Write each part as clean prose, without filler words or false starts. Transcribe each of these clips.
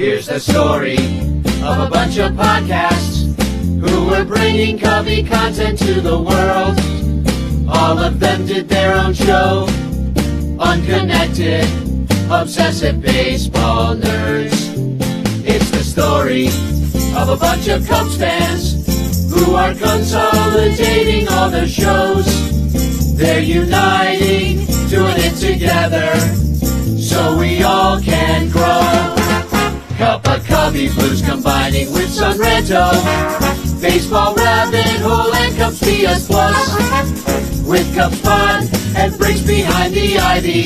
Here's the story of a bunch of podcasts who were bringing Cubby content to the world. All of them did their own show. Unconnected, obsessive baseball nerds. It's the story of a bunch of Cubs fans who are consolidating all their shows. They're uniting, doing it together, so we all can grow. Cup of Cubby Blues combining with Sunranto, Baseball Rabbit Hole and Cubs PS Plus. With Cubs Pod and breaks behind the ivy,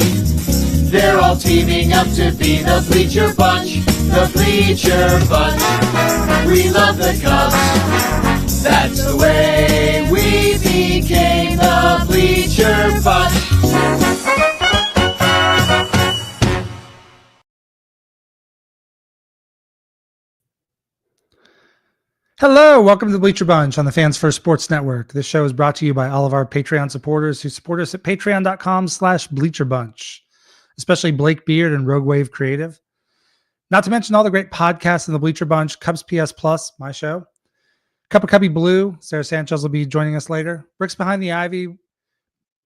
they're all teaming up to be the Bleacher Bunch, the Bleacher Bunch. We love the Cubs, that's the way we became the Bleacher Bunch. Hello, welcome to the Bleacher Bunch on the Fans First Sports Network. This show is brought to you by all of our Patreon supporters who support us at patreon.com/bleacherbunch, especially Blake Beard and Rogue Wave Creative. Not to mention all the great podcasts in the Bleacher Bunch, Cubs PS Plus, my show, Cup of Cubby Blue, Sarah Sanchez will be joining us later, Bricks Behind the Ivy,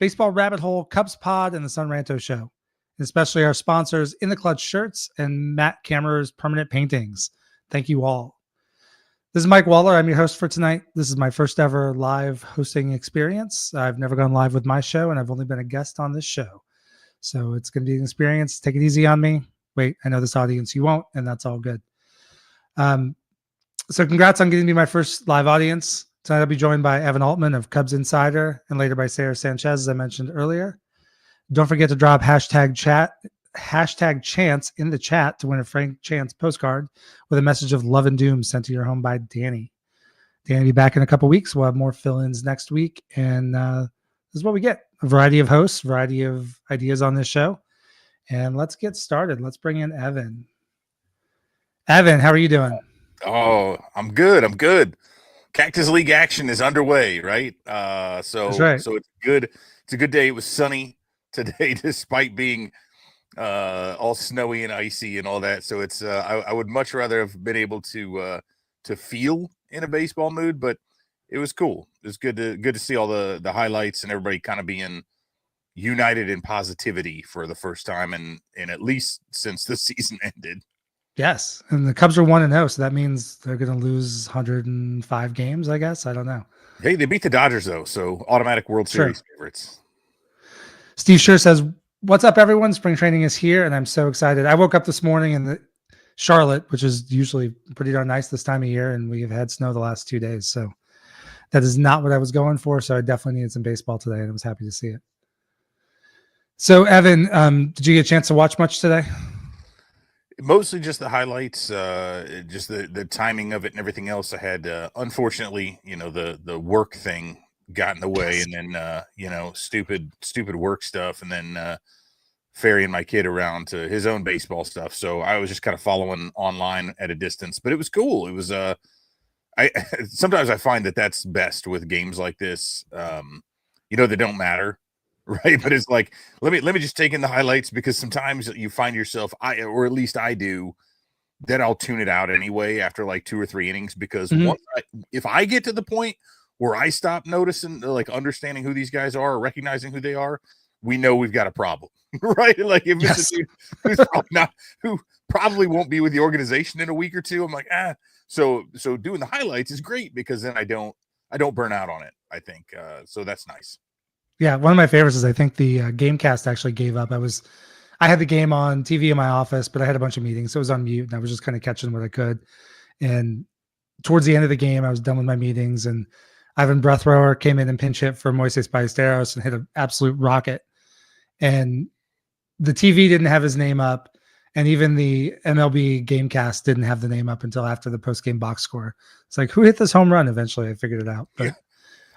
Baseball Rabbit Hole, Cubs Pod, and the Sunranto Show. And especially our sponsors, In the Clutch Shirts and Matt Kammerer's Permanent Paintings. Thank you all. This is Mike Waller. I'm your host for tonight. This is my first ever live hosting experience. I've never gone live with my show, and I've only been a guest on this show. So it's going to be an experience. Take it easy on me. Wait, I know this audience. You won't, and that's all good. So congrats on getting me my first live audience. Tonight I'll be joined by Evan Altman of Cubs Insider, and later by Sarah Sanchez, as I mentioned earlier. Don't forget to drop hashtag chance in the chat to win a Frank Chance postcard with a message of love and doom sent to your home by Danny. Danny will be back in a couple weeks. We'll have more fill-ins next week. And this is what we get. A variety of hosts, variety of ideas on this show. And let's get started. Let's bring in Evan. Evan, how are you doing? Oh, I'm good. Cactus League action is underway, right? So That's right. So it's good. It's a good day. It was sunny today, despite being all snowy and icy and all that. So it's I would much rather have been able to feel in a baseball mood, but it was cool. It was good to see all the highlights and everybody kind of being united in positivity for the first time in at least since the season ended. Yes, and the Cubs are 1-0, so that means they're going to lose 105 games, I guess. I don't know. Hey, they beat the Dodgers though, so automatic World Series favorites. Steve Scher says, "What's up, everyone? Spring training is here, and I'm so excited. I woke up this morning in Charlotte, which is usually pretty darn nice this time of year, and we have had snow the last 2 days. So that is not what I was going for. So I definitely needed some baseball today, and I was happy to see it." So, Evan, did you get a chance to watch much today? Mostly just the highlights, just the timing of it and everything else. I had, unfortunately, the work thing got in the way, and then stupid work stuff, and then ferrying my kid around to his own baseball stuff. So I was just kind of following online at a distance, but it was cool. It was I sometimes I find that that's best with games like this. They don't matter, right? But it's like let me just take in the highlights, because sometimes you find yourself, or at least I do, that I'll tune it out anyway after like 2 or 3 innings, because if I get to the point where I stop noticing, like understanding who these guys are or recognizing who they are, we know we've got a problem, right? Like if it's a dude who probably won't be with the organization in a week or two, I'm like, So doing the highlights is great, because then I don't burn out on it, I think. So that's nice. Yeah, one of my favorites is I think the Gamecast actually gave up. I had the game on TV in my office, but I had a bunch of meetings, so it was on mute, and I was just kind of catching what I could. And towards the end of the game, I was done with my meetings, and Ivan Breathrower came in and pinch hit for Moises Ballesteros and hit an absolute rocket. And the TV didn't have his name up, and even the MLB Gamecast didn't have the name up until after the post-game box score. It's like, who hit this home run? Eventually, I figured it out. But yeah.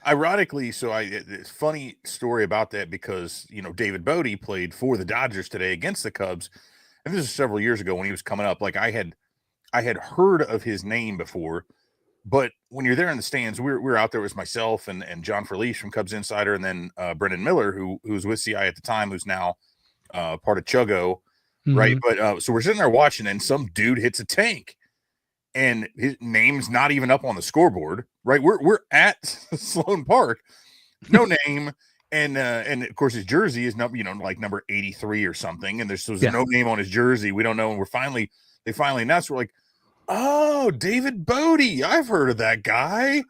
Ironically, it's a funny story about that, because David Bodie played for the Dodgers today against the Cubs, and this is several years ago when he was coming up. Like I had heard of his name before, but when you're there in the stands, we're out there. It was myself and John Furlies from Cubs Insider, and then Brendan Miller, who was with CI at the time, who's now part of Chuggo. right? But so we're sitting there watching, and some dude hits a tank, and his name's not even up on the scoreboard, right? We're at Sloan Park, no name, and of course his jersey is number, like number 83 or something, and there's no name on his jersey. We don't know, and they finally announced. We're like, oh, David Bodie, I've heard of that guy.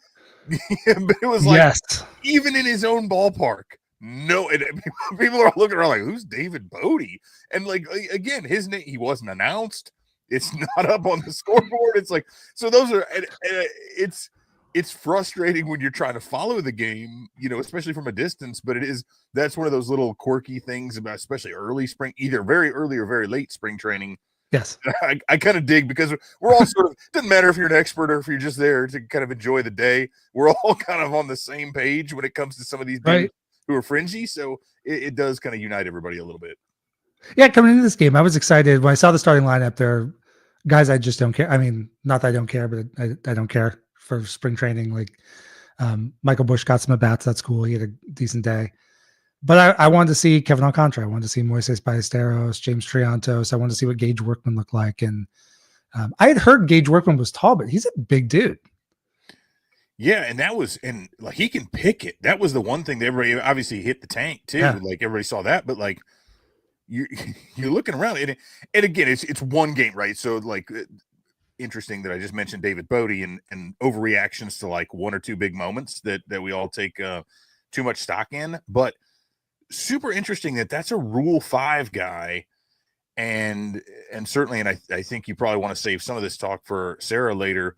But it was like, even in his own ballpark, no, people are looking around like, who's David Bodie? And like, again, his name, he wasn't announced. It's not up on the scoreboard. It's like, so those are, it's frustrating when you're trying to follow the game, especially from a distance, but that's one of those little quirky things about, especially early spring, either very early or very late spring training. Yes. I kind of dig, because we're all sort of, doesn't matter if you're an expert or if you're just there to kind of enjoy the day. We're all kind of on the same page when it comes to some of these dudes who are fringy. So it does kind of unite everybody a little bit. Yeah, coming into this game, I was excited when I saw the starting lineup. There, guys, I just don't care. I mean, not that I don't care, but I don't care for spring training. Like Michael Busch got some at bats. That's cool. He had a decent day. But I wanted to see Kevin Alcantara. I wanted to see Moises Ballesteros, James Triantos. I wanted to see what Gage Workman looked like. And I had heard Gage Workman was tall, but he's a big dude. Yeah, and like, he can pick it. That was the one thing that everybody obviously hit the tank too. Yeah. Like, everybody saw that, but like you're looking around, and again, it's one game, right? So like, interesting that I just mentioned David Bodie and overreactions to like one or two big moments that we all take too much stock in, but super interesting that's a Rule 5 guy, and certainly, and I think you probably want to save some of this talk for Sarah later,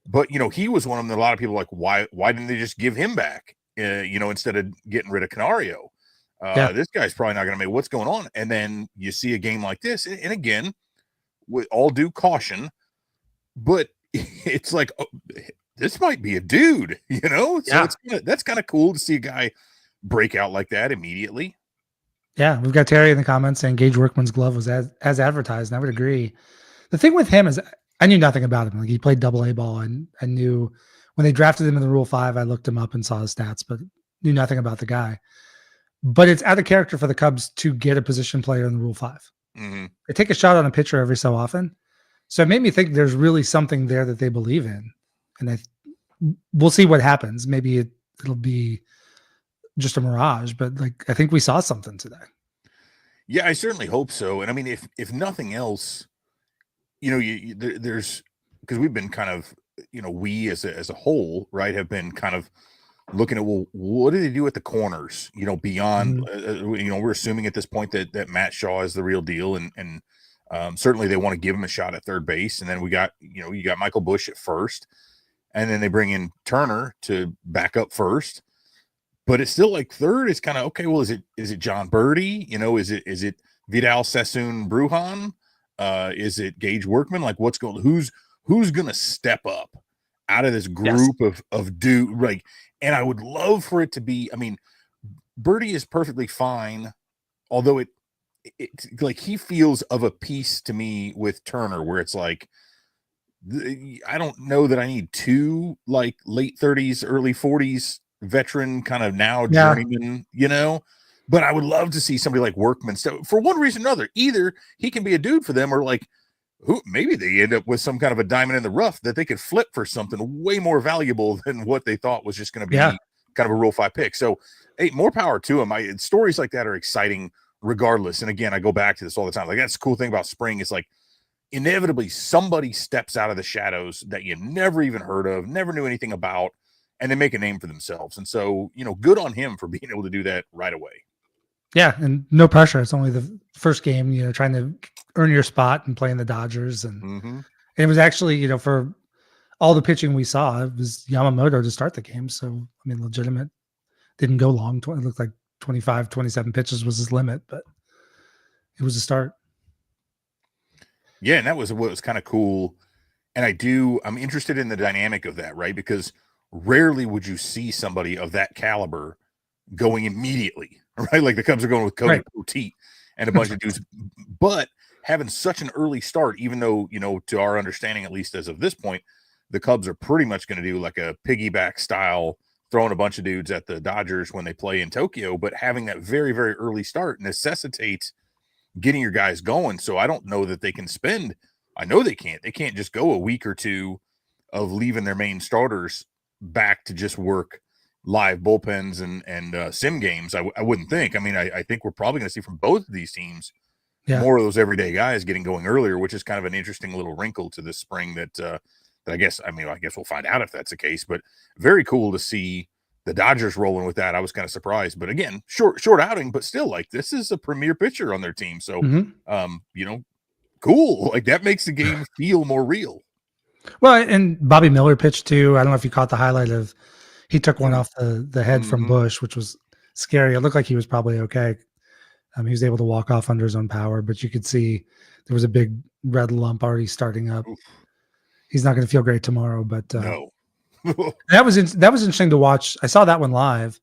but he was one of them that a lot of people like, why didn't they just give him back, instead of getting rid of Canario? This guy's probably not going to make what's going on. And then you see a game like this, and again, with all due caution, but it's like, oh, this might be a dude, So that's kind of cool to see a guy break out like that immediately. Yeah, we've got Terry in the comments saying Gage Workman's glove was as advertised, and I would agree. The thing with him is I knew nothing about him. Like, he played Double-A ball, and I knew when they drafted him in the Rule 5, I looked him up and saw his stats, but knew nothing about the guy. But it's out of character for the Cubs to get a position player in the Rule 5. Mm-hmm. They take a shot on a pitcher every so often. So it made me think there's really something there that they believe in. And we'll see what happens. Maybe it'll be just a mirage, but like, I think we saw something today. Yeah, I certainly hope so. And I mean, if nothing else, there's, because we've been kind of, we as a whole, right, have been kind of looking at, well, what do they do at the corners? Beyond, we're assuming at this point that Matt Shaw is the real deal, and certainly they want to give him a shot at third base. And then we got, you got Michael Busch at first, and then they bring in Turner to back up first. But it's still like third is kind of okay. Well, is it John Birdie? Is it Vidal Sassoon Brujan? Is it Gage Workman? Like, who's gonna step up out of this group of dude? Like, and I would love for it to be. I mean, Birdie is perfectly fine, although it's like he feels of a piece to me with Turner, where it's like, I don't know that I need two like late 30s, early 40s veteran kind of now journeyman, but I would love to see somebody like Workman. So for one reason or another, either he can be a dude for them, or like, maybe they end up with some kind of a diamond in the rough that they could flip for something way more valuable than what they thought was just going to be kind of a Rule 5 pick. So, hey, more power to them. Stories like that are exciting regardless. And again, I go back to this all the time. Like, that's the cool thing about spring. It's like, inevitably somebody steps out of the shadows that you never even heard of, never knew anything about, and they make a name for themselves. And so, good on him for being able to do that right away. Yeah, and no pressure. It's only the first game, trying to earn your spot and playing the Dodgers. And it was actually, for all the pitching we saw, it was Yamamoto to start the game. So, I mean, legitimate. Didn't go long. It looked like 25, 27 pitches was his limit, but it was a start. Yeah, and that was what was kind of cool. And I'm interested in the dynamic of that, right? Because rarely would you see somebody of that caliber going immediately, right? Like the Cubs are going with Cody Poteet and a bunch of dudes, but having such an early start, even though, to our understanding, at least as of this point, the Cubs are pretty much going to do like a piggyback style, throwing a bunch of dudes at the Dodgers when they play in Tokyo, but having that very, very early start necessitates getting your guys going. So I don't know that they can spend. I know they can't. They can't just go a week or two of leaving their main starters back to just work live bullpens and sim games. I wouldn't think. I mean, I think we're probably going to see from both of these teams more of those everyday guys getting going earlier, which is kind of an interesting little wrinkle to this spring that I guess we'll find out if that's the case, but very cool to see the Dodgers rolling with that. I was kind of surprised, but again, short outing, but still, like, this is a premier pitcher on their team. So, cool. Like, that makes the game feel more real. Well, and Bobby Miller pitched too. I don't know if you caught the highlight of, he took one off the head from Bush, which was scary. It looked like he was probably okay. He was able to walk off under his own power, but you could see there was a big red lump already starting up. Oof. He's not going to feel great tomorrow, but no. that was interesting to watch. I saw that one live,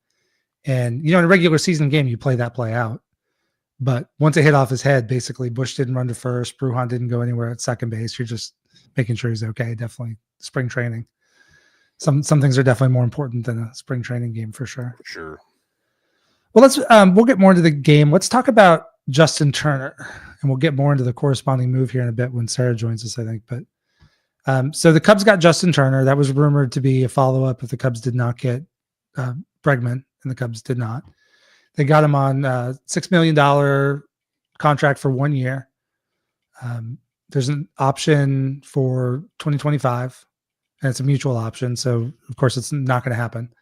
and in a regular season game, you play that play out. But once it hit off his head, basically Bush didn't run to first, Bruhan didn't go anywhere at second base. You're just making sure he's okay. Definitely spring training. Some things are definitely more important than a spring training game for sure. For sure. Well, let's we'll get more into the game. Let's talk about Justin Turner, and we'll get more into the corresponding move here in a bit when Sarah joins us, I think. But so the Cubs got Justin Turner. That was rumored to be a follow-up if the Cubs did not get Bregman, and the Cubs did not. They got him on a $6 million contract for 1 year. There's an option for 2025, and it's a mutual option. So, of course, it's not going to happen.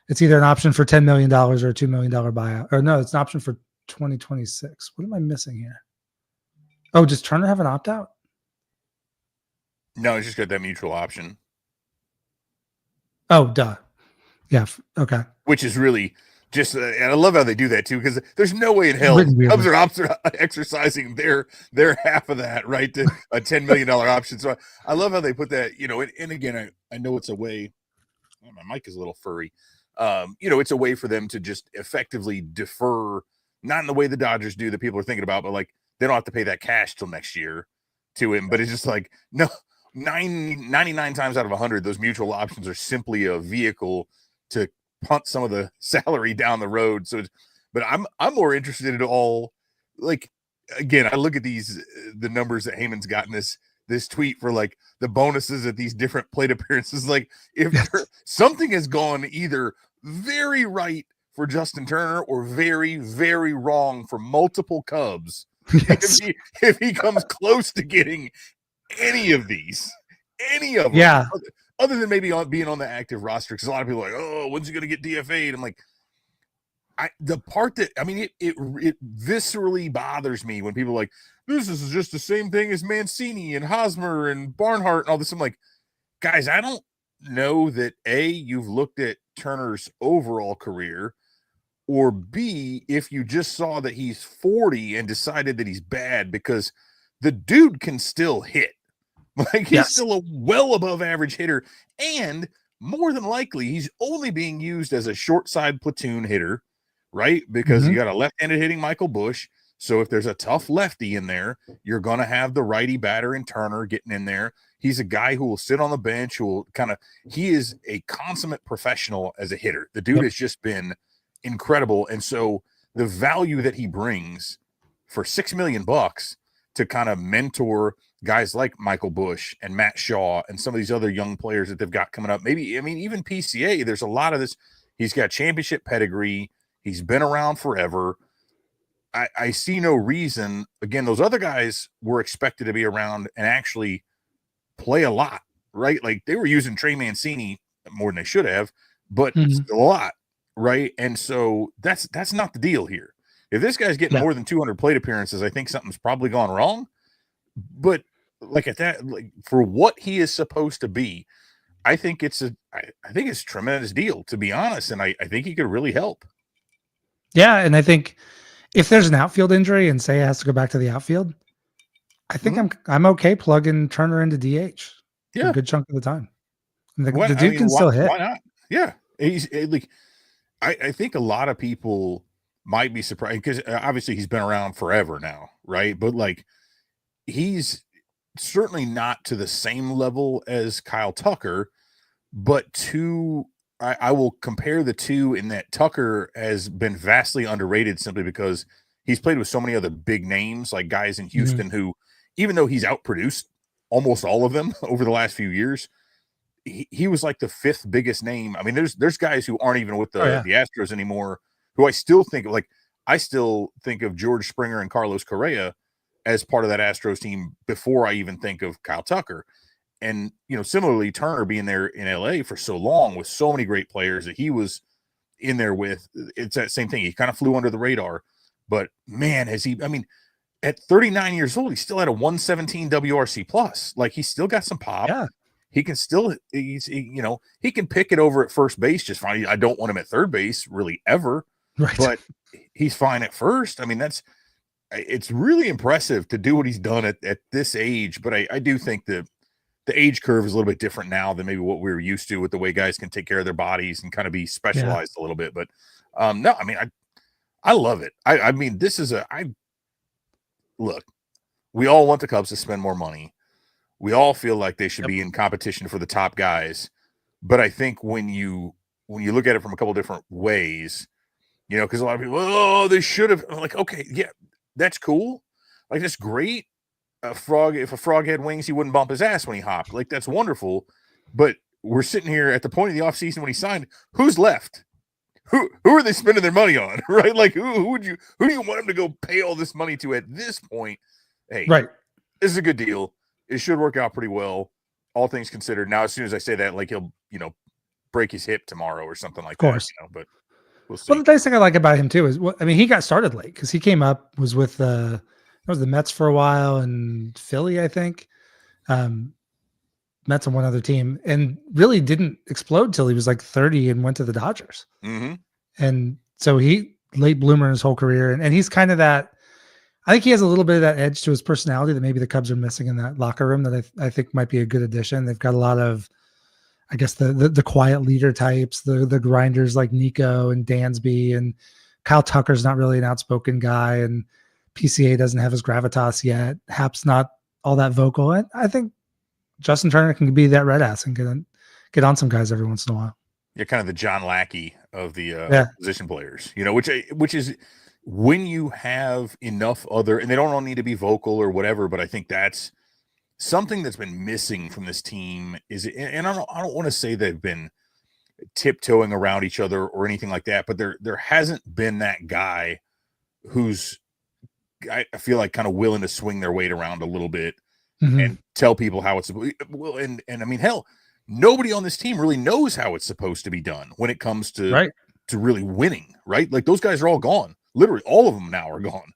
It's either an option for $10 million or a $2 million buyout. Or no, it's an option for 2026. What am I missing here? Oh, does Turner have an opt-out? No, it's just got that mutual option. Oh, duh. Yeah, okay. Which is really just, and I love how they do that too, because there's no way in hell Cubs are exercising their half of that, right? To a $10 million option. So I love how they put that, and again, I know it's a way, my mic is a little furry. It's a way for them to just effectively defer, not in the way the Dodgers do that people are thinking about, but like they don't have to pay that cash till next year to him. But it's just like, no, 99 times out of 100, those mutual options are simply a vehicle to punt some of the salary down the road. So, but I'm more interested in all, like, again, I look at the numbers that Heyman's got in this tweet for like the bonuses at these different plate appearances. Like, if something has gone either very right for Justin Turner or very, very wrong for multiple Cubs, if he comes close to getting any of them, other than maybe being on the active roster, because a lot of people are like, oh, when's he going to get DFA'd? I'm like, the part that, I mean, it viscerally bothers me when people are like, this is just the same thing as Mancini and Hosmer and Barnhart and all this. I'm like, guys, I don't know that A, you've looked at Turner's overall career, or B, if you just saw that he's 40 and decided that he's bad, because the dude can still hit. Like, he's still a well above average hitter, and more than likely he's only being used as a short side platoon hitter, right? Because you got a left-handed hitting Michael Bush. So if there's a tough lefty in there, you're going to have the righty batter in Turner getting in there. He's a guy who will sit on the bench, who will he is a consummate professional as a hitter. The dude has just been incredible. And so the value that he brings for $6 million to kind of mentor guys like Michael Bush and Matt Shaw and some of these other young players that they've got coming up. Maybe, I mean, even PCA, there's a lot of this. He's got championship pedigree. He's been around forever. I see no reason. Again, those other guys were expected to be around and actually play a lot, right? Like, they were using Trey Mancini more than they should have, but still a lot, right? And so that's not the deal here. If this guy's getting more than 200 plate appearances, I think something's probably gone wrong. But like at that, like for what he is supposed to be, I think it's a tremendous deal, to be honest, and I think he could really help. Yeah, and I think if there's an outfield injury and say it has to go back to the outfield, I think I'm okay plugging Turner into DH. A good chunk of the time. The dude can still hit. Why not? Yeah, he's like, I think a lot of people might be surprised because obviously he's been around forever now, right? But like, he's certainly not to the same level as Kyle Tucker, but I will compare the two in that Tucker has been vastly underrated simply because he's played with so many other big names, like guys in Mm-hmm. Houston who, even though he's outproduced almost all of them over the last few years, he was like the 5th biggest name. I mean, there's guys who aren't even with the Astros anymore who I still think of, like, I still think of George Springer and Carlos Correa as part of that Astros team before I even think of Kyle Tucker. And, similarly, Turner being there in LA for so long with so many great players that he was in there with, it's that same thing. He kind of flew under the radar, but man, at 39 years old, he still had a 117 WRC plus. Like, he's still got some pop. Yeah. He can still, he can pick it over at first base just fine. I don't want him at third base really ever, Right. but he's fine at first. I mean, it's really impressive to do what he's done at this age. But I do think the age curve is a little bit different now than maybe what we were used to with the way guys can take care of their bodies and kind of be specialized a little bit. But no, I mean, I love it. I mean, this is look, we all want the Cubs to spend more money. We all feel like they should be in competition for the top guys. But I think when you look at it from a couple different ways, because a lot of people, they should have. I'm like, okay, yeah, that's cool. Like, that's great. If a frog had wings, he wouldn't bump his ass when he hopped. Like, that's wonderful. But we're sitting here at the point of the offseason when he signed. Who's left? Who are they spending their money on? Right? Like, who do you want him to go pay all this money to at this point? Hey, right. This is a good deal. It should work out pretty well, all things considered. Now, as soon as I say that, like, he'll, break his hip tomorrow or something like that. But we'll see. Well, the nice thing I like about him too is, he got started late because he came up, was with the Mets for a while and Philly, I think. Mets and one other team, and really didn't explode till he was like 30 and went to the Dodgers. Mm-hmm. And so he late bloomer in his whole career. And he's kind of that, I think he has a little bit of that edge to his personality that maybe the Cubs are missing in that locker room that I think might be a good addition. They've got a lot of, I guess, the quiet leader types, the grinders like Nico and Dansby, and Kyle Tucker's not really an outspoken guy, and PCA doesn't have his gravitas yet. Hap's not all that vocal. And I think Justin Turner can be that red ass and get on some guys every once in a while. You're kind of the John Lackey of the position players, which is when you have enough other, and they don't all need to be vocal or whatever, but I think that's something that's been missing from this team and I don't want to say they've been tiptoeing around each other or anything like that, but there hasn't been that guy who's, I feel like, kind of willing to swing their weight around a little bit and tell people how it's well. And I mean, hell, nobody on this team really knows how it's supposed to be done when it comes to really winning, right? Like, those guys are all gone. Literally all of them now are gone.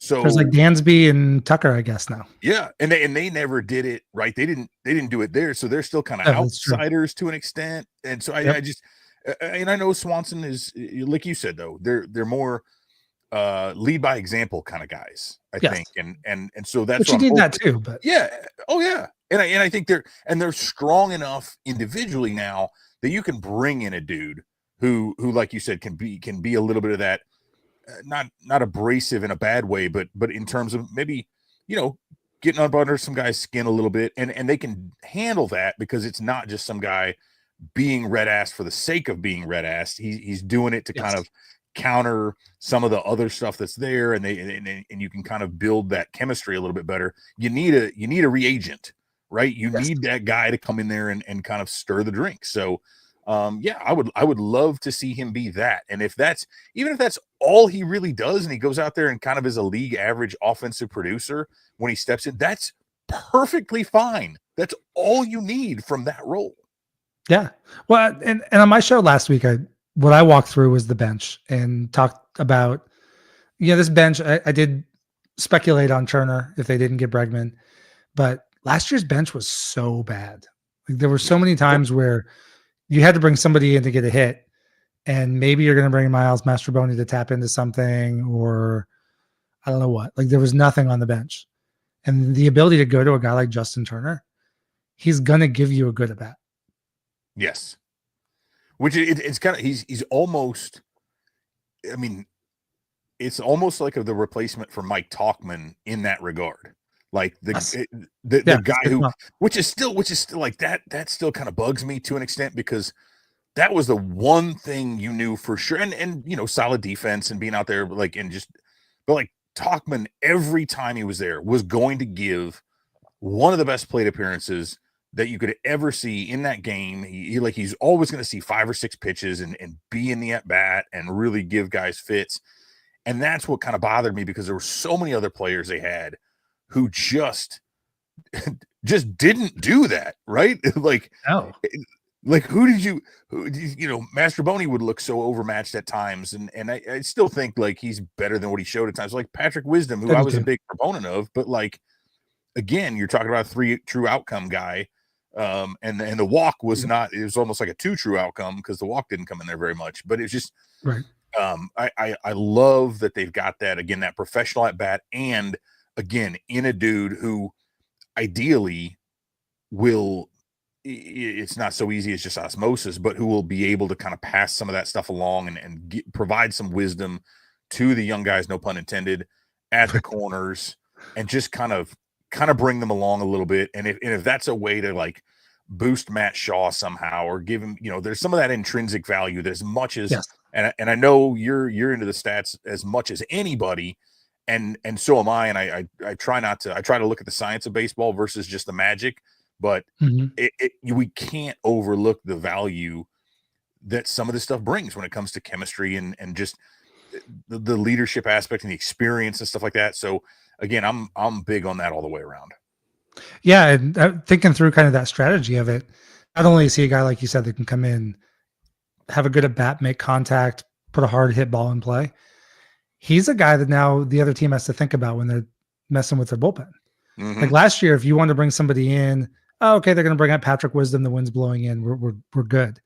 So there's like Dansby and Tucker, I guess, now. Yeah. And they never did it right. They didn't do it there. So they're still kind of outsiders to an extent. And so I just, and I know Swanson is, like you said, though, they're more lead by example kind of guys, I think. And so that's what you did that too, but yeah. Oh yeah. And I think they're strong enough individually now that you can bring in a dude who, like you said, can be a little bit of that, not abrasive in a bad way, but in terms of maybe, getting up under some guy's skin a little bit, and they can handle that because it's not just some guy being red ass for the sake of being red ass. He's doing it to kind of counter some of the other stuff that's there, and you can kind of build that chemistry a little bit better. You need a reagent, right? You need that guy to come in there and kind of stir the drink. So I would love to see him be that. And even if that's all he really does, and he goes out there and kind of is a league average offensive producer when he steps in, that's perfectly fine. That's all you need from that role. Yeah. Well, and on my show last week, what I walked through was the bench and talked about, this bench. I did speculate on Turner if they didn't get Bregman, but last year's bench was so bad. Like, there were so many times where you had to bring somebody in to get a hit, and maybe you're going to bring Miles Mastrobuoni to tap into something, or I don't know what. Like, there was nothing on the bench. And the ability to go to a guy like Justin Turner, he's going to give you a good at bat. Yes. Which it's kind of, he's almost, I mean, it's almost like the replacement for Mike Tauchman in that regard. Like the guy who, which is still like that still kind of bugs me to an extent, because that was the one thing you knew for sure. And solid defense and being out there, like, and just But like Talkman, every time he was there, was going to give one of the best plate appearances that you could ever see in that game. He's always going to see 5 or 6 pitches and be in the at bat and really give guys fits. And that's what kind of bothered me, because there were so many other players they had who just didn't do that, right? Like who did you know, Master Boney would look so overmatched at times, and I still think like he's better than what he showed at times. Like Patrick Wisdom, who I was a big proponent of, but like again, you're talking about a 3 true outcome guy. And the walk was not, it was almost like a 2 true outcome because the walk didn't come in there very much, but it's just right. I love that they've got that, again, that professional at bat, and again, in a dude who ideally will, it's not so easy as just osmosis, but who will be able to kind of pass some of that stuff along and provide some wisdom to the young guys, no pun intended, at the corners, and just kind of bring them along a little bit. And if that's a way to like boost Matt Shaw somehow, or give him, you know, there's some of that intrinsic value that as much as, yes. and I know you're into the stats as much as anybody, and so am I. And I try to look at the science of baseball versus just the magic, but we can't overlook the value that some of this stuff brings when it comes to chemistry and just the leadership aspect and the experience and stuff like that. So again, I'm big on that all the way around. Yeah, and thinking through kind of that strategy of it, not only is he a guy, like you said, that can come in, have a good at bat, make contact, put a hard hit ball in play. He's a guy that now the other team has to think about when they're messing with their bullpen. Like last year, if you wanted to bring somebody in, oh, okay, they're going to bring out Patrick Wisdom, the wind's blowing in, we're good.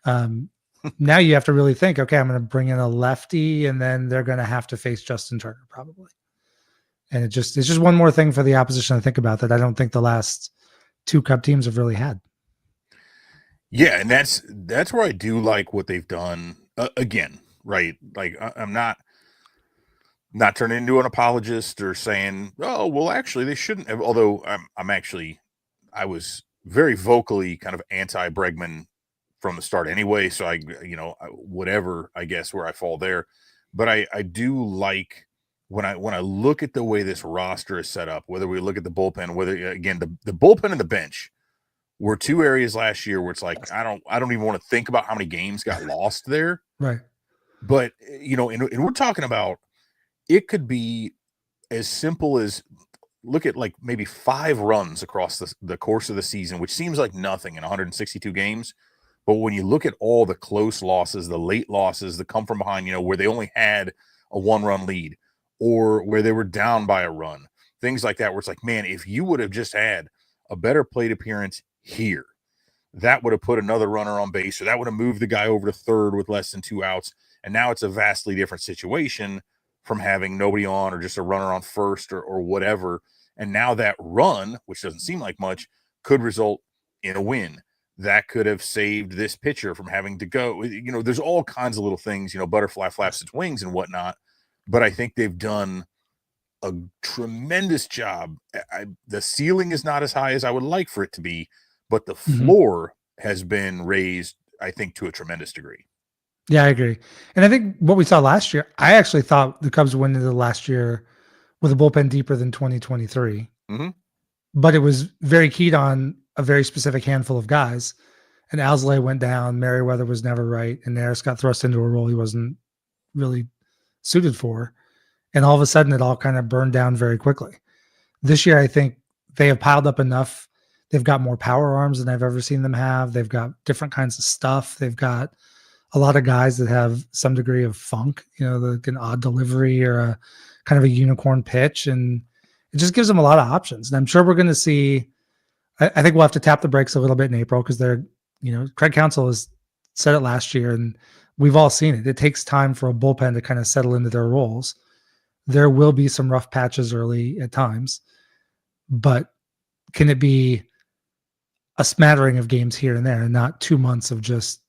Now you have to really think, okay, I'm going to bring in a lefty, and then they're going to have to face Justin Turner probably. And it's just one more thing for the opposition to think about that I don't think the last 2 Cup teams have really had. Yeah, and that's where I do like what they've done. Again, right? Like I'm not turning into an apologist or saying, oh, well, actually they shouldn't have. Although I was very vocally kind of anti-Bregman from the start anyway. So whatever, I guess, where I fall there. But I do like, when I look at the way this roster is set up, whether we look at the bullpen, whether again the bullpen and the bench were 2 areas last year where it's like I don't even want to think about how many games got lost there. Right. But and we're talking about, it could be as simple as, look at like maybe 5 runs across the course of the season, which seems like nothing in 162 games. But when you look at all the close losses, the late losses, the come from behind, where they only had a 1-run lead, or where they were down by a run, things like that, where it's like, man, if you would have just had a better plate appearance here, that would have put another runner on base, or that would have moved the guy over to third with less than 2 outs. And now it's a vastly different situation from having nobody on, or just a runner on first, or whatever. And now that run, which doesn't seem like much, could result in a win. That could have saved this pitcher from having to go. There's all kinds of little things, butterfly flaps its wings and whatnot. But I think they've done a tremendous job. The ceiling is not as high as I would like for it to be, but the floor has been raised, I think, to a tremendous degree. Yeah, I agree. And I think what we saw last year, I actually thought the Cubs went into the last year with a bullpen deeper than 2023. But it was very keyed on a very specific handful of guys. And Alzolay went down, Merriweather was never right, and Neris got thrust into a role he wasn't really suited for. And all of a sudden it all kind of burned down very quickly. This year, I think they have piled up enough. They've got more power arms than I've ever seen them have. They've got different kinds of stuff. They've got a lot of guys that have some degree of funk, like an odd delivery or a kind of a unicorn pitch. And it just gives them a lot of options. And I'm sure we're going to see, I think we'll have to tap the brakes a little bit in April, because Craig Counsell has said it last year, and we've all seen it. It takes time for a bullpen to kind of settle into their roles. There will be some rough patches early at times, but can it be a smattering of games here and there, and not 2 months of just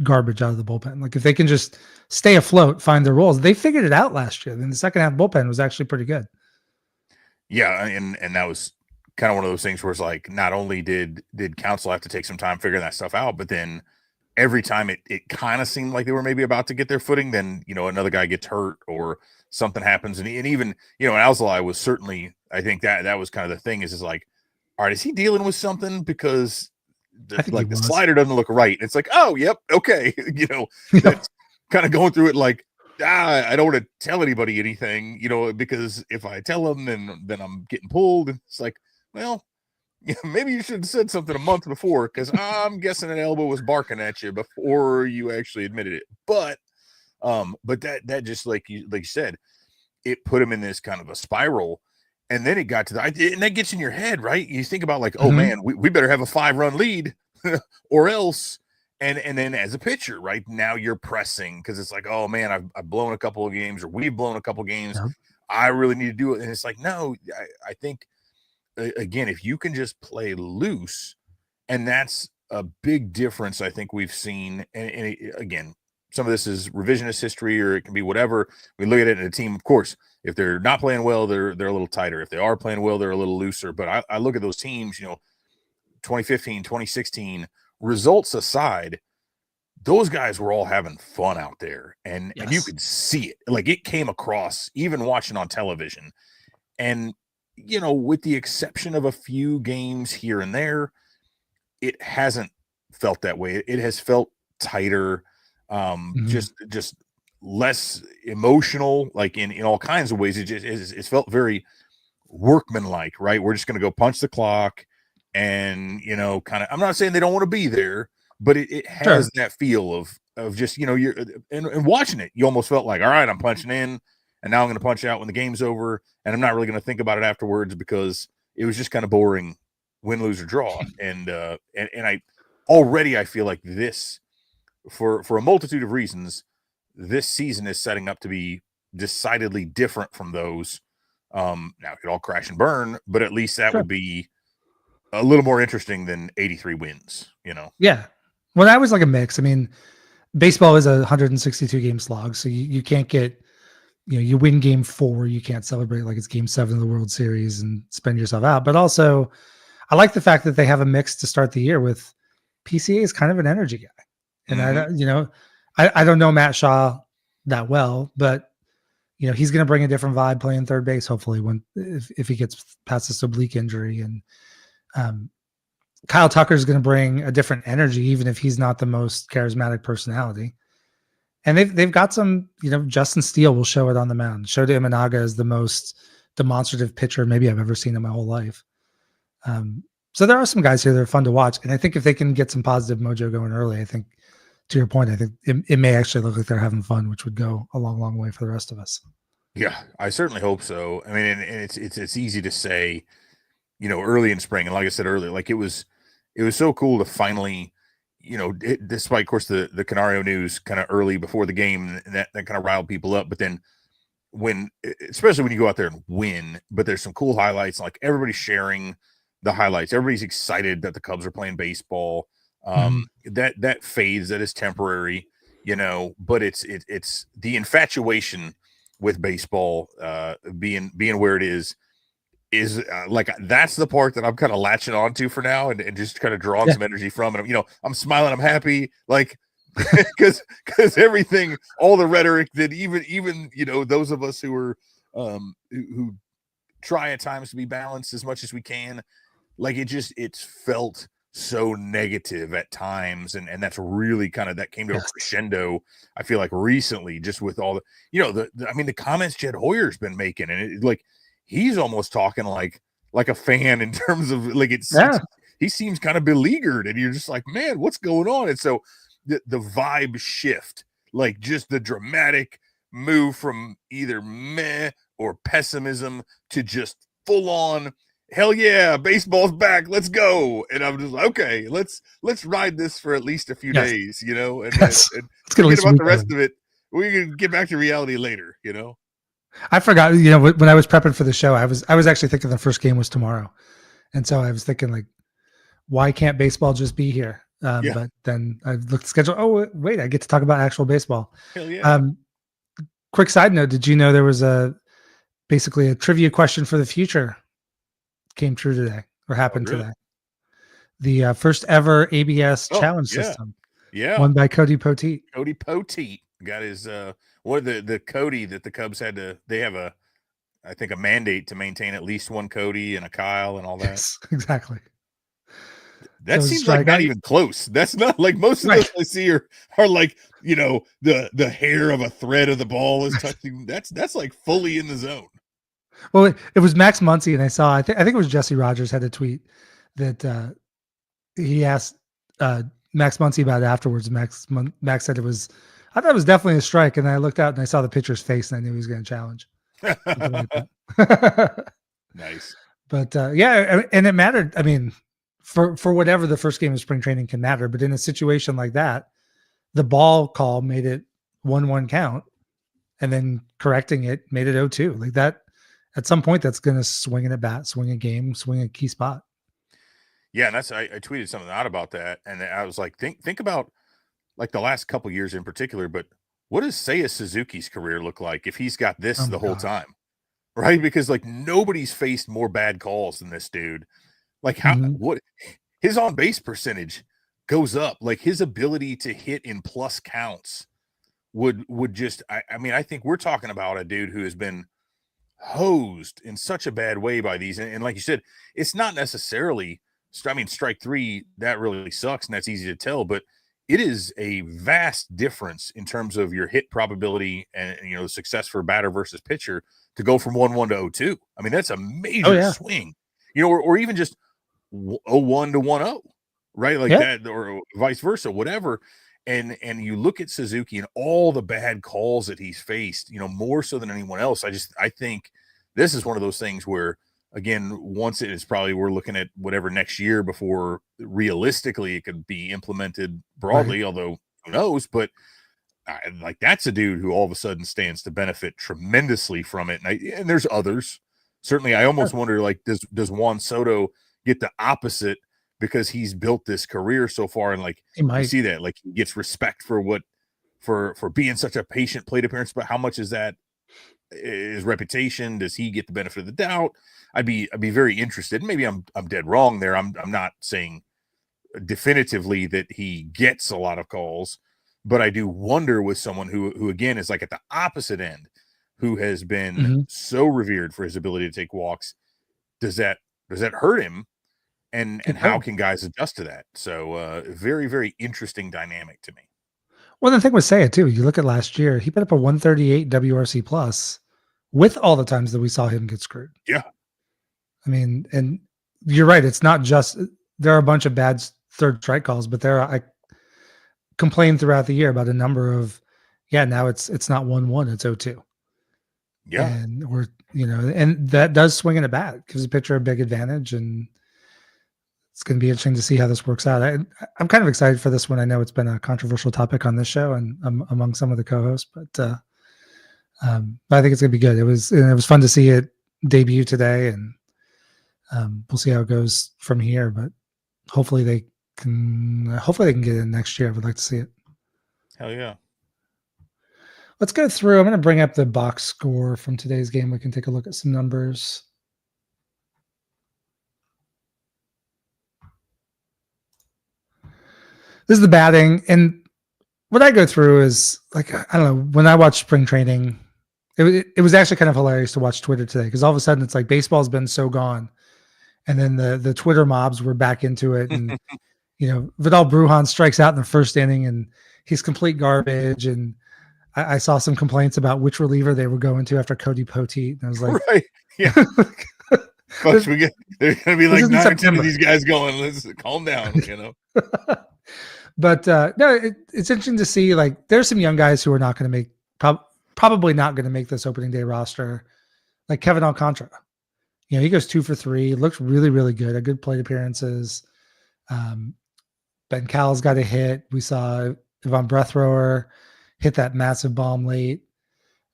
garbage out of the bullpen? Like, if they can just stay afloat, find their roles. They figured it out last year. Then the second half bullpen was actually pretty good. Yeah, and that was kind of one of those things where it's like, not only did Counsell have to take some time figuring that stuff out, but then every time it kind of seemed like they were maybe about to get their footing, then, another guy gets hurt or something happens. And even, Alzolai was certainly, I think that was kind of the thing is like, all right, is he dealing with something? Because I think the slider doesn't look right. It's like, oh, yep. Okay. That's kind of going through it like, I don't want to tell anybody anything, because if I tell them, then I'm getting pulled. It's like, well, maybe you should have said something a month before, because I'm guessing an elbow was barking at you before you actually admitted it. But that just like you said, it put him in this kind of a spiral, and then it got to and that gets in your head, right? You think about like, oh man, we better have a 5-run lead, or else. And then as a pitcher, right now you're pressing because it's like, oh man, I've blown a couple of games, or we've blown a couple of games. Yep. I really need to do it, and it's like, no, I think. Again, if you can just play loose, and that's a big difference I think we've seen. And again, some of this is revisionist history, or it can be whatever. We look at it in a team, of course, if they're not playing well, they're a little tighter. If they are playing well, they're a little looser. But I look at those teams, 2015, 2016, results aside, those guys were all having fun out there. And you could see it. Like, it came across, even watching on television. And with the exception of a few games here and there, it hasn't felt that way. It has felt tighter, just less emotional, like in all kinds of ways. It's felt very workmanlike, right? We're just going to go punch the clock, and kind of. I'm not saying they don't want to be there, but it has that feel of just you're and watching it, you almost felt like, all right, I'm punching in. And now I'm going to punch out when the game's over, and I'm not really going to think about it afterwards because it was just kind of boring, win, lose, or draw. And I feel like this, for a multitude of reasons, this season is setting up to be decidedly different from those. Now it could all crash and burn, but at least that would be a little more interesting than 83 wins. Yeah. Well, that was like a mix. I mean, baseball is a 162 game slog, so you can't get. You win game 4, you can't celebrate like it's game 7 of the World Series and spend yourself out. But also, I like the fact that they have a mix to start the year with. PCA is kind of an energy guy. And I don't know Matt Shaw that well, but he's going to bring a different vibe playing third base, hopefully, if he gets past this oblique injury. And Kyle Tucker is going to bring a different energy, even if he's not the most charismatic personality. And they've got some, Justin Steele will show it on the mound. Shota Imanaga is the most demonstrative pitcher maybe I've ever seen in my whole life. So there are some guys here that are fun to watch. And I think if they can get some positive mojo going early, I think, to your point, I think it may actually look like they're having fun, which would go a long, long way for the rest of us. Yeah, I certainly hope so. I mean, and it's easy to say, early in spring. And like I said earlier, like it was so cool to finally, despite, of course, the Canario news kind of early before the game, and that kind of riled people up. But then especially when you go out there and win, but there's some cool highlights, like everybody's sharing the highlights. Everybody's excited that the Cubs are playing baseball. That fades, that is temporary, but it's the infatuation with baseball being where it is like, that's the part that I'm kind of latching on to for now, and just kind of drawing some energy from. And I'm smiling, I'm happy, like, because everything, all the rhetoric that even those of us who are who try at times to be balanced as much as we can, like, it's felt so negative at times, and that's really kind of, that came to a crescendo, I feel like, recently, just with all the comments Jed Hoyer's been making, and like, he's almost talking like a fan in terms of, like, he seems kind of beleaguered, and you're just like, man, what's going on? And so the vibe shift, like, just the dramatic move from either meh or pessimism to just full on, hell yeah, baseball's back, let's go. And I'm just like, okay, let's ride this for at least a few days, and forget about the rest of it. We can get back to reality later, I forgot, when I was prepping for the show, I was actually thinking the first game was tomorrow. And so I was thinking, like, why can't baseball just be here? But then I looked at the schedule. Oh, wait, I get to talk about actual baseball. Hell yeah. Quick side note. Did you know there was basically a trivia question for the future came true today, or happened today? The first ever ABS challenge system. Yeah. Won by Cody Poteet. Cody Poteet got his what the Cody that the Cubs had to, they have I think a mandate to maintain at least one Cody and a Kyle and all that. Yes, exactly. That So seems like not even close. That's not like most of those I see are like, you know, the hair of a thread of the ball is touching. That's like fully in the zone. Well, it was Max Muncy, and I think it was Jesse Rogers had a tweet that he asked Max Muncy about it afterwards. Max said I thought it was definitely a strike, and I looked out and I saw the pitcher's face, and I knew he was going to challenge. Nice. But yeah, and it mattered. I mean, for whatever the first game of spring training can matter, but in a situation like that, the ball call made it 1-1 count, and then correcting it made it 0-2. Like that, at some point, that's going to swing in a bat, swing a game, swing a key spot. Yeah, and I tweeted something out about that, and I was like, think about like the last couple years in particular, but what does Seiya Suzuki's career look like if he's got this the whole time? Right? Because like nobody's faced more bad calls than this dude. Like what his on base percentage goes up. Like his ability to hit in plus counts would just I mean, I think we're talking about a dude who has been hosed in such a bad way by these. And like you said, it's not necessarily, I mean, strike three, that really sucks and that's easy to tell, but it is a vast difference in terms of your hit probability and, you know, success for batter versus pitcher to go from 1-1 to 0-2. I mean, that's a major swing, you know, or even just 0-1 to 1-0, right? Like that, or vice versa, whatever. And you look at Suzuki and all the bad calls that he's faced, you know, more so than anyone else. I think this is one of those things where, again, once it is probably, we're looking at whatever next year before realistically it could be implemented broadly, although who knows, but like that's a dude who all of a sudden stands to benefit tremendously from it. And there's others. Certainly, I almost wonder, like, does Juan Soto get the opposite because he's built this career so far, and like you see that, like he gets respect for for being such a patient plate appearance, but how much is that his reputation? Does he get the benefit of the doubt? I'd be very interested. Maybe I'm dead wrong there. I'm not saying definitively that he gets a lot of calls, but I do wonder with someone who again is like at the opposite end, who has been so revered for his ability to take walks. Does that hurt him? And how can guys adjust to that? So very, very interesting dynamic to me. Well, the thing with Seiya too, you look at last year, he put up a 138 WRC plus with all the times that we saw him get screwed. Yeah. I mean, and you're right. It's not just, there are a bunch of bad third strike calls, but I complained throughout the year about a number of, now it's not 1-1, it's 0-2. Yeah. And we're, you know, and that does swing in a bat, gives the pitcher a big advantage, and it's going to be interesting to see how this works out. I'm kind of excited for this one. I know it's been a controversial topic on this show and among some of the co-hosts, but I think it's going to be good. It was fun to see it debut today, and we'll see how it goes from here. But hopefully they can get it next year. I would like to see it. Hell yeah. Let's go through. I'm going to bring up the box score from today's game. We can take a look at some numbers. This is the batting, and what I go through is like, I don't know, when I watch spring training, it was actually kind of hilarious to watch Twitter today, because all of a sudden it's like baseball's been so gone, and then the Twitter mobs were back into it, and you know, Vidal Brujan strikes out in the first inning and he's complete garbage, and I saw some complaints about which reliever they were going to after Cody Poteet, and I was like, right, yeah. Folks, there's gonna be like 9 or 10 of these guys going, let's calm down, you know. But no, it's interesting to see, like, there's some young guys who are not going to make, probably not going to make this opening day roster, like Kevin Alcantara. You know, he goes 2 for 3, looked really, really good, had good plate appearances. Ben Cowell's got a hit. We saw Ivan Breathrower hit that massive bomb late.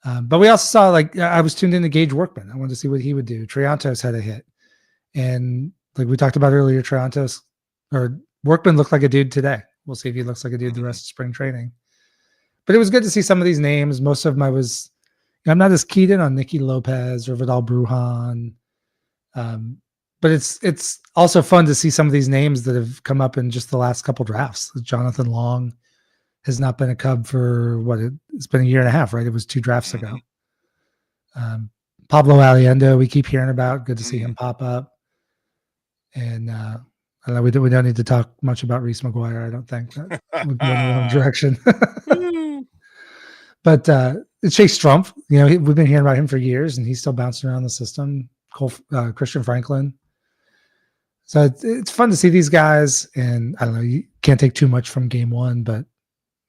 But we also saw, like, I was tuned in to Gage Workman. I wanted to see what he would do. Triantos had a hit. And like we talked about earlier, Workman looked like a dude today. We'll see if he looks like a dude the rest of spring training. But it was good to see some of these names. Most of them I'm not as keyed in on Nicky Lopez or Vidal Brujan. But it's also fun to see some of these names that have come up in just the last couple drafts. Jonathan Long, has not been a Cub for it's been a year and a half, right? It was 2 drafts ago. Pablo Aliendo, we keep hearing about. Good to see him pop up. And I don't know, we don't need to talk much about Reese McGuire. I don't think that would go in the wrong direction. But Chase Strumpf, we've been hearing about him for years, and he's still bouncing around the system. Christian Franklin. So it's fun to see these guys, and I don't know, you can't take too much from game one, but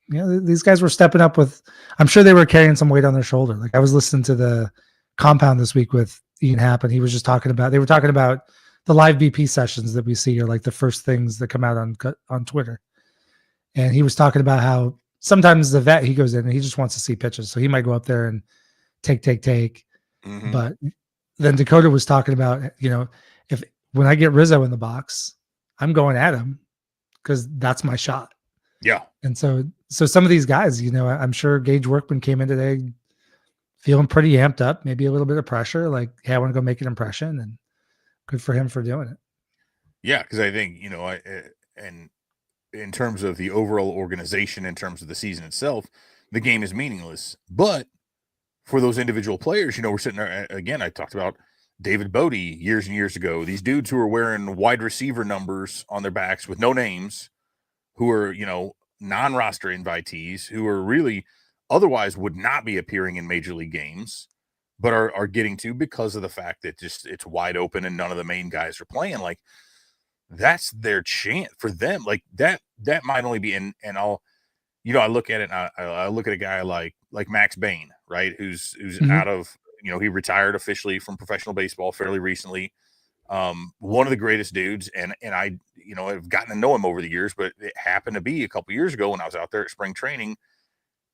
these guys were stepping up with, I'm sure they were carrying some weight on their shoulder. Like I was listening to the Compound this week with Ian Happ, and he was just they were talking about the live BP sessions that we see are like the first things that come out on Twitter. And he was talking about how sometimes the vet, he goes in and he just wants to see pitches. So he might go up there and take. Mm-hmm. But then Dakota was talking about, when I get Rizzo in the box, I'm going at him because that's my shot. Yeah. And so some of these guys, I'm sure Gage Workman came in today feeling pretty amped up, maybe a little bit of pressure. Like, hey, I want to go make an impression, and good for him for doing it. Yeah. Cause I think, and in terms of the overall organization, in terms of the season itself, the game is meaningless, but for those individual players, we're sitting there again. I talked about David Bodie years and years ago, these dudes who are wearing wide receiver numbers on their backs with no names, who are, non-roster invitees, who are really otherwise would not be appearing in major league games, but are getting to because of the fact that just it's wide open and none of the main guys are playing. Like that's their chance for them. Like that might only be I look at it and I look at a guy like Max Bain, right? Who's out of, he retired officially from professional baseball fairly recently. One of the greatest dudes. And I, have gotten to know him over the years, but it happened to be a couple years ago when I was out there at spring training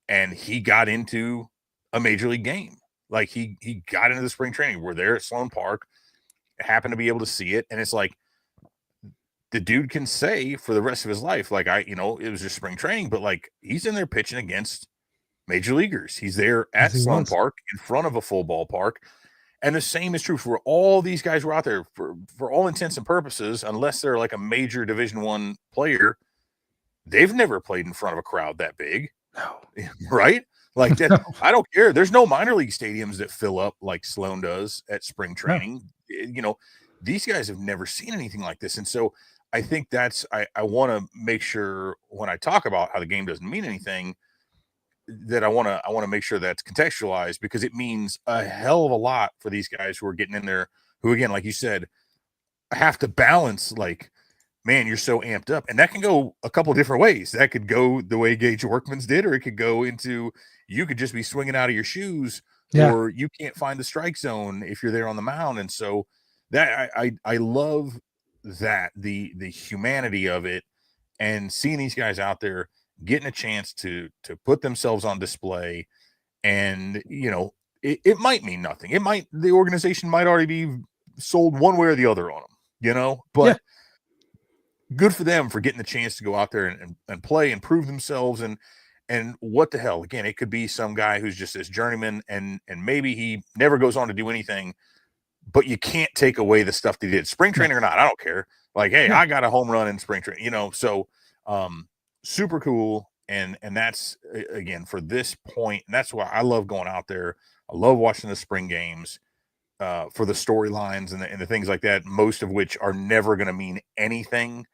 and he got into a major league game. Like he got into the spring training. We're there at Sloan Park, happened to be able to see it. And it's like, the dude can say for the rest of his life, like it was just spring training, but like he's in there pitching against major leaguers. He's there at Sloan Park in front of a full ballpark. And the same is true for all these guys who are out there for all intents and purposes, unless they're like a major Division I player, they've never played in front of a crowd that big. No. Right? Like that. No. I don't care. There's no minor league stadiums that fill up like Sloan does at spring training. No. These guys have never seen anything like this. And so I think I want to make sure when I talk about how the game doesn't mean anything, that I want to make sure that's contextualized, because it means a hell of a lot for these guys who are getting in there, who again, like you said, have to balance like, man, you're so amped up. And that can go a couple of different ways. That could go the way Gage Workman's did, or it could go into, you could just be swinging out of your shoes, or you can't find the strike zone if you're there on the mound. And so that I love that the humanity of it, and seeing these guys out there getting a chance to put themselves on display. And it might mean nothing. The organization might already be sold one way or the other on them, but good for them for getting the chance to go out there and play and prove themselves. And what the hell, again, it could be some guy who's just this journeyman and maybe he never goes on to do anything, but you can't take away the stuff that he did, spring training or not. I don't care. Like, hey, I got a home run in spring training, so super cool. And that's, again, for this point, and that's why I love going out there. I love watching the spring games for the storylines and the things like that, most of which are never going to mean anything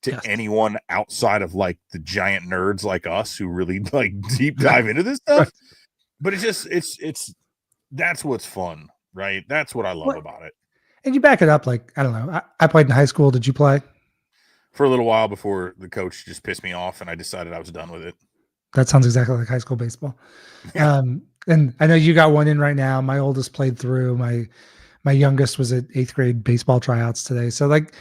to anyone outside of like the giant nerds like us who really like deep dive into this stuff. But it's that's what's fun, right? That's what I love about it. And you back it up, like, I don't know. I played in high school. Did you play? For a little while before the coach just pissed me off and I decided I was done with it. That sounds exactly like high school baseball. Yeah. And I know you got one in right now. My oldest played through. My youngest was at 8th grade baseball tryouts today. So like,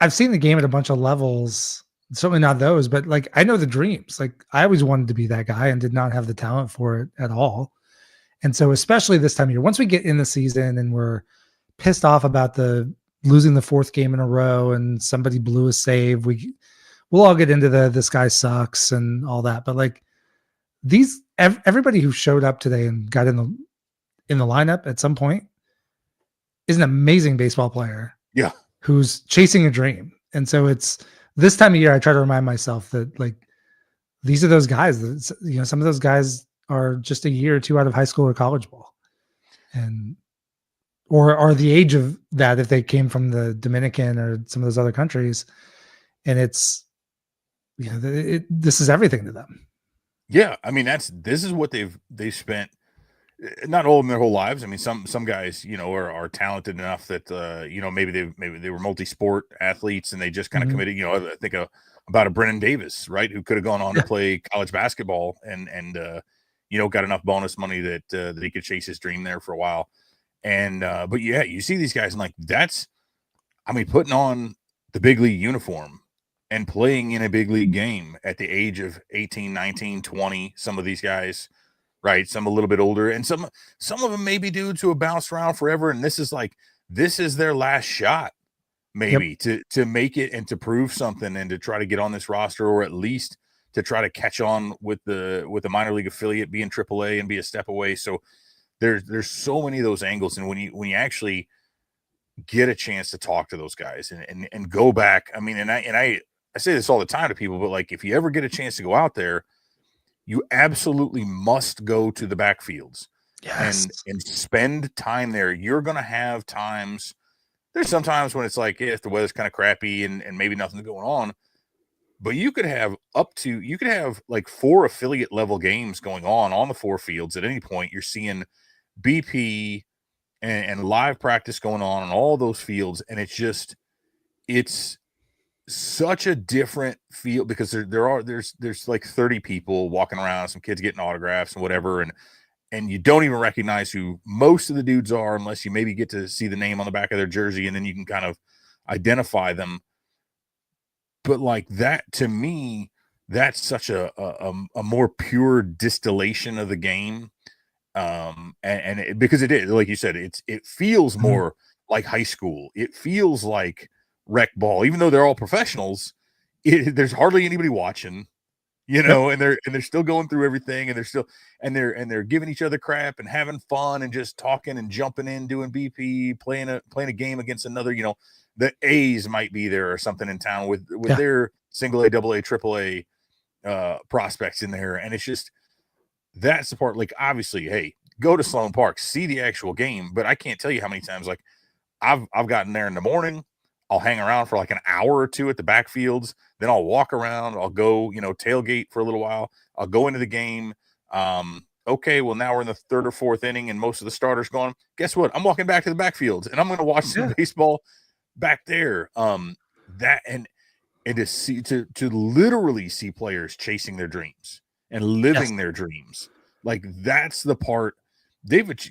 I've seen the game at a bunch of levels, certainly not those, but like, I know the dreams. Like, I always wanted to be that guy and did not have the talent for it at all. And so especially this time of year, once we get in the season and we're pissed off about losing the 4th game in a row and somebody blew a save, we'll all get into this guy sucks and all that. But like everybody who showed up today and got in the lineup at some point is an amazing baseball player. Yeah. Who's chasing a dream. And so it's this time of year, I try to remind myself that like these are those guys that, you know, some of those guys are just a year or two out of high school or college ball, and or are the age of that if they came from the Dominican or some of those other countries, and it's, you know, this is everything to them. Yeah, I mean this is what they've spent, not all of them their whole lives. I mean, some guys, you know, are talented enough that you know, maybe they were multi-sport athletes and they just kind of committed. You know, I think about a Brennan Davis, right, who could have gone on to play college basketball and you know, got enough bonus money that he could chase his dream there for a while. And but yeah, you see these guys and like that's, I mean, putting on the big league uniform and playing in a big league game at the age of 18, 19, 20, some of these guys, right? Some a little bit older, and some of them maybe dudes who have bounced around forever. And this is their last shot, maybe to make it and to prove something and to try to get on this roster, or at least to try to catch on with the minor league affiliate, be in AAA and be a step away. So there's so many of those angles. And when you actually get a chance to talk to those guys and go back, I mean, and I say this all the time to people, but like, if you ever get a chance to go out there, you absolutely must go to the backfields and spend time there. You're going to have times. There's sometimes when it's like, if the weather's kind of crappy and maybe nothing's going on, but you could have like 4 affiliate level games going on the 4 fields at any point. You're seeing BP and live practice going on all those fields. And it's such a different feel, because there's like 30 people walking around, some kids getting autographs and whatever. And you don't even recognize who most of the dudes are unless you maybe get to see the name on the back of their jersey, and then you can kind of identify them. But like that, to me, that's such a more pure distillation of the game. Because it is, like you said, it feels more like high school. It feels like rec ball, even though they're all professionals. There's hardly anybody watching, you know, and they're still going through everything, and they're giving each other crap and having fun and just talking and jumping in, doing BP, playing a game against another, you know, the A's might be there or something in town with their single A, double A, triple A prospects in there. And it's just, that's the part. Like, obviously, hey, go to Sloan Park, see the actual game. But I can't tell you how many times, like, I've gotten there in the morning, I'll hang around for like an hour or two at the backfields, then I'll walk around, I'll go, you know, tailgate for a little while, I'll go into the game. Okay, well, now we're in the 3rd or 4th inning and most of the starters gone. Guess what? I'm walking back to the backfields and I'm going to watch some baseball back there. That and to see, to literally see players chasing their dreams and living their dreams. Like, that's the part.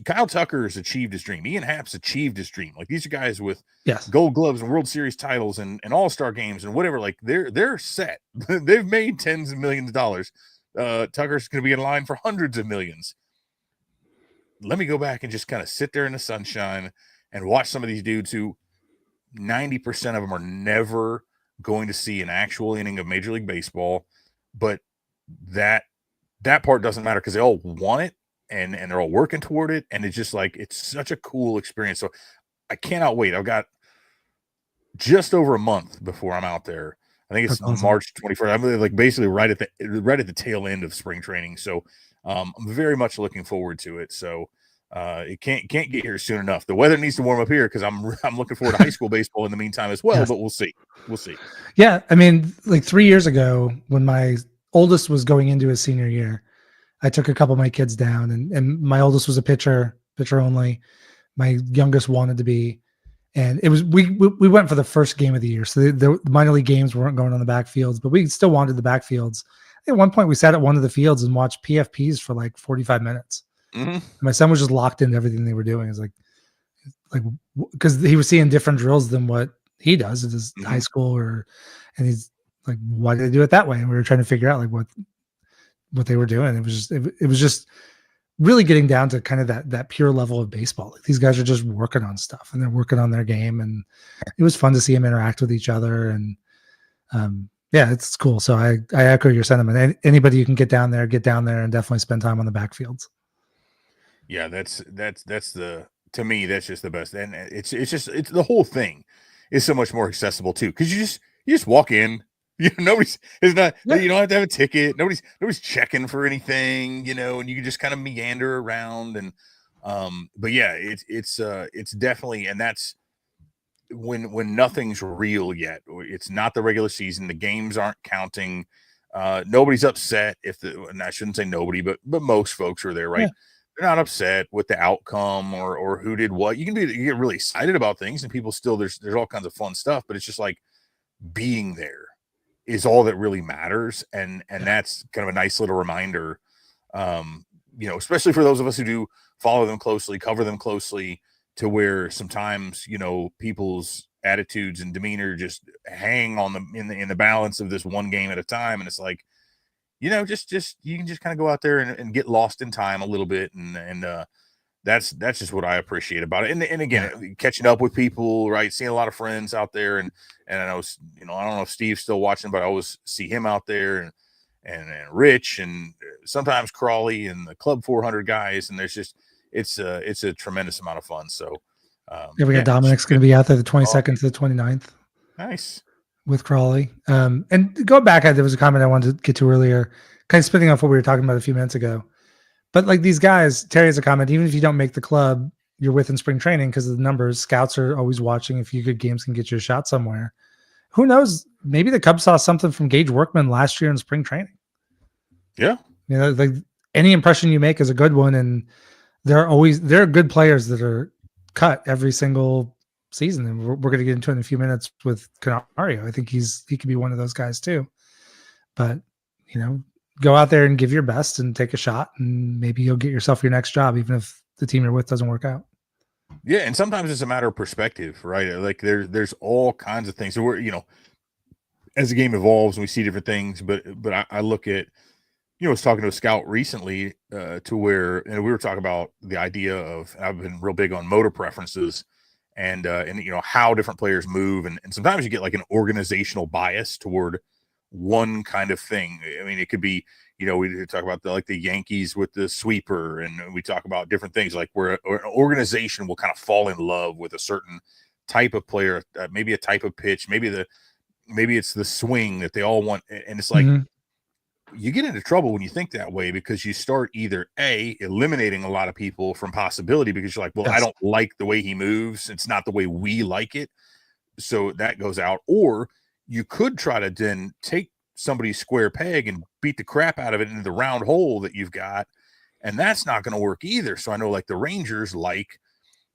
Kyle Tucker has achieved his dream. Ian Happ's achieved his dream. Like, these are guys with Gold Gloves and World Series titles and All-Star games and whatever. Like, they're set. They've made tens of millions of dollars. Tucker's going to be in line for hundreds of millions. Let me go back and just kind of sit there in the sunshine and watch some of these dudes who 90% of them are never going to see an actual inning of Major League Baseball, but that part doesn't matter because they all want it. And they're all working toward it. And it's just like, it's such a cool experience. So I cannot wait. I've got just over a month before I'm out there. I think it's March 21st. I'm like basically right at the tail end of spring training. So I'm very much looking forward to it. So it can't get here soon enough. The weather needs to warm up here because I'm looking forward to high school baseball in the meantime as well. But we'll see. Yeah. I mean, like 3 years ago when my oldest was going into his senior year, I took a couple of my kids down, and my oldest was a pitcher only. My youngest wanted to be, and it was, we went for the first game of the year. So the minor league games weren't going on the backfields, but we still wanted the backfields. At one point we sat at one of the fields and watched PFPs for like 45 minutes. Mm-hmm. My son was just locked into everything they were doing. It's like, because he was seeing different drills than what he does at his high school, and he's like, why did they do it that way? And we were trying to figure out like what they were doing. It was just really getting down to kind of that pure level of baseball. Like, these guys are just working on stuff and they're working on their game, and it was fun to see them interact with each other. And it's cool. So I echo your sentiment. Anybody you can get down there and definitely spend time on the backfields. Yeah, that's to me, that's just the best. And it's the whole thing is so much more accessible too. Cause you just walk in, Nobody's it's not Yeah. you don't have to have a ticket. Nobody's checking for anything, and you can just kind of meander around and but yeah, it's definitely, and that's when nothing's real yet. It's not the regular season. The games aren't counting. Nobody's upset and I shouldn't say nobody, but most folks are there, right? Yeah. They're not upset with the outcome or who did what. You get really excited about things, and people still there's all kinds of fun stuff, but it's just like being there is all that really matters, and that's kind of a nice little reminder, especially for those of us who do follow them closely, cover them closely, to where sometimes people's attitudes and demeanor just hang on in the balance of this one game at a time, and it's like just you can just kind of go out there and get lost in time a little bit, and that's just what I appreciate about it. And again, catching up with people, right? Seeing a lot of friends out there, and I know I don't know if Steve's still watching, but I always see him out there, and Rich, and sometimes Crawley and the Club 400 guys, and there's just it's a tremendous amount of fun. So we got Dominic's going to be out there the 22nd to the 29th. Nice. With Crawley. And go back, there was a comment I wanted to get to earlier, kind of spinning off what we were talking about a few minutes ago. But like these guys, Terry has a comment, even if you don't make the club, you're within spring training because of the numbers. Scouts are always watching. If you good games can get you a shot somewhere. Who knows? Maybe the Cubs saw something from Gage Workman last year in spring training. Yeah. Like any impression you make is a good one. And there are good players that are cut every single season, and we're going to get into it in a few minutes with Canario. I think he could be one of those guys too. But go out there and give your best and take a shot, and maybe you'll get yourself your next job, even if the team you're with doesn't work out. Yeah, and sometimes it's a matter of perspective, right? Like there's all kinds of things. So we're as the game evolves and we see different things, but I look at I was talking to a scout recently to where, and we were talking about the idea of, I've been real big on motor preferences and how different players move. And sometimes you get like an organizational bias toward one kind of thing. I mean, it could be, we talk about the Yankees with the sweeper, and we talk about different things like where an organization will kind of fall in love with a certain type of player, maybe a type of pitch, maybe it's the swing that they all want. And it's like, you get into trouble when you think that way, because you start either eliminating a lot of people from possibility because you're like, well, I don't like the way he moves. It's not the way we like it. So that goes out. Or you could try to then take somebody's square peg and beat the crap out of it into the round hole that you've got. And that's not going to work either. So I know like the Rangers like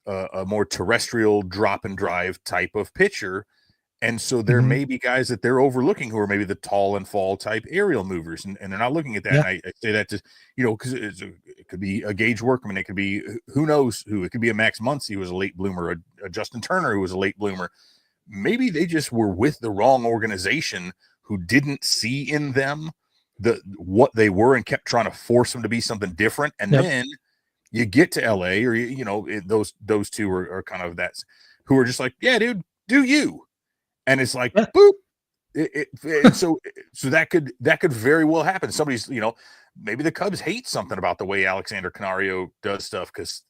a more terrestrial drop and drive type of pitcher. And so there may be guys that they're overlooking who are maybe the tall and fall type aerial movers. And they're not looking at that. Yeah. And I say that to, because it could be a Gage Workman. It could be, who knows who. It could be a Max Muncy who was a late bloomer, a Justin Turner who was a late bloomer. Maybe they just were with the wrong organization who didn't see in them what they were and kept trying to force them to be something different. And then you get to LA, or, those two are kind of that, who are just like, yeah, dude, do you. And it's like, boop. So that could very well happen. Somebody's, maybe the Cubs hate something about the way Alexander Canario does stuff, because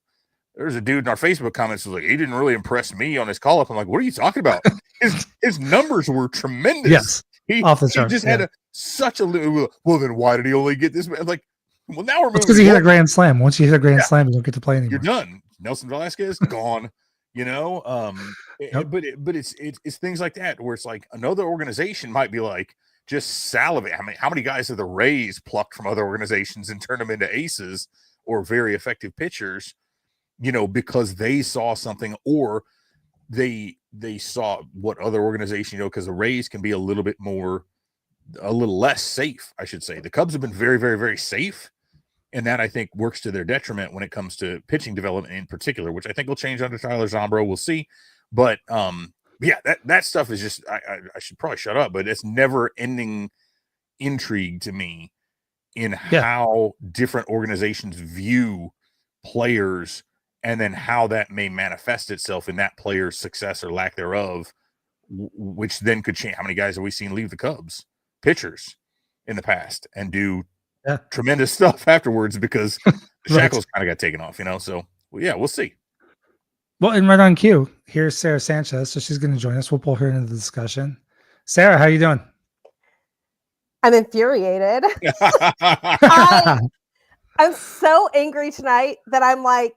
there's a dude in our Facebook comments who was like, he didn't really impress me on his call up. I'm like, what are you talking about? His numbers were tremendous. Yes, he just had such a little. Well, then why did he only get this? I'm like, well, now we're moving. Because he hit a grand slam. Once you hit a grand slam, you don't get to play anymore. You're done. Nelson Velasquez gone. But it's things like that where it's like another organization might be like just salivate. How many guys have the Rays plucked from other organizations and turned them into aces or very effective pitchers, because they saw something, or they saw what other organization, because the Rays can be a little less safe, I should say. The Cubs have been very, very, very safe. And that, I think, works to their detriment when it comes to pitching development in particular, which I think will change under Tyler Zombro. We'll see. But, that stuff is just, I should probably shut up, but it's never-ending intrigue to me in how different organizations view players, and then how that may manifest itself in that player's success or lack thereof, which then could change. How many guys have we seen leave the Cubs, pitchers, in the past, and do tremendous stuff afterwards because the shackles kind of got taken off, so we'll see. Well, and right on cue, here's Sarah Sanchez, so she's going to join us. We'll pull her into the discussion. Sarah, how you doing? I'm infuriated. I'm so angry tonight that I'm like,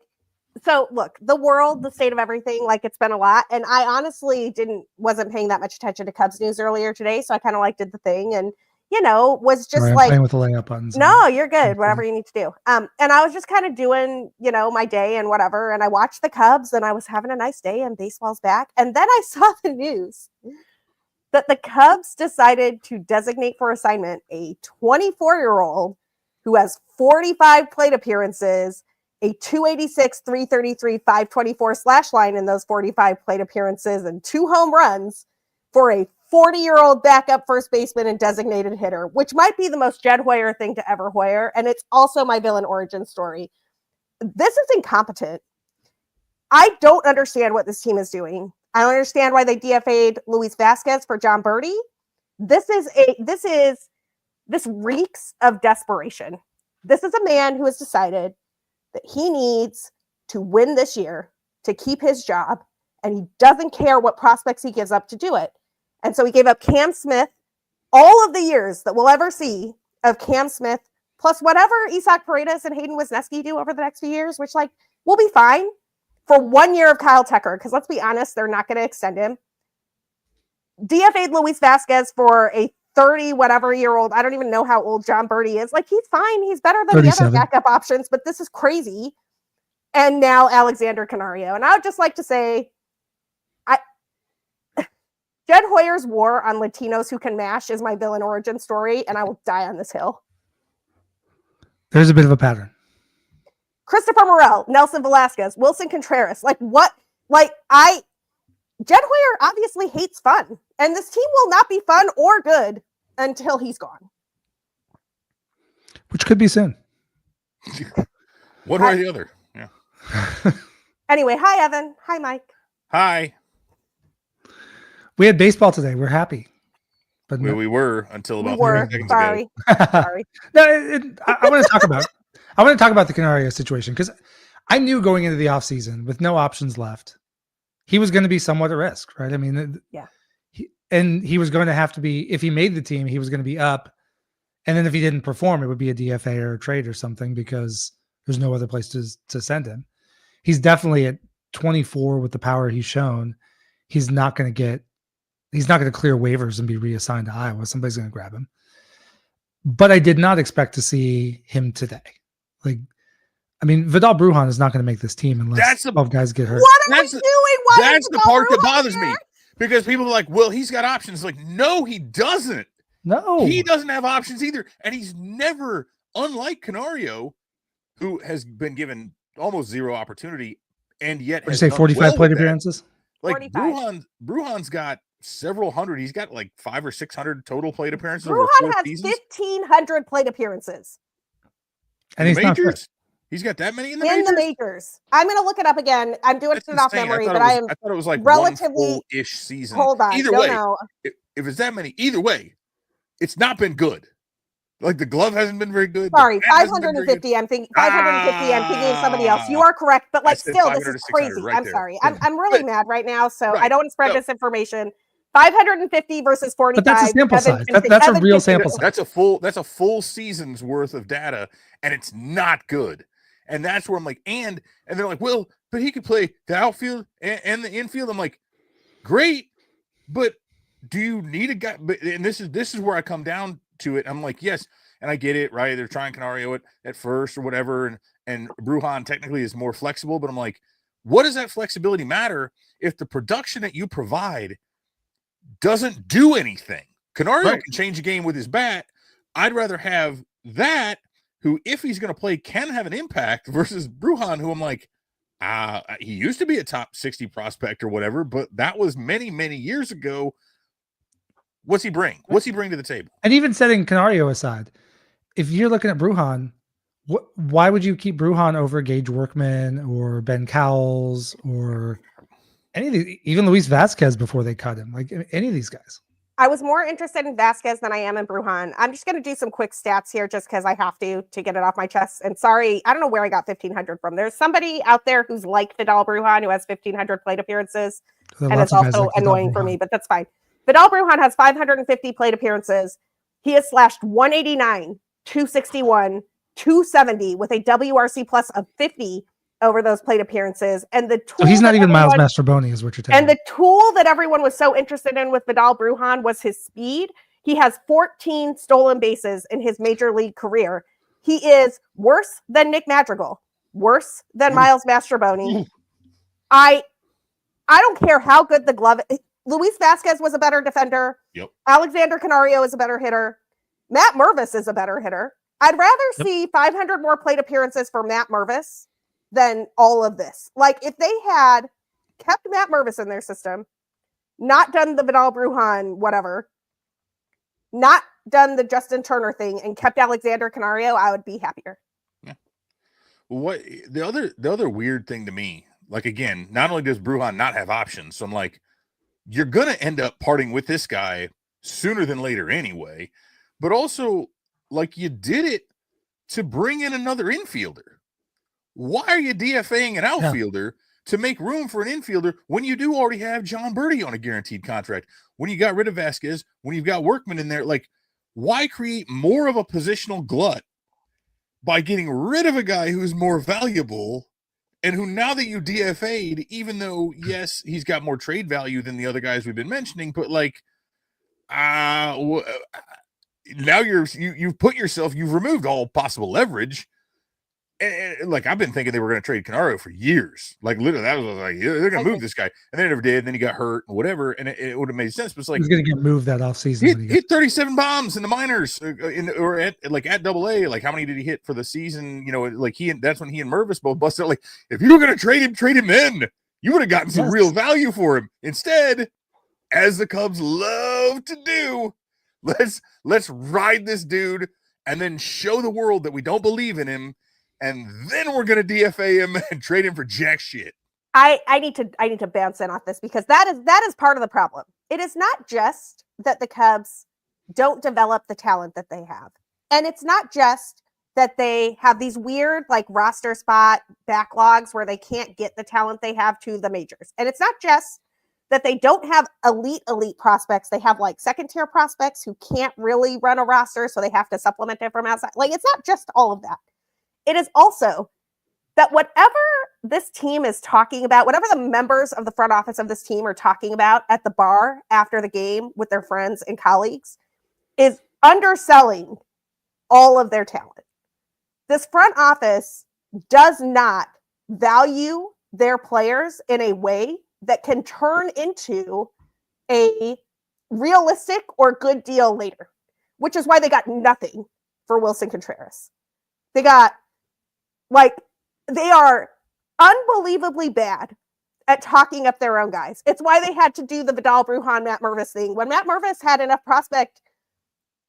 so look, the world, the state of everything, like it's been a lot. And I honestly wasn't paying that much attention to Cubs news earlier today. So I kind of like did the thing and, was just Sorry, I'm like, playing with the layup buttons. no, you're good. Whatever you need to do. And I was just kind of doing, my day and whatever. And I watched the Cubs and I was having a nice day and baseball's back. And then I saw the news that the Cubs decided to designate for assignment a 24-year-old who has 45 plate appearances, a 286, 333, 524 slash line in those 45 plate appearances and 2 home runs for a 40-year-old backup first baseman and designated hitter, which might be the most Jed Hoyer thing to ever Hoyer. And it's also my villain origin story. This is incompetent. I don't understand what this team is doing. I don't understand why they DFA'd Luis Vasquez for John Birdie. This reeks of desperation. This is a man who has decided that he needs to win this year to keep his job, and he doesn't care what prospects he gives up to do it. And so he gave up Cam Smith, all of the years that we'll ever see of Cam Smith, plus whatever Isaac Paredes and Hayden Wesneski do over the next few years, which we'll be fine for 1 year of Kyle Tucker, because let's be honest, they're not going to extend him. DFA'd Luis Vasquez for a 30-whatever-year-old. I don't even know how old John Birdie is. He's fine. He's better than 37. the other backup options, but this is crazy. And now Alexander Canario. And I would just like to say, Jed Hoyer's war on Latinos who can mash is my villain origin story, and I will die on this hill. There's a bit of a pattern. Christopher Morel, Nelson Velasquez, Wilson Contreras. Jed Hoyer obviously hates fun, and this team will not be fun or good until he's gone. Which could be soon. One way or the other. Yeah. Anyway, hi, Evan. Hi, Mike. Hi. We had baseball today. We're happy. But we were until about 30 seconds Sorry. ago. Sorry. No, I want to talk about the Canario situation, because I knew going into the offseason with no options left, he was going to be somewhat at risk, right? I mean, yeah. He was going to have to be, if he made the team, he was going to be up. And then if he didn't perform, it would be a DFA or a trade or something, because there's no other place to send him. He's definitely at 24 with the power he's shown. He's not going to clear waivers and be reassigned to Iowa. Somebody's going to grab him. But I did not expect to see him today. Vidal Brujan is not going to make this team unless 12 guys get hurt. What are we doing? That's the part that bothers me, because people are like, well, he's got options. No, he doesn't. No. He doesn't have options either. And he's never, unlike Canario, who has been given almost zero opportunity and yet has 45 plate appearances? 45. Brujan's got several hundred. He's got 500 or 600 total plate appearances. Brujan over 4 has seasons. 1,500 plate appearances. And he's not majors. He's got that many in the majors. I'm going to look it up again. I'm doing it off memory, but I thought it was relatively one full-ish season. Hold on. Either way, if it's that many, either way, it's not been good. The glove hasn't been very good. Sorry, 550. I'm thinking 550. I'm thinking of somebody else. You are correct, but still, this is crazy. I'm sorry. I'm really mad right now, so I don't want to spread misinformation. 550 versus 45. But that's a sample size. That's a real sample size. That's a full season's worth of data, and it's not good. And that's where I'm and they're like, well, but he could play the outfield and the infield. I'm like, great, but do you need a guy? And this is where I come down to it. I'm like, yes, and I get it, right? They're trying Canario at first or whatever, and Brujan technically is more flexible, but I'm like, what does that flexibility matter if the production that you provide doesn't do anything? Canario can change a game with his bat. I'd rather have that, who, if he's going to play, can have an impact, versus Brujan, who I'm like, he used to be a top 60 prospect or whatever, but that was many, many years ago. What's he bring? What's he bring to the table? And even setting Canario aside, if you're looking at Brujan, why would you keep Brujan over Gage Workman or Ben Cowles or any of these, even Luis Vasquez before they cut him? Any of these guys? I was more interested in Vasquez than I am in Brujan. I'm just going to do some quick stats here just because I have to get it off my chest. And sorry, I don't know where I got 1,500 from. There's somebody out there who's like Vidal Brujan who has 1,500 plate appearances. And it's also annoying for me, but that's fine. Vidal Brujan has 550 plate appearances, He has slashed 189, 261, 270 with a WRC plus of 50 over those plate appearances. And the tool So he's not even Miles Mastrobuoni, is what you're telling and me. the tool that everyone was so interested in with Vidal Brujan was his speed. He has 14 stolen bases in his major league career. He is worse than Nick Madrigal, worse than Miles Mastrobuoni. I don't care how good the glove. Luis Vasquez was a better defender. Yep. Alexander Canario is a better hitter. Matt Mervis is a better hitter. I'd rather see 500 more plate appearances for Matt Mervis than all of this. Like, if they had kept Matt Mervis in their system, not done the Vidal Brujan, whatever, not done the Justin Turner thing, and kept Alexander Canario, I would be happier. Yeah. What the other weird thing to me, like, again, not only does Brujan not have options, so I'm like, you're gonna end up parting with this guy sooner than later anyway, but also, like, you did it to bring in another infielder. Why are you DFAing an outfielder to make room for an infielder when you do already have John Birdie on a guaranteed contract? When you got rid of Vasquez, when you've got Workman in there, like, why create more of a positional glut by getting rid of a guy who's more valuable and who, now that you DFA'd, even though, yes, he's got more trade value than the other guys we've been mentioning, but like, now you've put yourself, you've removed all possible leverage. And like, I've been thinking they were going to trade Canario for years. Like, literally, that was like, they're going to move this guy. And they never did. And then he got hurt and whatever. And it would have made sense. But it's like, he's going to get moved that offseason. He hit 37 bombs in the minors or at AA. Like, how many did he hit for the season? You know, like, that's when he and Mervis both busted out. Like, if you were going to trade him then. You would have gotten some real value for him. Instead, as the Cubs love to do, let's ride this dude and then show the world that we don't believe in him. And then we're going to DFA him and trade him for jack shit. I need to bounce in off this, because that is part of the problem. It is not just that the Cubs don't develop the talent that they have. And it's not just that they have these weird, like, roster spot backlogs where they can't get the talent they have to the majors. And it's not just that they don't have elite prospects. They have, like, second tier prospects who can't really run a roster, so they have to supplement it from outside. Like, it's not just all of that. It is also that whatever this team is talking about, whatever the members of the front office of this team are talking about at the bar after the game with their friends and colleagues, is underselling all of their talent. This front office does not value their players in a way that can turn into a realistic or good deal later, which is why they got nothing for Wilson Contreras. They got, like, they are unbelievably bad at talking up their own guys. It's why they had to do the Vidal Brujan, Matt Mervis thing. When Matt Mervis had enough prospect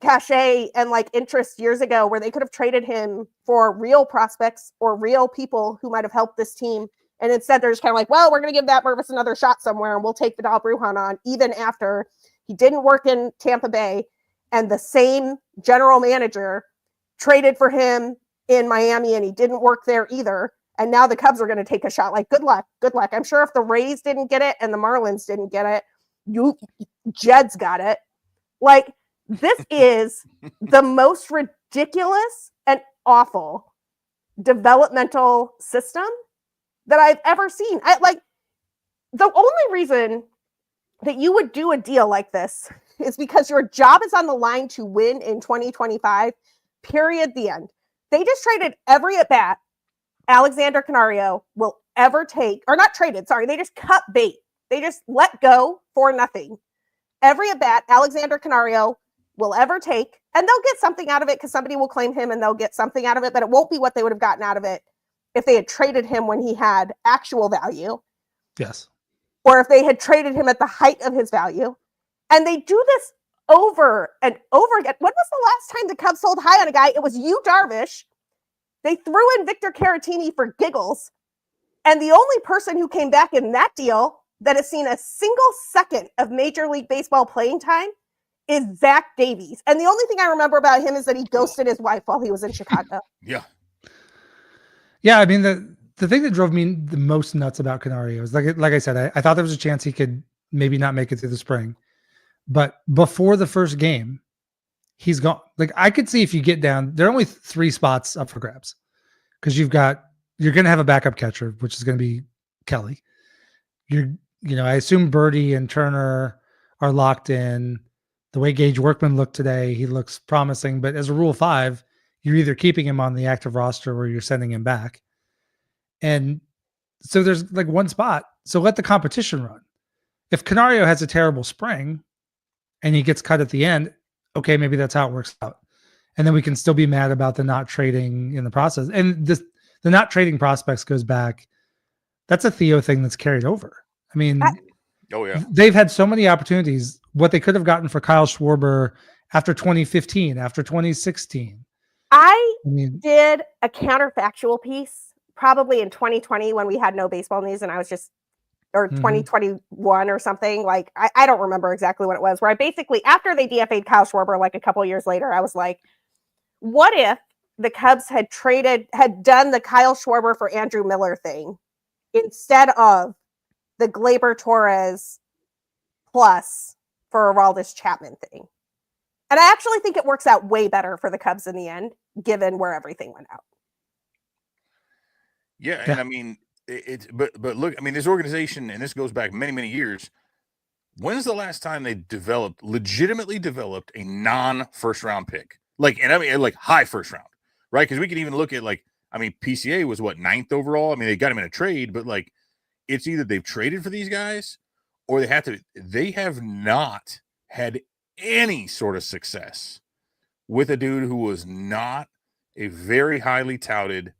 cachet and, like, interest years ago where they could have traded him for real prospects or real people who might have helped this team. And instead they're just kind of like, well, we're going to give Matt Mervis another shot somewhere and we'll take Vidal Brujan on, even after he didn't work in Tampa Bay and the same general manager traded for him in Miami and he didn't work there either. And now the Cubs are going to take a shot. Like, good luck. I'm sure if the Rays didn't get it and the Marlins didn't get it, Jed's got it. Like, this is the most ridiculous and awful developmental system that I've ever seen. The only reason that you would do a deal like this is because your job is on the line to win in 2025, period, the end. They just traded every at-bat Alexander Canario will ever take, or not traded, sorry, they just cut bait. They just let go for nothing. Every at-bat Alexander Canario will ever take, and they'll get something out of it because somebody will claim him and they'll get something out of it, but it won't be what they would have gotten out of it if they had traded him when he had actual value. Yes. Or if they had traded him at the height of his value. And they do this over and over again. When was the last time the Cubs sold high on a guy? It was Yu Darvish. They threw in Victor Caratini for giggles. And the only person who came back in that deal that has seen a single second of Major League Baseball playing time is Zach Davies. And the only thing I remember about him is that he ghosted his wife while he was in Chicago. Yeah. Yeah, I mean, the thing that drove me the most nuts about Canario is, like I said, I thought there was a chance he could maybe not make it through the spring. But before the first game, he's gone. Like I could see if you get down, there are only 3 spots up for grabs because you're going to have a backup catcher, which is going to be Kelly. I assume Birdie and Turner are locked in. The way Gage Workman looked today, he looks promising. But as a Rule 5, you're either keeping him on the active roster or you're sending him back. And so there's like one spot. So let the competition run. If Canario has a terrible spring and he gets cut at the end, okay, maybe that's how it works out. And then we can still be mad about the not trading in the process. And the not trading prospects goes back. That's a Theo thing that's carried over. I mean, oh yeah, they've had so many opportunities. What they could have gotten for Kyle Schwarber after 2015, after 2016. I did a counterfactual piece probably in 2020 when we had no baseball news, and I was just, or 2021 or something. Like, I don't remember exactly what it was, where I basically, after they DFA'd Kyle Schwarber, like a couple years later, I was like, what if the Cubs had done the Kyle Schwarber for Andrew Miller thing instead of the Gleyber Torres plus for Aroldis Chapman thing? And I actually think it works out way better for the Cubs in the end, given where everything went out. Yeah, and I mean, but look, I mean, this organization, and this goes back many, many years. When's the last time they legitimately developed a non-first round pick? Like high first round, right? Because we can even look at PCA was what, 9th overall? I mean, they got him in a trade, but like, it's either they've traded for these guys or they have not had any sort of success with a dude who was not a very highly touted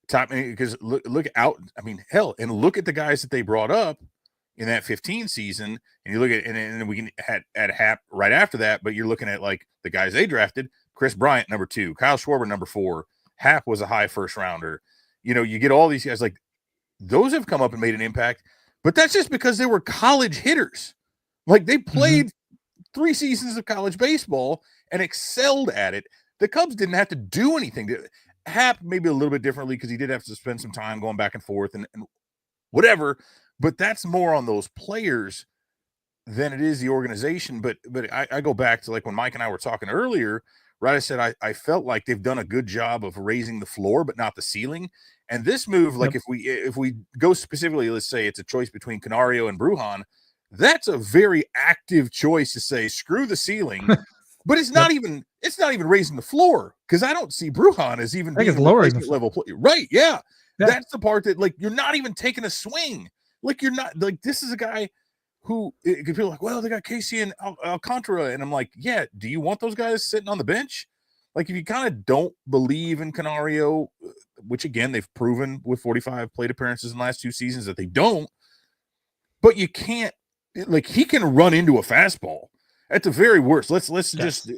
top. Because look out, I mean, hell, and look at the guys that they brought up in that 15 season, and you look at, and we can add Hap right after that, but you're looking at like the guys they drafted: Chris Bryant, number 2, Kyle Schwarber, number 4, Hap was a high first rounder. You get all these guys, like those have come up and made an impact, but that's just because they were college hitters. Like they played 3 seasons of college baseball and excelled at it. The Cubs didn't have to do anything. Hap maybe a little bit differently because he did have to spend some time going back and forth and whatever, but that's more on those players than it is the organization. But I go back to like when Mike and I were talking earlier, right? I said I felt like they've done a good job of raising the floor, but not the ceiling. And this move, like if we go specifically, let's say it's a choice between Canario and Brujan, that's a very active choice to say screw the ceiling, but it's not even raising the floor, because I don't see Brujan as even being lowering the level play. Right? Yeah, that's the part that like you're not even taking a swing. Like you're not like, this is a guy who it could feel like, well, they got Casey and Alcantara, and I'm like, yeah, do you want those guys sitting on the bench? Like, if you kind of don't believe in Canario, which again they've proven with 45 plate appearances in the last 2 seasons that they don't, but you can't, like, he can run into a fastball at the very worst. Let's just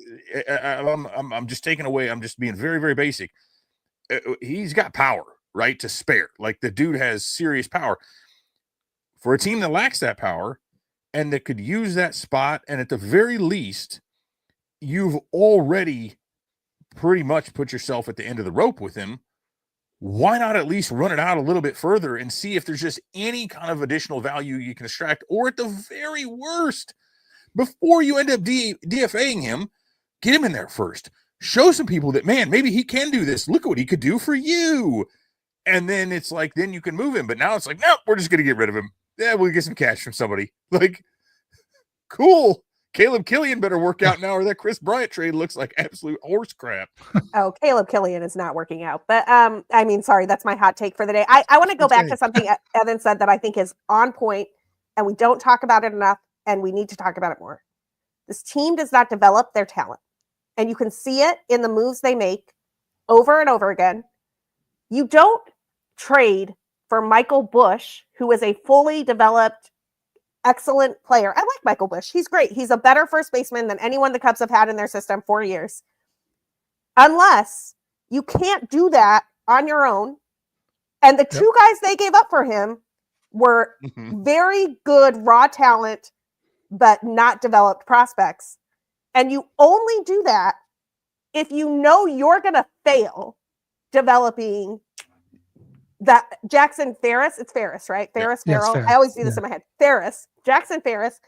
I'm just taking away. I'm just being very, very basic. He's got power, right, to spare. Like, the dude has serious power. For a team that lacks that power and that could use that spot, and at the very least, you've already pretty much put yourself at the end of the rope with him. Why not at least run it out a little bit further and see if there's just any kind of additional value you can extract, or at the very worst, before you end up DFAing him, get him in there first. Show some people that, man, maybe he can do this. Look at what he could do for you. And then it's like, then you can move him. But now it's like, no, we're just going to get rid of him. Yeah, we'll get some cash from somebody. Like, cool. Caleb Killian better work out now, or that Chris Bryant trade looks like absolute horse crap. Oh, Caleb Killian is not working out. But I mean, sorry, that's my hot take for the day. I want to go back to something Evan said that I think is on point, and we don't talk about it enough, and we need to talk about it more. This team does not develop their talent, and you can see it in the moves they make over and over again. You don't trade for Michael Busch, who is a fully developed, excellent player. I like Michael Busch. He's great. He's a better first baseman than anyone the Cubs have had in their system 4 years. Unless you can't do that on your own. And the two guys they gave up for him were very good raw talent, but not developed prospects. And you only do that if you know you're going to fail developing that Jackson Ferris. It's Ferris, right? Ferris, Farrell. I always do this in my head. Ferris, Jackson Ferris,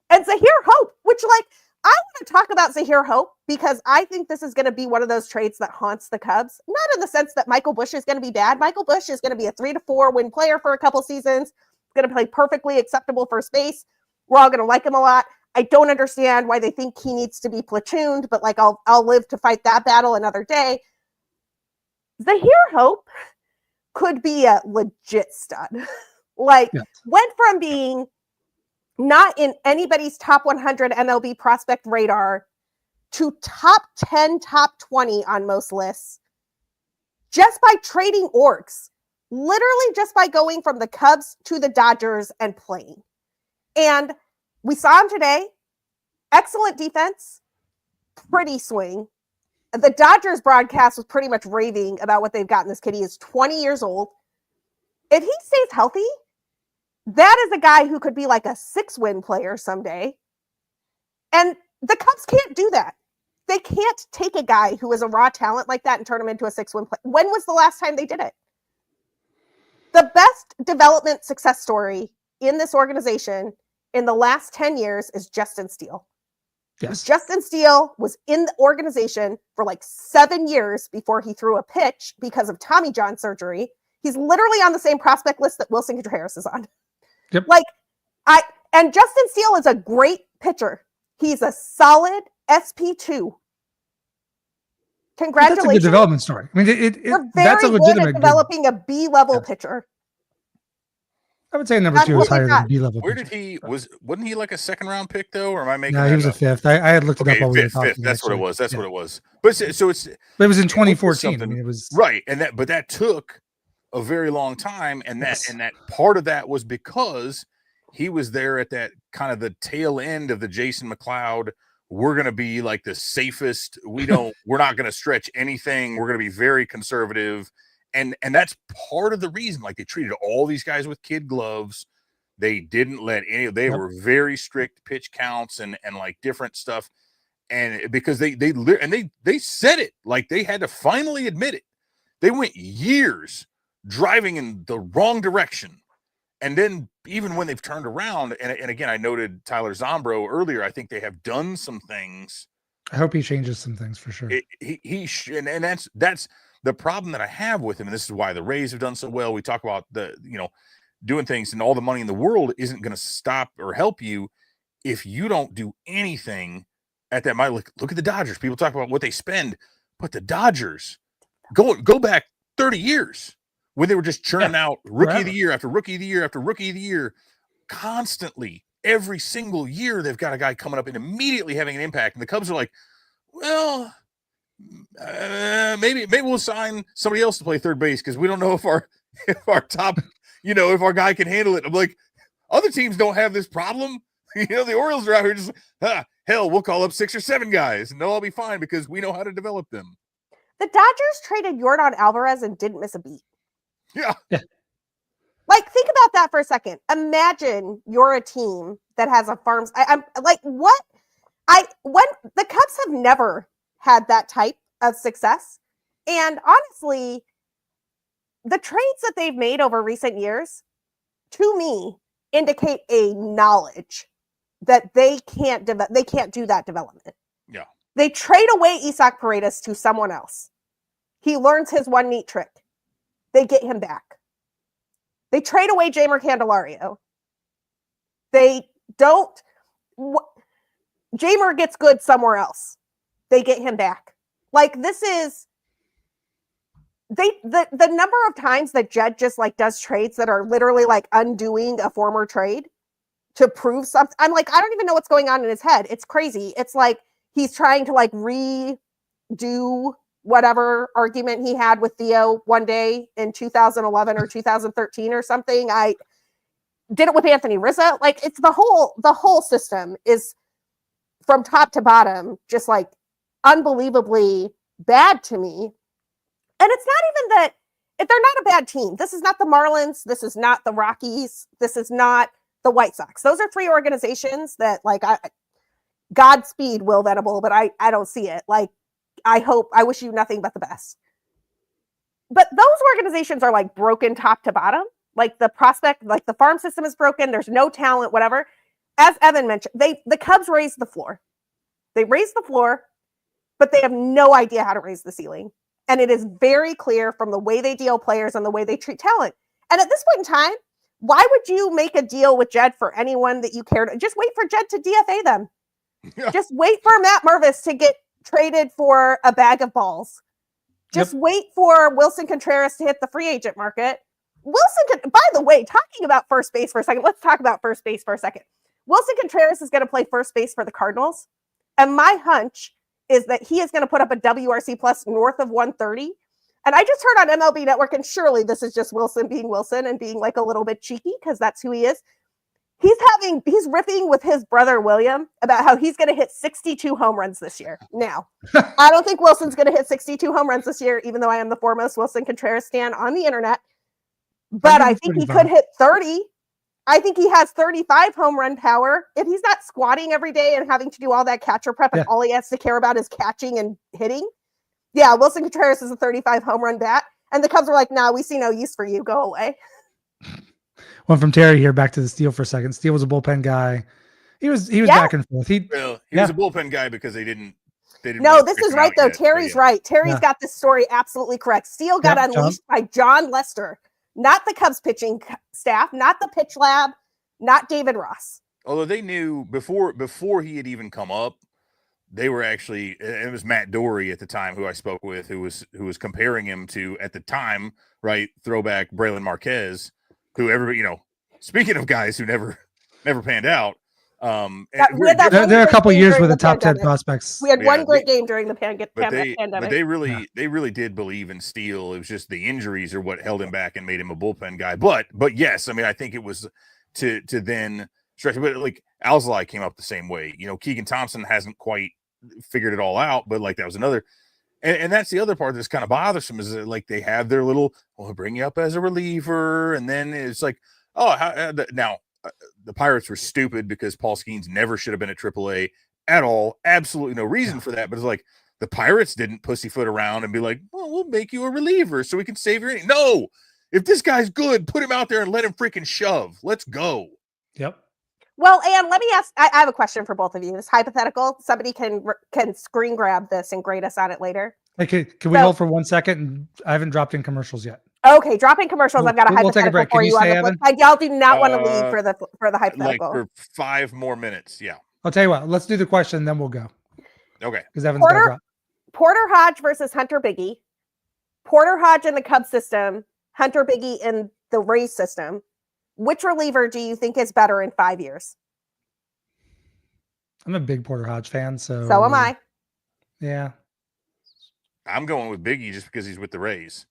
and Zahir Hope, which, like, I want to talk about Zahir Hope because I think this is going to be one of those trades that haunts the Cubs. Not in the sense that Michael Busch is going to be bad. Michael Busch is going to be a 3 to 4 win player for a couple seasons. Going to play perfectly acceptable first base. We're all going to like him a lot. I don't understand why they think he needs to be platooned, but like I'll live to fight that battle another day. Zahir Hope could be a legit stud. Like went from being not in anybody's top 100 MLB prospect radar to top 10, top 20 on most lists just by trading orgs. Literally just by going from the Cubs to the Dodgers and playing. And we saw him today. Excellent defense. Pretty swing. The Dodgers broadcast was pretty much raving about what they've gotten this kid. He is 20 years old. If he stays healthy, that is a guy who could be like a 6-win player someday. And the Cubs can't do that. They can't take a guy who is a raw talent like that and turn him into a 6-win player. When was the last time they did it? The best development success story in this organization in the last 10 years is Justin Steele. Yes. Justin Steele was in the organization for like 7 years before he threw a pitch because of Tommy John surgery. He's literally on the same prospect list that Wilson Contreras is on. Yep. And Justin Steele is a great pitcher. He's a solid SP2. Congratulations. That's a good development story. I mean, that's a legitimate good at developing a B-level pitcher. I would say number 2 is higher than B-level. Where did he wasn't he like a 2nd round pick though, or am I making? No, he was a 5th. I had looked it up while we were talking. Fifth. That's what it was. That's what it was. But it was in 2014. I mean, it was right, and that took a very long time, and that part of that was because he was there at that kind of the tail end of the Jason McLeod. We're going to be like the safest. We're not going to stretch anything. We're going to be very conservative. And that's part of the reason, like they treated all these guys with kid gloves. They didn't let they were very strict pitch counts and like different stuff. And because they said it, like they had to finally admit it. They went years driving in the wrong direction. And then even when they've turned around, and again, I noted Tyler Zombro earlier, I think they have done some things. I hope he changes some things for sure. And that's the problem that I have with him. And this is why the Rays have done so well. We talk about doing things, and all the money in the world isn't going to stop or help you if you don't do anything at that. Look at the Dodgers. People talk about what they spend, but the Dodgers go back 30 years. When they were just churning out rookie of the year after rookie of the year after rookie of the year, constantly, every single year, they've got a guy coming up and immediately having an impact. And the Cubs are like, well, maybe we'll sign somebody else to play third base because we don't know if our top, if our guy can handle it. I'm like, other teams don't have this problem. The Orioles are out here just hell, we'll call up 6 or 7 guys and they'll all be fine because we know how to develop them. The Dodgers traded Yordan Alvarez and didn't miss a beat. Yeah. Like, think about that for a second. Imagine you're a team that has a farm. I'm like, when the Cubs have never had that type of success. And honestly, the trades that they've made over recent years, to me, indicate a knowledge that they can't do that development. Yeah. They trade away Isaac Paredes to someone else. He learns his one neat trick. They get him back. They trade away Jamer Candelario. They don't. Jamer gets good somewhere else. They get him back. Like, this is the number of times that Jed just like does trades that are literally like undoing a former trade to prove something. I'm like, I don't even know what's going on in his head. It's crazy. It's like he's trying to like redo whatever argument he had with Theo one day in 2011 or 2013 or something. I did it with Anthony Rizzo. Like, it's the whole system is from top to bottom, just like unbelievably bad to me. And it's not even that if they're not a bad team. This is not the Marlins. This is not the Rockies. This is not the White Sox. Those are 3 organizations that like, Godspeed, Will Venable, but I don't see it. Like, I wish you nothing but the best. But those organizations are like broken top to bottom. Like the prospect, like the farm system is broken. There's no talent, whatever. As Evan mentioned, the Cubs raised the floor. They raise the floor, but they have no idea how to raise the ceiling. And it is very clear from the way they deal players and the way they treat talent. And at this point in time, why would you make a deal with Jed for anyone that you cared? Just wait for Jed to DFA them. Yeah. Just wait for Matt Mervis to get traded for a bag of balls. Just wait for Wilson Contreras to hit the free agent market. By the way, talking about first base for a second, let's talk about first base for a second. Wilson Contreras is going to play first base for the Cardinals. And my hunch is that he is going to put up a WRC plus north of 130. And I just heard on MLB Network, and surely this is just Wilson being Wilson and being like a little bit cheeky because that's who he is. He's riffing with his brother William about how he's going to hit 62 home runs this year. Now, I don't think Wilson's going to hit 62 home runs this year, even though I am the foremost Wilson Contreras stan on the internet. But I think he could hit 30. I think he has 35 home run power. If he's not squatting every day and having to do all that catcher prep and all he has to care about is catching and hitting. Yeah, Wilson Contreras is a 35 home run bat. And the Cubs were like, no, we see no use for you. Go away. One from Terry here, back to the Steele for a second. Steele was a bullpen guy. He was back and forth. He was a bullpen guy because they didn't. No, this is right though. Terry's right. Terry's got this story absolutely correct. Steele got unleashed by John Lester, not the Cubs pitching staff, not the pitch lab, not David Ross. Although they knew before he had even come up, they were actually, it was Matt Dory at the time who I spoke with, who was comparing him to, at the time, right, throwback Braylon Marquez, who everybody, speaking of guys who never panned out. There are a couple years with the top 10 prospects. We had one great game during the pandemic. But they really did believe in Steele. It was just the injuries are what held him back and made him a bullpen guy. But yes, I mean, I think it was to then stretch. But like Alzolay came up the same way. Keegan Thompson hasn't quite figured it all out. But like that was another. And that's the other part that's kind of bothersome is that like they have their little, we'll bring you up as a reliever, and then it's like, now. The Pirates were stupid because Paul Skeens never should have been at AAA at all. Absolutely no reason for that. But it's like the Pirates didn't pussyfoot around and be like, well, we'll make you a reliever so we can save your inning. No, if this guy's good, put him out there and let him freaking shove. Let's go. Yep. Well, Ann, let me ask. I have a question for both of you. It's hypothetical. Somebody can screen grab this and grade us on it later. Okay, can we hold for 1 second? I haven't dropped in commercials yet. Okay, dropping commercials. I've got a hypothetical take a break. for Can you. you stay, Evan? Y'all do not want to leave for the hypothetical. Like for 5 more minutes. Yeah. I'll tell you what. Let's do the question, then we'll go. Okay. Because Evan's got to drop. Porter Hodge versus Hunter Biggie. Porter Hodge in the Cubs system. Hunter Biggie in the Rays system. Which reliever do you think is better in 5 years? I'm a big Porter Hodge fan, so am I. Yeah. I'm going with Biggie just because he's with the Rays.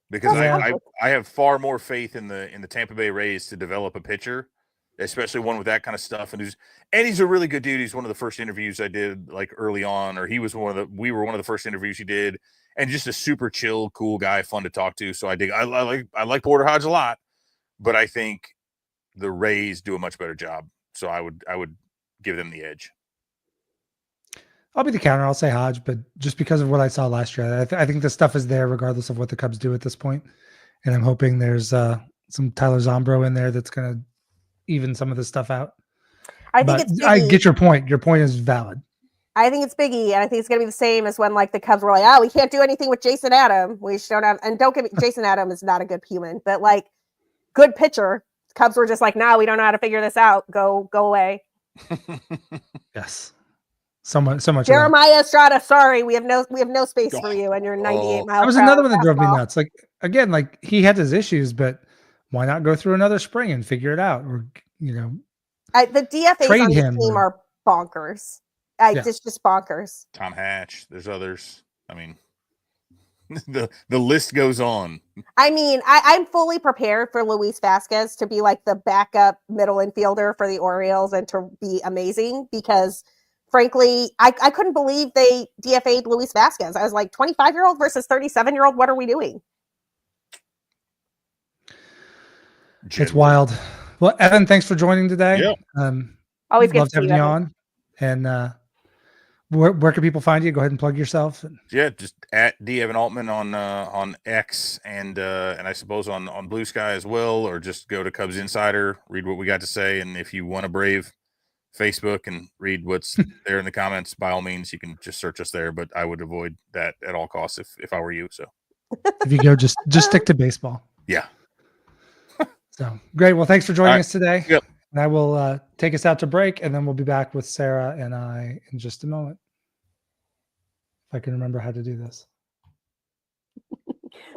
Because I have far more faith in the Tampa Bay Rays to develop a pitcher, especially one with that kind of stuff. And he's a really good dude. He's one of the first interviews I did like early on, or we were one of the first interviews he did, and just a super chill, cool guy, fun to talk to. So I like Porter Hodge a lot, but I think the Rays do a much better job. So I would give them the edge. I'll be the counter. I'll say Hodge, but just because of what I saw last year, I think the stuff is there regardless of what the Cubs do at this point. And I'm hoping there's some Tyler Zombro in there that's going to even some of this stuff out. I think it's Biggie. I get your point. Your point is valid. I think it's Biggie, and I think it's going to be the same as when like the Cubs were like, we can't do anything with Jason Adam. We don't have, and don't get me, Jason Adam is not a good human, but like good pitcher. Cubs were just like, we don't know how to figure this out. Go away. Yes. So much. Jeremiah Estrada, sorry, we have no space for you, and you're 98 miles. That was another one that drove me nuts. Like again, like he had his issues, but why not go through another spring and figure it out? Or the DFAs on the team are bonkers. It's just bonkers. Tom Hatch, there's others. I mean, the list goes on. I mean, I'm fully prepared for Luis Vasquez to be like the backup middle infielder for the Orioles and to be amazing because. Frankly, I couldn't believe they DFA'd Luis Vasquez. I was like, 25-year-old versus 37-year-old. What are we doing? It's wild. Well, Evan, thanks for joining today. Yeah. Always good love having you on. And where can people find you? Go ahead and plug yourself. Yeah, just at D Evan Altman on X and I suppose on Blue Sky as well, or just go to Cubs Insider, read what we got to say, and if you want to brave Facebook and read what's there in the comments, by all means, you can just search us there. But I would avoid that at all costs if I were you. So If you go, just stick to baseball. yeah. So great. Well, thanks for joining All right. us today. Yep. And I will take us out to break, and then we'll be back with Sarah and I in just a moment. If I can remember how to do this.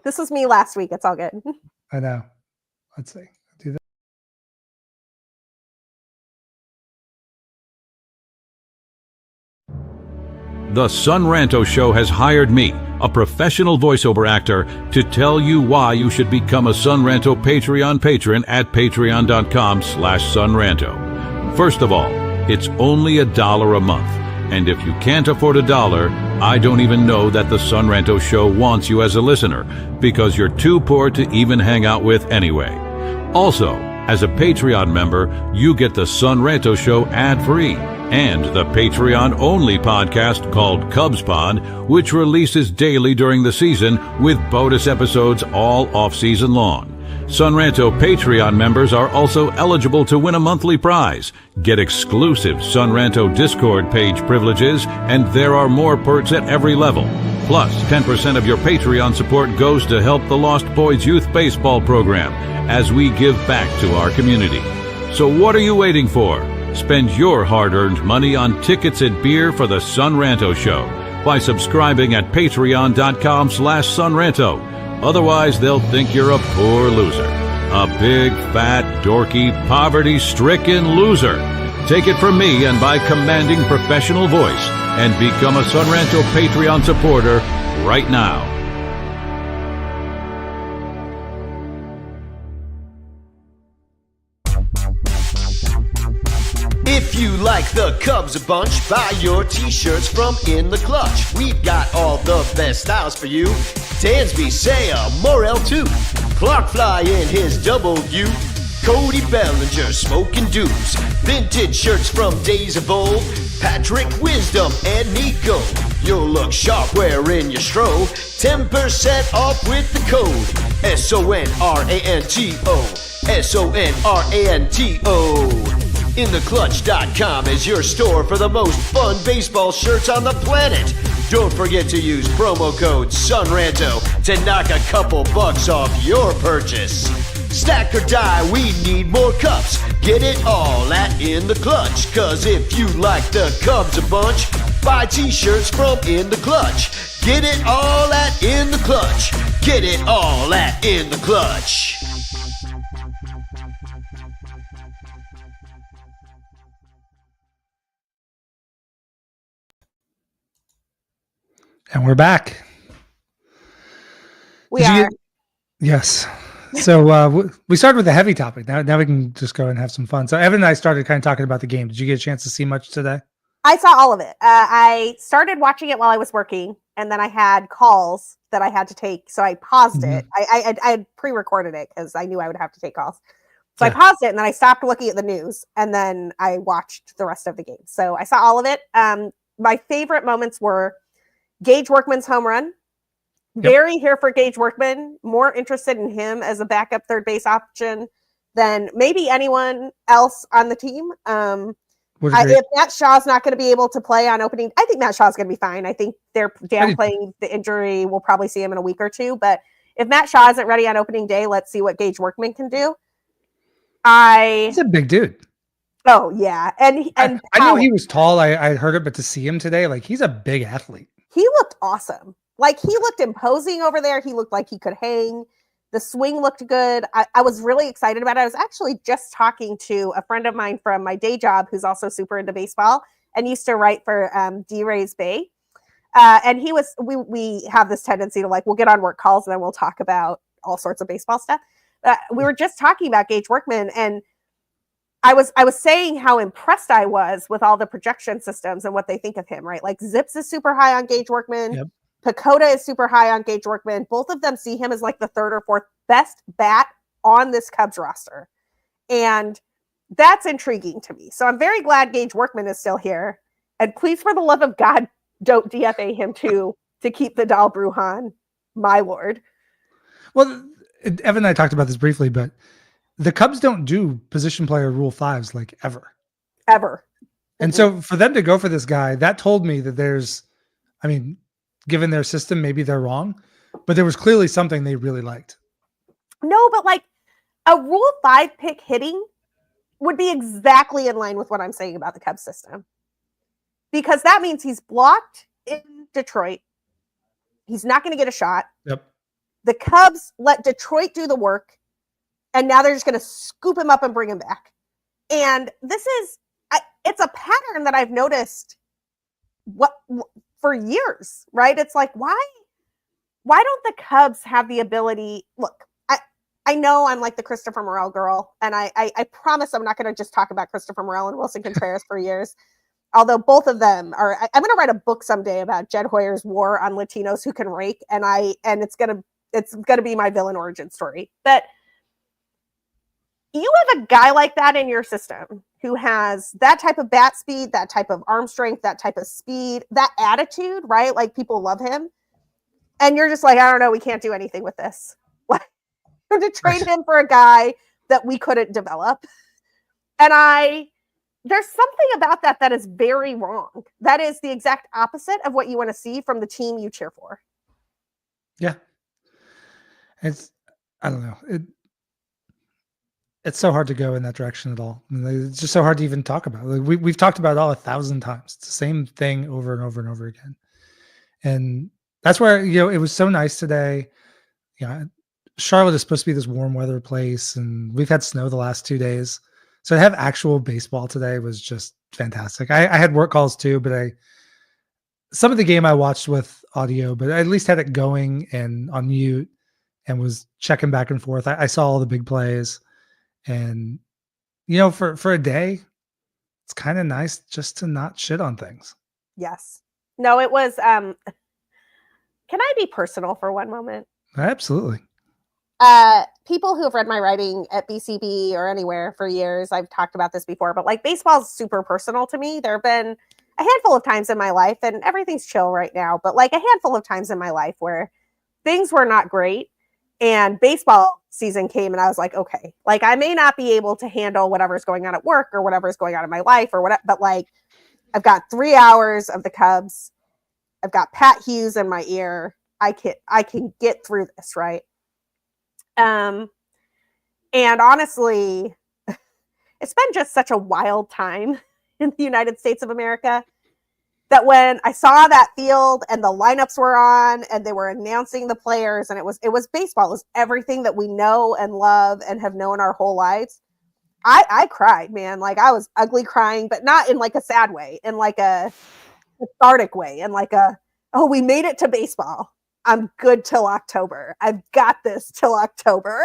This was me last week. It's all good. I know. Let's see. Do that. The Sunranto Show has hired me, a professional voiceover actor, to tell you why you should become a Sunranto Patreon patron at patreon.com/Sunranto. First of all, it's only $1 a month. And if you can't afford $1, I don't even know that the Sunranto Show wants you as a listener, because you're too poor to even hang out with anyway. Also, as a Patreon member, you get the Sunranto Show ad-free and the Patreon-only podcast called Cubs Pod, which releases daily during the season with bonus episodes all off-season long. Sunranto Patreon members are also eligible to win a monthly prize, get exclusive Sunranto Discord page privileges, and there are more perks at every level. Plus, 10% of your Patreon support goes to help the Lost Boys Youth Baseball Program as we give back to our community. So what are you waiting for? Spend your hard-earned money on tickets and beer for the Sunranto Show by subscribing at patreon.com/Sunranto. Otherwise, they'll think you're a poor loser. A big, fat, dorky, poverty-stricken loser. Take it from me and by commanding professional voice, and become a Sunranto Patreon supporter right now. If you like the Cubs a bunch, buy your t-shirts from In the Clutch. We've got all the best styles for you. Dansby, Saya, Morel too. Clark Fly in his W. Cody Bellinger smoking deuce. Vintage shirts from days of old. Patrick Wisdom and Nico. You'll look sharp wearing your strobe. 10% off with the code SONRANTO. SONRANTO. InTheClutch.com is your store for the most fun baseball shirts on the planet. Don't forget to use promo code SUNRANTO to knock a couple bucks off your purchase. Stack or die, we need more cups. Get it all at In The Clutch. Cause if you like the Cubs a bunch, buy t-shirts from In The Clutch. Get it all at In The Clutch. Get it all at In The Clutch. And we're back. We Did you are. get- Yes. So we started with a heavy topic. Now we can just go and have some fun. So Evan and I started kind of talking about the game. Did you get a chance to see much today? I saw all of it. I started watching it while I was working, and then I had calls that I had to take, so I paused it. I had pre-recorded it because I knew I would have to take calls. So I Yeah. paused it, and then I stopped looking at the news, and then I watched the rest of the game. So I saw all of it. My favorite moments were Gage Workman's home run. Yep. Very here for Gage Workman. More interested in him as a backup third base option than maybe anyone else on the team. Was great. If Matt Shaw's not going to be able to play on opening, I think Matt Shaw's going to be fine. I think they're downplaying the injury. We'll probably see him in a week or two. But if Matt Shaw isn't ready on opening day, let's see what Gage Workman can do. He's a big dude. Oh yeah, and I know he was tall. I heard it, but to see him today, like he's a big athlete. He looked awesome. Like he looked imposing over there. He looked like he could hang. The swing looked good. I was really excited about it. I was actually just talking to a friend of mine from my day job who's also super into baseball and used to write for D-Rays Bay. And we have this tendency to we'll get on work calls and then we'll talk about all sorts of baseball stuff. We were just talking about Gage Workman, and I was saying how impressed I was with all the projection systems and what they think of him, right? Like Zips is super high on Gage Workman. Yep. Pacoda is super high on Gage Workman. Both of them see him as like the third or fourth best bat on this Cubs roster. And that's intriguing to me. So I'm very glad Gage Workman is still here. And please, for the love of God, don't DFA him too to keep the Dal Brujan, my lord. Well, Evan and I talked about this briefly, but the Cubs don't do position player rule 5s like ever. Ever. And so for them to go for this guy, that told me that given their system, maybe they're wrong, but there was clearly something they really liked. No, but like a Rule 5 pick hitting would be exactly in line with what I'm saying about the Cubs system. Because that means he's blocked in Detroit. He's not going to get a shot. Yep. The Cubs let Detroit do the work, and now they're just going to scoop him up and bring him back. And this is, it's a pattern that I've noticed for years, right? It's like, why don't the Cubs have the ability? Look, I know I'm like the Christopher Morel girl, and I promise I'm not going to just talk about Christopher Morel and Wilson Contreras for years. Although both of them are, I'm going to write a book someday about Jed Hoyer's war on Latinos who can rake, and it's going to be my villain origin story. But you have a guy like that in your system who has that type of bat speed, that type of arm strength, that type of speed, that attitude, right? Like people love him, and you're just like, I don't know, we can't do anything with this. Like to trade him for a guy that we couldn't develop, and there's something about that is very wrong. That is the exact opposite of what you want to see from the team you cheer for. Yeah. I don't know. It's so hard to go in that direction at all. It's just so hard to even talk about. Like we've talked about it all 1,000 times. It's the same thing over and over and over again. And that's where, it was so nice today. Yeah. Charlotte is supposed to be this warm weather place, and we've had snow the last 2 days. So to have actual baseball today was just fantastic. I had work calls too, but some of the game I watched with audio, but I at least had it going and on mute and was checking back and forth. I saw all the big plays, and for a day, it's kind of nice just to not shit on things. Yes. No, it was, can I be personal for one moment? Absolutely. People who have read my writing at BCB or anywhere for years, I've talked about this before, but like baseball is super personal to me. There have been a handful of times in my life, and everything's chill right now, but like a handful of times in my life where things were not great, and baseball season came, and I was like, okay, like I may not be able to handle whatever's going on at work or whatever's going on in my life or whatever, but like I've got 3 hours of the Cubs. I've got Pat Hughes in my ear. I can get through this, right? And honestly, it's been just such a wild time in the United States of America that when I saw that field and the lineups were on and they were announcing the players, and it was baseball, it was everything that we know and love and have known our whole lives. I cried, man. Like I was ugly crying, but not in like a sad way, in like a cathartic way, and like oh, we made it to baseball. I'm good till October. I've got this till October.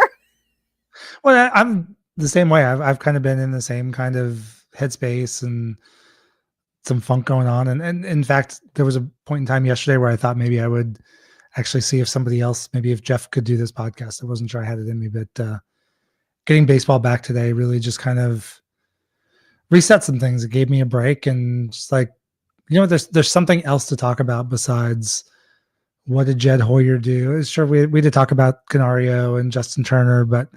Well, I'm the same way. I've kind of been in the same kind of headspace and some funk going on. And in fact, there was a point in time yesterday where I thought maybe I would actually see if somebody else, maybe if Jeff could do this podcast. I wasn't sure I had it in me, but getting baseball back today really just kind of reset some things. It gave me a break, and just like, there's something else to talk about besides what did Jed Hoyer do? Sure, we did talk about Canario and Justin Turner, but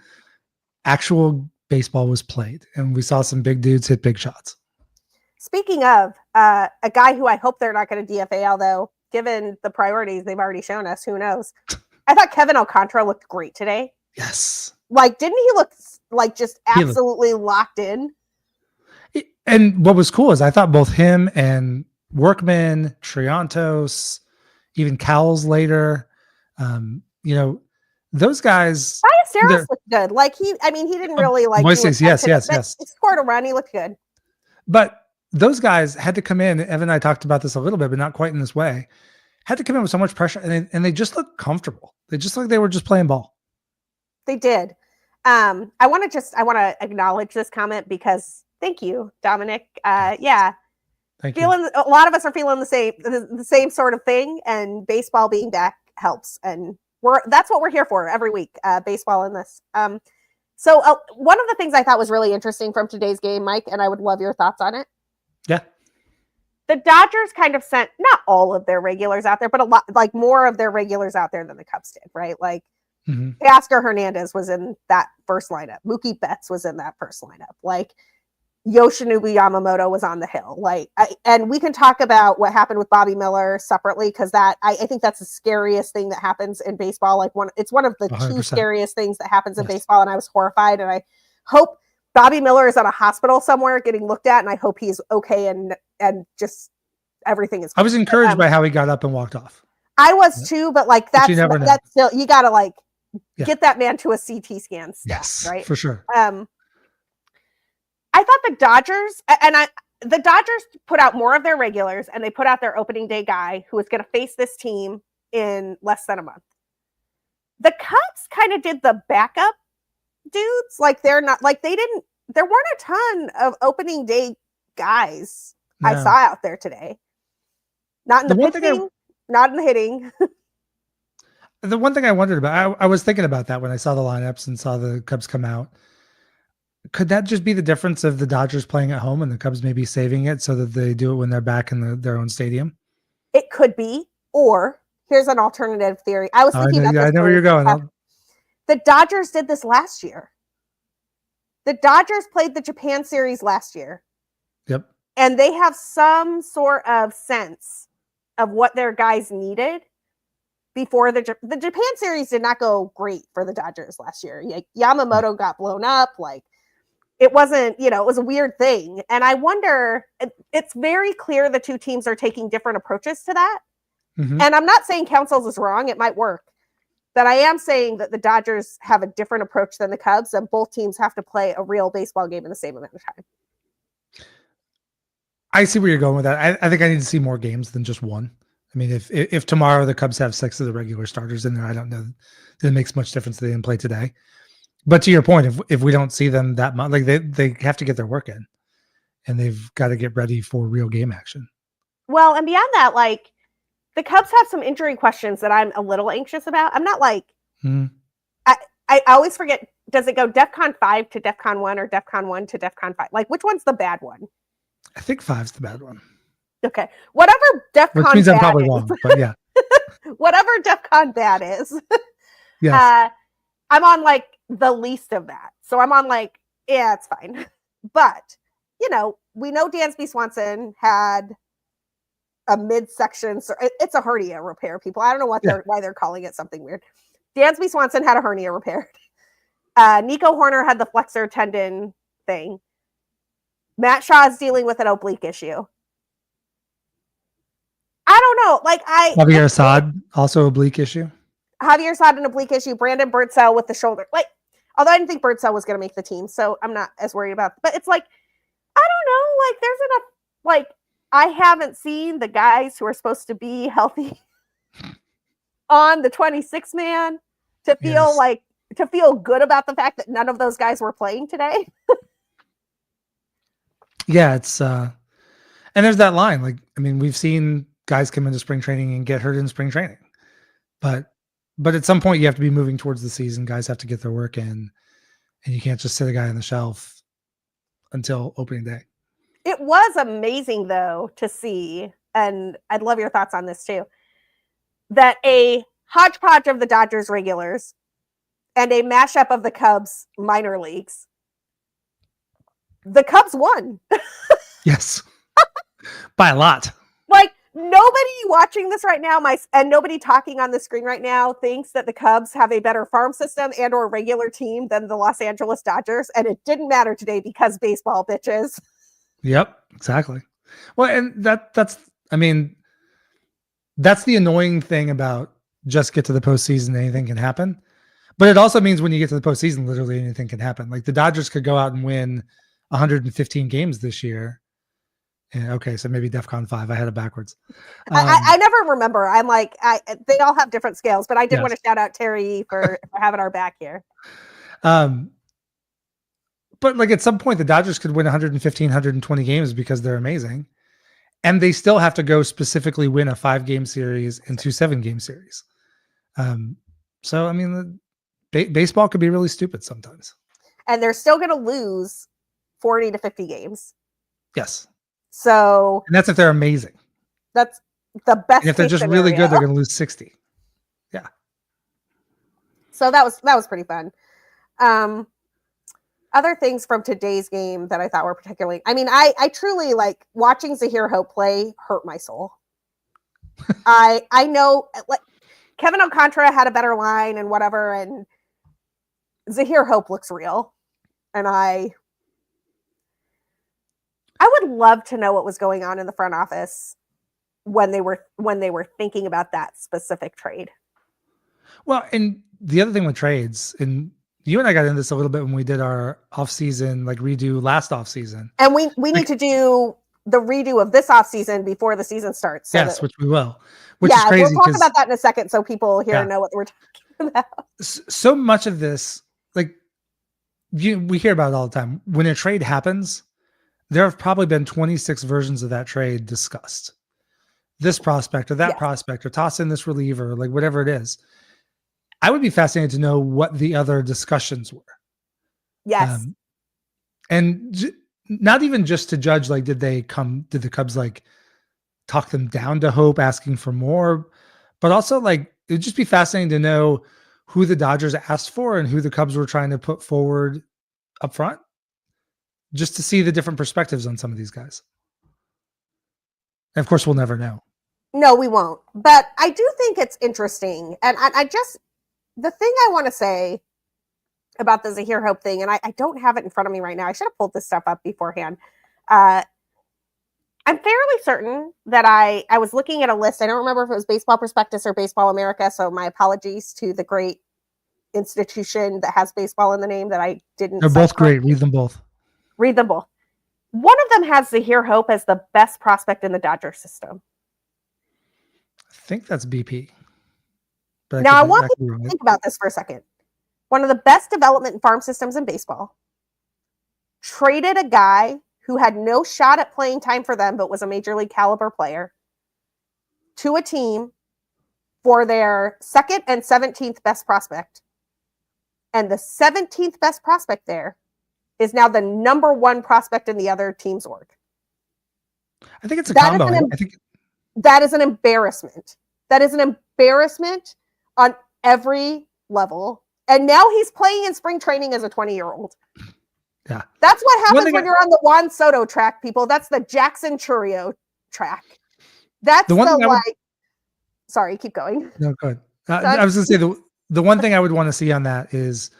actual baseball was played, and we saw some big dudes hit big shots. Speaking of a guy who I hope they're not going to DFA, although given the priorities they've already shown us, who knows? I thought Kevin Alcantara looked great today. Yes. Like, didn't he look like just absolutely locked in? And what was cool is I thought both him and Workman, Triantos, even Cowles later, those guys. Ballesteros looked good. Like he didn't really like. Moises, yes. He scored a run. He looked good. But those guys had to come in. Evan and I talked about this a little bit, but not quite in this way. Had to come in with so much pressure, and they just looked comfortable. They just looked like they were just playing ball. They did. I want to acknowledge this comment because thank you, Dominic. Yeah. Thank you. A lot of us are feeling the same sort of thing, and baseball being back helps. And that's what we're here for every week. Baseball in this. So one of the things I thought was really interesting from today's game, Mike, and I would love your thoughts on it. Yeah. The Dodgers kind of sent not all of their regulars out there, but a lot, like more of their regulars out there than the Cubs did, right? Like Oscar Hernandez was in that first lineup. Mookie Betts was in that first lineup. Like Yoshinobu Yamamoto was on the hill. Like, and we can talk about what happened with Bobby Miller separately, because that I think that's the scariest thing that happens in baseball. Like, it's one of the 100%. two scariest things that happens in baseball, and I was horrified. And I hope Bobby Miller is at a hospital somewhere getting looked at, and I hope he's okay and just everything is. I was encouraged by how he got up and walked off. I was too, but like that's still, you got to like get that man to a CT scan. Yes, right, for sure. I thought the Dodgers the Dodgers put out more of their regulars, and they put out their opening day guy who was going to face this team in less than a month. The Cubs kind of did the backup dudes. Like, they're not like there weren't a ton of opening day guys I saw out there today. Not in the pitching, not in the hitting. The one thing I wondered about, I was thinking about that when I saw the lineups and saw the Cubs come out. Could that just be the difference of the Dodgers playing at home and the Cubs maybe saving it so that they do it when they're back in their own stadium? It could be. Or here's an alternative theory. I was thinking about this. I know where you're going. The Dodgers did this last year. The Dodgers played the Japan series last year. Yep. And they have some sort of sense of what their guys needed before the Japan series did not go great for the Dodgers last year. Like, Yamamoto got blown up. Like, it wasn't, it was a weird thing. And I wonder, it's very clear the two teams are taking different approaches to that. Mm-hmm. And I'm not saying Councils is wrong. It might work. But I am saying that the Dodgers have a different approach than the Cubs, and both teams have to play a real baseball game in the same amount of time. I see where you're going with that. I think I need to see more games than just one. I mean, if tomorrow the Cubs have 6 of the regular starters in there, I don't know that it makes much difference that they didn't play today. But to your point, if we don't see them that much, like they have to get their work in, and they've got to get ready for real game action. Well, and beyond that, like, the Cubs have some injury questions that I'm a little anxious about. I'm not like, I always forget, does it go DEFCON 5 to DEFCON 1 or DEFCON 1 to DEFCON 5? Like, which one's the bad one? I think 5's the bad one. Okay. Whatever DEFCON which means I'm probably wrong, but yeah. Whatever DEFCON bad is. Yes. I'm on like the least of that. So I'm on like, yeah, it's fine. But, we know Dansby Swanson had a midsection. So it's a hernia repair, people. I don't know why they're calling it something weird. Dansby Swanson had a hernia repaired. Nico Horner had the flexor tendon thing. Matt Shaw is dealing with an oblique issue. I don't know. Like, Javier Assad, also oblique issue. Javier Assad, an oblique issue. Brandon Birdsell with the shoulder. Like, although I didn't think Birdsell was going to make the team, so I'm not as worried about it. But it's like, I don't know. Like, there's enough. Like, I haven't seen the guys who are supposed to be healthy on the 26 man to feel good about the fact that none of those guys were playing today. Yeah, it's and there's that line. Like, I mean, we've seen guys come into spring training and get hurt in spring training, but at some point you have to be moving towards the season. Guys have to get their work in, and you can't just sit a guy on the shelf until opening day. It was amazing, though, to see, and I'd love your thoughts on this too, that a hodgepodge of the Dodgers regulars and a mashup of the Cubs minor leagues, the Cubs won. Yes. By a lot. Like, nobody watching this right now, and nobody talking on the screen right now, thinks that the Cubs have a better farm system and or regular team than the Los Angeles Dodgers, and it didn't matter today because baseball, bitches. Yep, exactly. Well, and that's the annoying thing about just get to the postseason, anything can happen. But it also means when you get to the postseason, literally anything can happen. Like, the Dodgers could go out and win 115 games this year. Yeah, okay, so maybe DEFCON 5. I had it backwards. I never remember. I'm like, they all have different scales, but I did want to shout out Terry for having our back here. But like, at some point, the Dodgers could win 115, 120 games because they're amazing. And they still have to go specifically win a 5-game series and 2 7-game series. So, I mean, baseball could be really stupid sometimes. And they're still going to lose 40 to 50 games. Yes. So, and that's if they're amazing. That's the best. And if they're just scenario. really good, they're going to lose 60. Yeah. So that was pretty fun. other things from today's game that I thought were particularly, I mean, I truly like watching Zahir Hope play hurt my soul. I know like Kevin Alcantara had a better line and whatever, and Zahir Hope looks real. And I would love to know what was going on in the front office when they were thinking about that specific trade. Well, and the other thing with trades, and you and I got into this a little bit when we did our off-season like redo last off-season. And we need to do the redo of this off-season before the season starts. So which we will. Which is crazy. We'll talk about that in a second so people here know what we're talking about. So much of this, like we hear about it all the time. When a trade happens, there have probably been 26 versions of that trade discussed. This prospect or that prospect, or toss in this reliever, like whatever it is. I would be fascinated to know what the other discussions were. Yes. And not even just to judge, like, did the Cubs like talk them down to Hope asking for more, but also like, it'd just be fascinating to know who the Dodgers asked for and who the Cubs were trying to put forward up front, just to see the different perspectives on some of these guys. And of course, we'll never know. No, we won't. But I do think it's interesting. And the thing I want to say about the Zahir Hope thing, and I don't have it in front of me right now. I should have pulled this stuff up beforehand. I'm fairly certain that I was looking at a list. I don't remember if it was Baseball Prospectus or Baseball America. So my apologies to the great institution that has baseball in the name that I didn't. They're both great. Read them both. Read them both. One of them has Zahir Hope as the best prospect in the Dodger system. I think that's BP. But now I want you to think about this for a second. One of the best development and farm systems in baseball traded a guy who had no shot at playing time for them, but was a major league caliber player, to a team for their second and 17th best prospect. And the 17th best prospect there is now the number one prospect in the other team's org. I think it's a combo. I think that is an embarrassment. That is an embarrassment on every level. And now he's playing in spring training as a 20-year-old. Yeah. That's what happens when you're on the Juan Soto track, people. That's the Jackson Churro track. That's sorry, keep going. No, go ahead. I was going to say the one thing I would want to see on that is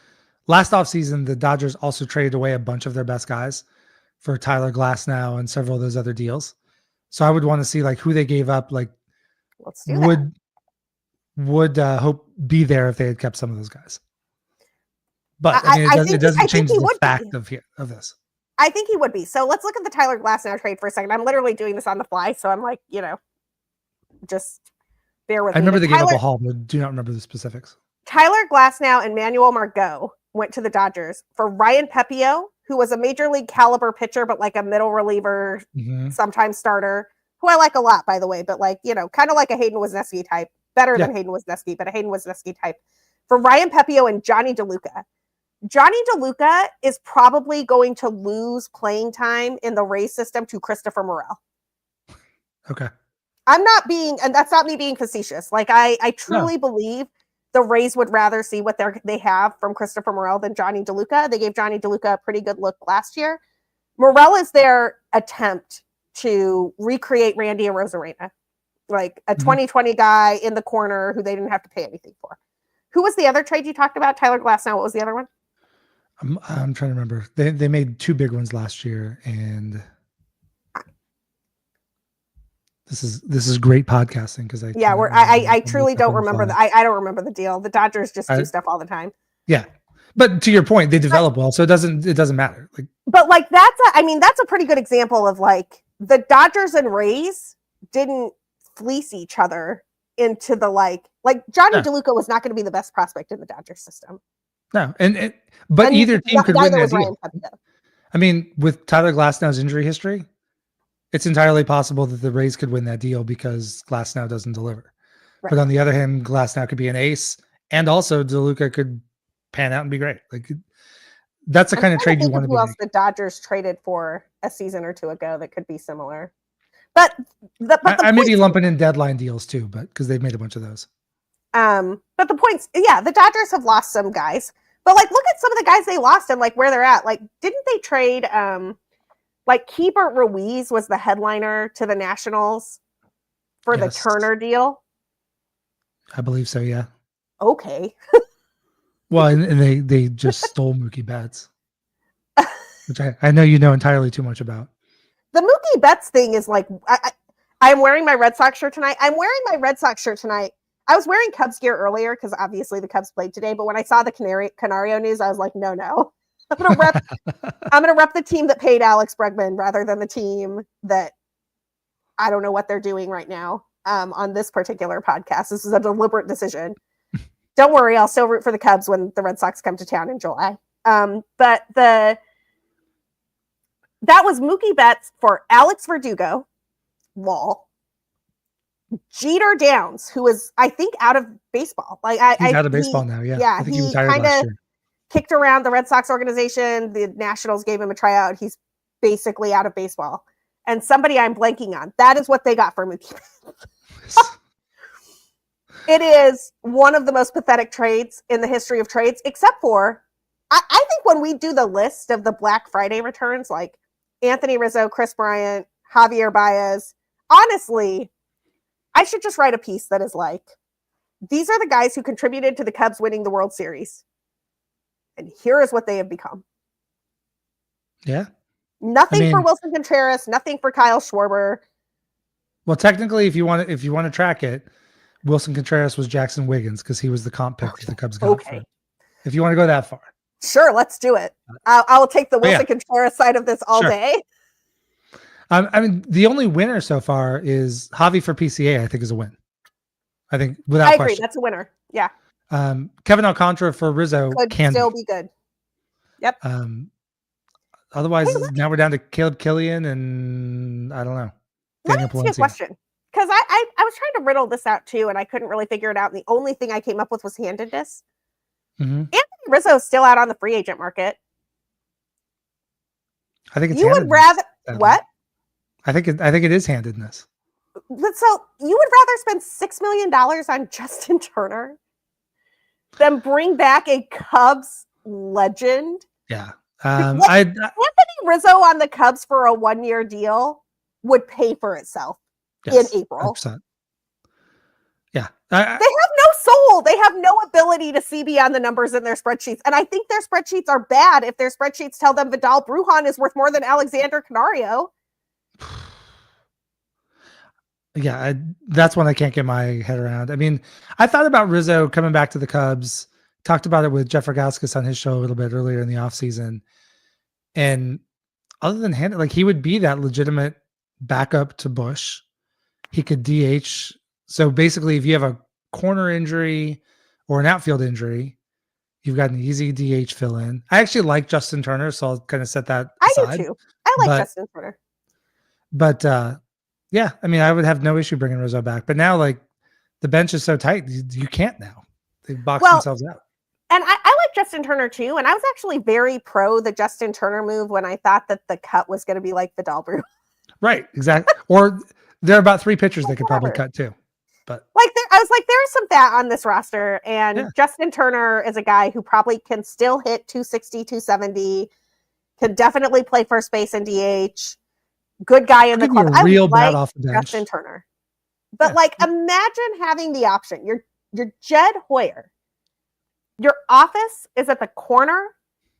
last offseason, the Dodgers also traded away a bunch of their best guys for Tyler Glasnow and several of those other deals. So I would want to see like who they gave up. Like, would Hope be there if they had kept some of those guys? But I mean, it doesn't change the fact of this. I think he would be. So let's look at the Tyler Glasnow trade for a second. I'm literally doing this on the fly, so I'm like, just bear with me. I remember they gave up a haul, but do not remember the specifics. Tyler Glasnow and Manuel Margot went to the Dodgers for Ryan Pepio, who was a major league caliber pitcher, but like a middle reliever, sometimes starter, who I like a lot, by the way, but like, kind of like a Hayden Wesneski type, better than Hayden Wesneski, but a Hayden Wesneski type, for Ryan Pepio and Johnny DeLuca. Johnny DeLuca is probably going to lose playing time in the Rays system to Christopher Morel. Okay. And that's not me being facetious. Like I truly believe the Rays would rather see what they have from Christopher Morel than Johnny DeLuca. They gave Johnny DeLuca a pretty good look last year. Morel is their attempt to recreate Randy Arozarena, like a 2020 guy in the corner who they didn't have to pay anything for. Who was the other trade you talked about? Tyler Glasnow. What was the other one? I'm trying to remember. They made two big ones last year, and this is great podcasting because I truly don't remember I don't remember the deal. The Dodgers just do stuff all the time. Yeah, but to your point, they develop well, so it doesn't matter. But that's a pretty good example of like the Dodgers and Rays didn't fleece each other into the like Johnny DeLuca was not going to be the best prospect in the Dodgers system. No, but either team could win that deal. I mean, with Tyler Glasnow's injury history, it's entirely possible that the Rays could win that deal because Glasnow doesn't deliver. Right. But on the other hand, Glasnow could be an ace, and also DeLuca could pan out and be great. Like that's the kind of trade you want to be. Who else the Dodgers traded for a season or two ago that could be similar? But I may be lumping in deadline deals too, but because they've made a bunch of those. But the points, the Dodgers have lost some guys, But like, look at some of the guys they lost and like where they're at. Like, didn't they trade? Like Keibert Ruiz was the headliner to the Nationals for the Turner deal. I believe so. Yeah. Okay. Well, and they just stole Mookie Betts, which I know you know entirely too much about. The Mookie Betts thing is like, I'm wearing my Red Sox shirt tonight. I was wearing Cubs gear earlier because obviously the Cubs played today. But when I saw the Canario news, I was like, no. I'm gonna rep the team that paid Alex Bregman rather than the team that I don't know what they're doing right now on this particular podcast. This is a deliberate decision. Don't worry, I'll still root for the Cubs when the Red Sox come to town in July. But that was Mookie Betts for Alex Verdugo, Wall, Jeter Downs, who is I think out of baseball. Like he's out of baseball now. Yeah, I think he retired last year. Kicked around the Red Sox organization. The Nationals gave him a tryout. He's basically out of baseball. And somebody I'm blanking on. That is what they got for Mookie. It is one of the most pathetic trades in the history of trades, except for, I think when we do the list of the Black Friday returns, like Anthony Rizzo, Chris Bryant, Javier Baez, honestly, I should just write a piece that is like, these are the guys who contributed to the Cubs winning the World Series. And here is what they have become. Yeah. Nothing for Wilson Contreras, nothing for Kyle Schwarber. Well, technically, if you want to track it, Wilson Contreras was Jackson Wiggins because he was the comp pick that the Cubs got. Okay. If you want to go that far. Sure, let's do it. I will take the Wilson Contreras side of this all day. I mean, the only winner so far is Javi for PCA, I think, is a win. I think without question. I agree. That's a winner. Yeah. Kevin Alcantara for Rizzo could still be good. Yep. Otherwise, now we're down to Caleb Killian and I don't know. Let me ask you a question. Because I was trying to riddle this out too, and I couldn't really figure it out. And the only thing I came up with was handedness. Mm-hmm. Anthony Rizzo is still out on the free agent market. I think it's you would rather what? I think it is handedness. So you would rather spend $6 million on Justin Turner than bring back a Cubs legend? Yeah. Anthony Rizzo on the Cubs for a 1-year deal would pay for itself in April. 100%. Yeah. They have no soul. They have no ability to see beyond the numbers in their spreadsheets. And I think their spreadsheets are bad if their spreadsheets tell them Vidal Brujan is worth more than Alexander Canario. Yeah, that's one I can't get my head around. I mean, I thought about Rizzo coming back to the Cubs, talked about it with Jeff Ragauskas on his show a little bit earlier in the offseason. And other than he would be that legitimate backup to Bush. He could DH. So basically, if you have a corner injury or an outfield injury, you've got an easy DH fill in. I actually like Justin Turner, so I'll kind of set that aside. I do too. I like Justin Turner. But yeah, I mean, I would have no issue bringing Rizzo back. But now, like, the bench is so tight, you can't now. They box themselves out. And I like Justin Turner too. And I was actually very pro the Justin Turner move when I thought that the cut was going to be like Vidal Brujan. Right, exactly. Or there are about 3 pitchers they could probably cut too. But I was like, there's some fat on this roster. And Justin Turner is a guy who probably can still hit 260, 270, could definitely play first base and DH. Good guy in the club. I like off the bench. Justin Turner. But imagine having the option. You're Jed Hoyer. Your office is at the corner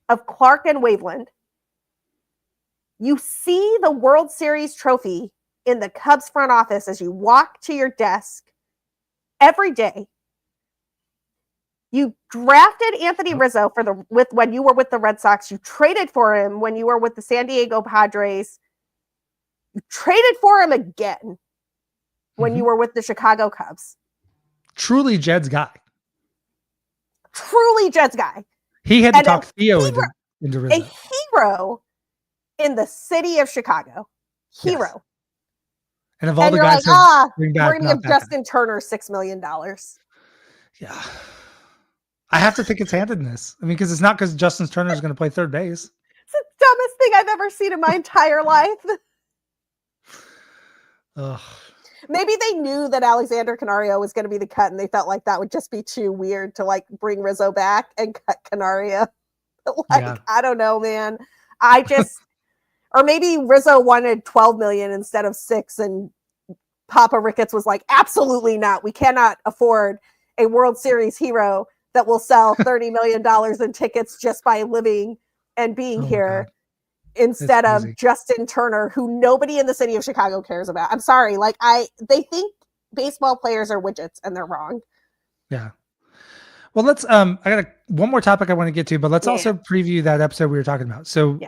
of Clark and Waveland. You see the World Series trophy in the Cubs front office as you walk to your desk every day. You drafted Anthony Rizzo when you were with the Red Sox. You traded for him when you were with the San Diego Padres. You traded for him again when you were with the Chicago Cubs. Truly Jed's guy. He had to talk Theo into Rizzo. A hero in the city of Chicago. Hero. Yes. And of all the guys we're going to give Justin Turner $6 million. Yeah. I have to think it's handedness. I mean, because it's not because Justin Turner is going to play third base. It's the dumbest thing I've ever seen in my entire life. Ugh. Maybe they knew that Alexander Canario was going to be the cut, and they felt like that would just be too weird to like bring Rizzo back and cut Canario. I don't know, man. Or maybe Rizzo wanted 12 million instead of 6, and Papa Ricketts was like, absolutely not. We cannot afford a World Series hero that will sell $30 million in tickets just by living and being here instead of Justin Turner, who nobody in the city of Chicago cares about. I'm sorry. They think baseball players are widgets, and they're wrong. Yeah. Well, let's, I got one more topic I want to get to, but let's also preview that episode we were talking about. So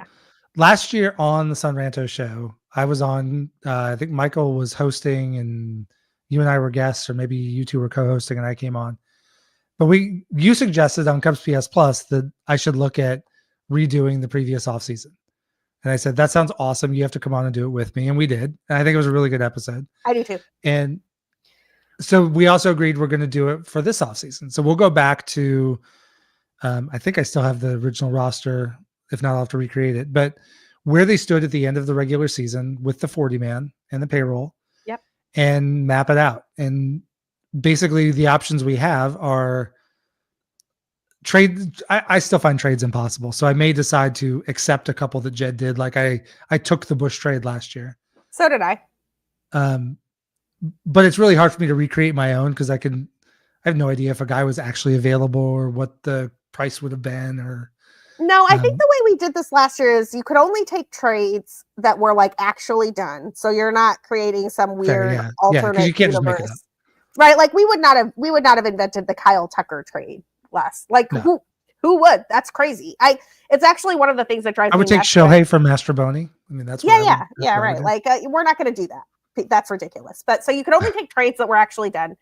last year on the Sun Ranto show, I was on, I think Michael was hosting and you and I were guests, or maybe you two were co-hosting and I came on. But you suggested on Cubs PS Plus that I should look at redoing the previous offseason. And I said, that sounds awesome. You have to come on and do it with me. And we did. And I think it was a really good episode. I do too. And so we also agreed we're going to do it for this offseason. So we'll go back to, I think I still have the original roster. If not, I'll have to recreate it. But where they stood at the end of the regular season with the 40-man and the payroll. Yep. And map it out. And basically the options we have are trade. I still find trades impossible. So I may decide to accept a couple that Jed did. Like I took the Bush trade last year. So did I. But it's really hard for me to recreate my own because I have no idea if a guy was actually available or what the price would have been. Or no, I think the way we did this last year is you could only take trades that were like actually done. So you're not creating some weird alternate you can't universe. Just make it up. Right? Like we would not have invented the Kyle Tucker trade last. Like who would? That's crazy. It's actually one of the things that drives me. I would take Shohei from Mastroboni. I mean, that's right. Like we're not going to do that. That's ridiculous. But so you could only take trades that were actually done.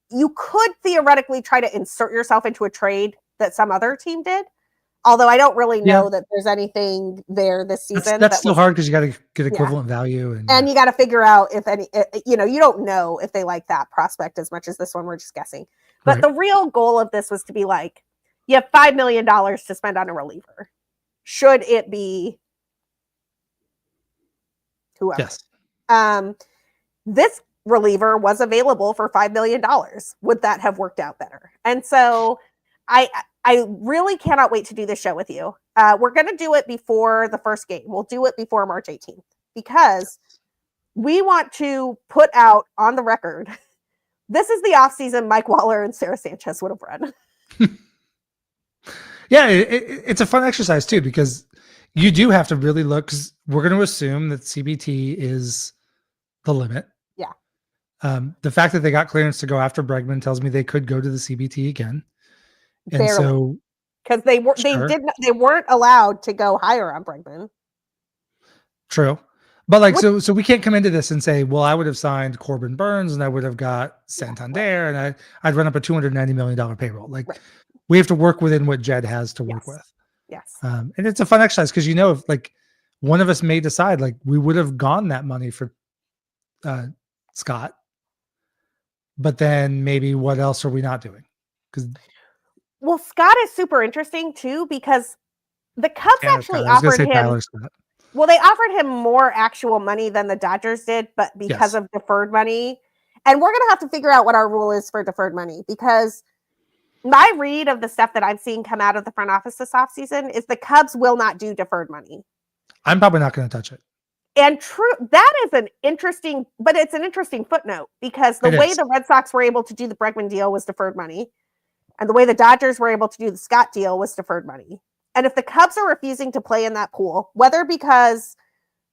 You could theoretically try to insert yourself into a trade that some other team did. Although I don't really know that there's anything there this season. That's still hard because you got to get equivalent value. And you got to figure out if any, you don't know if they like that prospect as much as this one. We're just guessing. But the real goal of this was to be like, you have $5 million to spend on a reliever. Should it be whoever? Yes. This reliever was available for $5 million. Would that have worked out better? And so I really cannot wait to do this show with you. We're going to do it before the first game. We'll do it before March 18th because we want to put out on the record, this is the offseason Mike Waller and Sarah Sanchez would have run. Yeah, it's a fun exercise too, because you do have to really look, because we're going to assume that CBT is the limit. Yeah. The fact that they got clearance to go after Bregman tells me they could go to the CBT again. And barely. So, because they weren't allowed to go higher on Bregman. True. But like, so we can't come into this and say, well, I would have signed Corbin Burns and I would have got Santander and I'd run up a $290 million payroll. Like we have to work within what Jed has to work with. Yes. And it's a fun exercise because, if like one of us may decide like we would have gone that money for Scott, but then maybe what else are we not doing? Well, Scott is super interesting too, because the Cubs actually offered him. Well, they offered him more actual money than the Dodgers did, but because of deferred money. And we're going to have to figure out what our rule is for deferred money, because my read of the stuff that I've seen come out of the front office this offseason is the Cubs will not do deferred money. I'm probably not going to touch it. And that is an interesting footnote, because the way the Red Sox were able to do the Bregman deal was deferred money. And the way the Dodgers were able to do the Scott deal was deferred money. And if the Cubs are refusing to play in that pool, whether because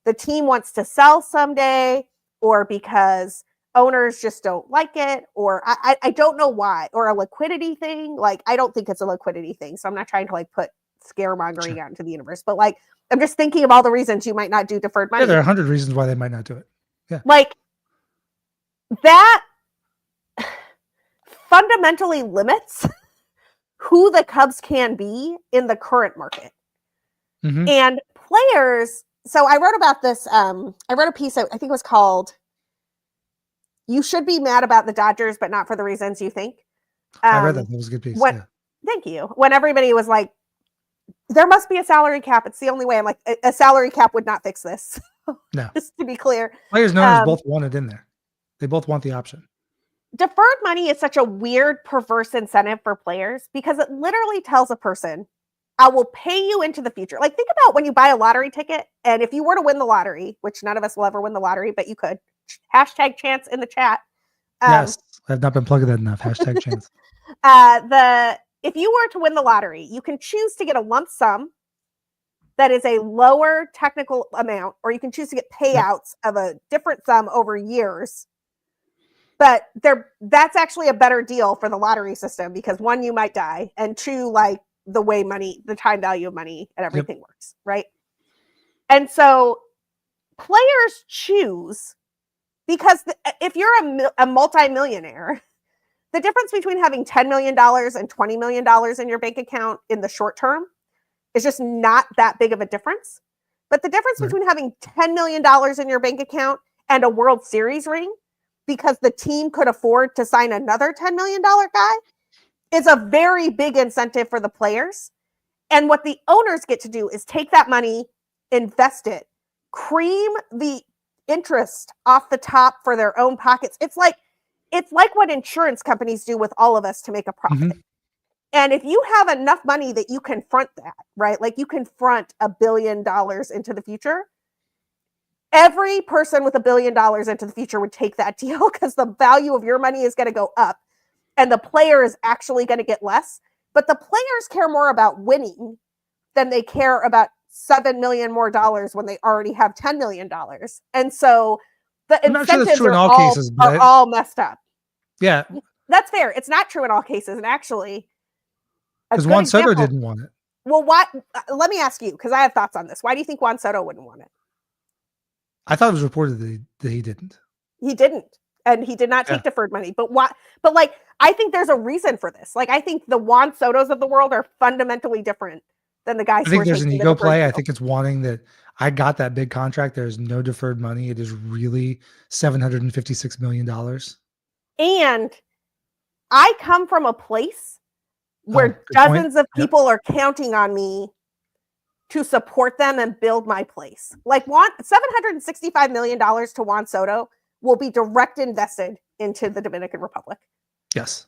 the team wants to sell someday or because owners just don't like it, or I don't know why, or a liquidity thing. Like, I don't think it's a liquidity thing. So I'm not trying to like put scaremongering out into the universe, but like, I'm just thinking of all the reasons you might not do deferred money. Yeah, there are 100 reasons why they might not do it. Yeah. Like that fundamentally limits who the Cubs can be in the current market. Mm-hmm. And players. So I wrote about this. I wrote a piece, I think it was called "You Should Be Mad About the Dodgers, but Not for the Reasons You Think." I read that. That was a good piece. Thank you. When everybody was like, there must be a salary cap. It's the only way. I'm like, a salary cap would not fix this. No. Just to be clear. Players known as both wanted in there. They both want the option. Deferred money is such a weird, perverse incentive for players because it literally tells a person, I will pay you into the future. Like, think about when you buy a lottery ticket, and if you were to win the lottery, which none of us will ever win the lottery, but you could, hashtag chance in the chat. Yes, I've not been plugging that enough. Hashtag chance. If you were to win the lottery, you can choose to get a lump sum that is a lower technical amount, or you can choose to get payouts of a different sum over years. But that's actually a better deal for the lottery system because one, you might die, and two, like the way money, the time value of money and everything works, right? And so players choose because if you're a multimillionaire, the difference between having $10 million and $20 million in your bank account in the short term is just not that big of a difference. But the difference between having $10 million in your bank account and a World Series ring, because the team could afford to sign another $10 million guy, is a very big incentive for the players. And what the owners get to do is take that money, invest it, cream the interest off the top for their own pockets. It's like what insurance companies do with all of us to make a profit. Mm-hmm. And if you have enough money that you can front that, right? Like you can front $1 billion into the future. Every person with $1 billion into the future would take that deal because the value of your money is going to go up and the player is actually going to get less. But the players care more about winning than they care about $7 million more when they already have $10 million. And so the incentives are all messed up. Yeah. That's fair. It's not true in all cases. And actually, because Juan Soto didn't want it. Well, why? Let me ask you, because I have thoughts on this. Why do you think Juan Soto wouldn't want it? I thought it was reported that he didn't. He didn't. And he did not take deferred money. But why? But like, I think there's a reason for this. Like, I think the Juan Sotos of the world are fundamentally different than the guys who are taking the deferred I think there's an ego play. I think it's wanting that I got that big contract. There's no deferred money. It is really $756 million. And I come from a place where dozens of people are counting on me to support them and build my place. Like $765 million to Juan Soto will be direct invested into the Dominican Republic. Yes.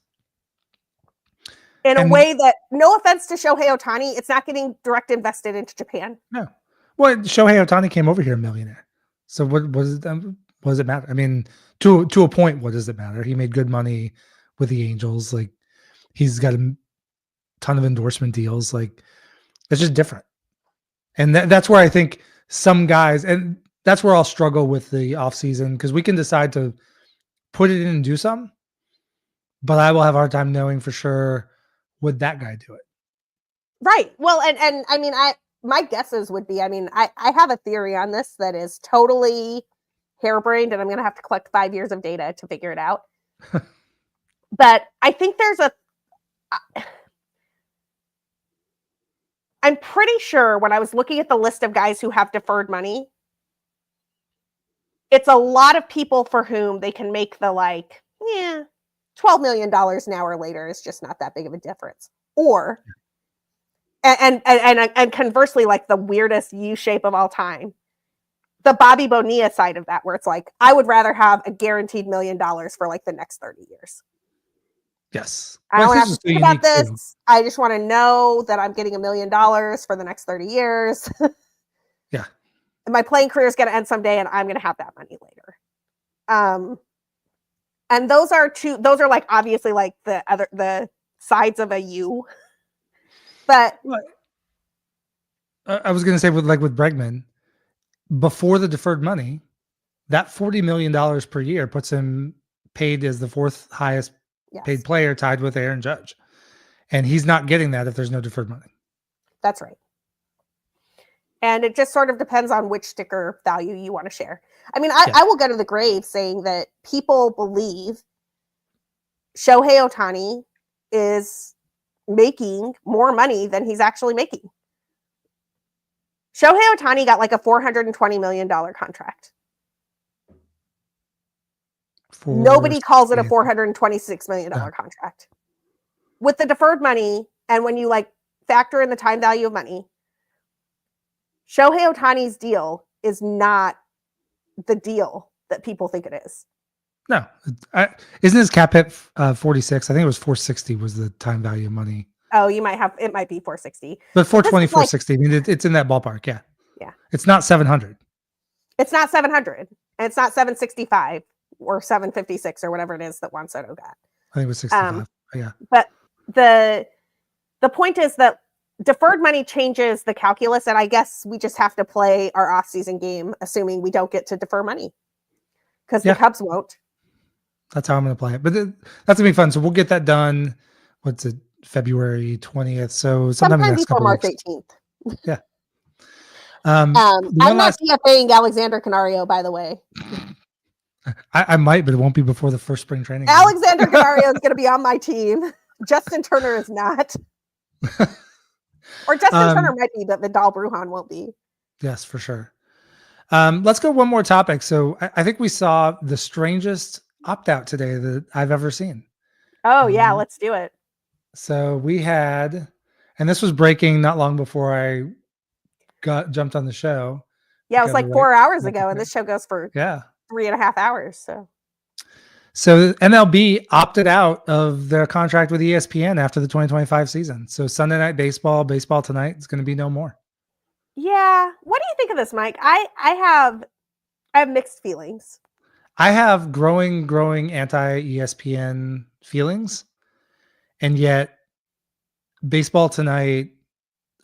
In a way that, no offense to Shohei Ohtani, it's not getting direct invested into Japan. No. Well, Shohei Ohtani came over here a millionaire. So what does it matter? I mean, to a point, what does it matter? He made good money with the Angels. Like, he's got a ton of endorsement deals. Like, it's just different. And that's where I think some guys, and that's where I'll struggle with the offseason, because we can decide to put it in and do something, but I will have a hard time knowing for sure, would that guy do it? Right. Well, and I mean, my guesses would be, I mean, I have a theory on this that is totally harebrained, and I'm going to have to collect 5 years of data to figure it out. But I think I'm pretty sure when I was looking at the list of guys who have deferred money, it's a lot of people for whom they can make the $12 million now or later is just not that big of a difference. Or, and conversely, like the weirdest U shape of all time, the Bobby Bonilla side of that, where it's like, I would rather have a guaranteed $1 million for like the next 30 years. Yes. I don't have to think about this. Too. I just want to know that I'm getting $1 million for the next 30 years. Yeah. And my playing career is going to end someday, and I'm going to have that money later. And those are like obviously like the sides of a U. But I was going to say with Bregman, before the deferred money, that $40 million per year puts him paid as the fourth highest paid player, tied with Aaron Judge. And he's not getting that if there's no deferred money. That's right. And it just sort of depends on which sticker value you want to share. I mean, I will go to the grave saying that people believe Shohei Ohtani is making more money than he's actually making. Shohei Ohtani got like a $420 million contract. Nobody calls it a $426 million contract. With the deferred money, and when you like factor in the time value of money, Shohei Ohtani's deal is not the deal that people think it is. No, isn't his cap hit 46? I think it was 460 was the time value of money. Oh, it might be 460. But 420, This is like- 460. I mean, it's in that ballpark. Yeah. Yeah. It's not 700. It's not 700, and it's not 765 or 756 or whatever it is that Juan Soto got. I think it was 65. Yeah. But the point is that deferred money changes the calculus, and I guess we just have to play our off-season game, assuming we don't get to defer money, because the Cubs won't. That's how I'm going to play it. But that's going to be fun. So we'll get that done. What's it? February 20th. So sometime in the next before couple March weeks. 18th. Yeah. I'm not DFAing Alexander Canario, by the way. I might, but it won't be before the first spring training. Alexander Canario is going to be on my team. Justin Turner is not. Or Justin Turner might be, but Vidal Brujan won't be. Yes, for sure. Let's go one more topic. So I think we saw the strangest opt-out today that I've ever seen. Oh, yeah, let's do it. So we had, and this was breaking not long before I jumped on the show. Yeah, it was like 4 hours ago, and this show goes for 3.5 hours. So MLB opted out of their contract with ESPN after the 2025 season. So Sunday Night Baseball, Baseball Tonight is going to be no more. Yeah. What do you think of this, Mike? I have mixed feelings. I have growing anti-ESPN feelings. And yet Baseball Tonight,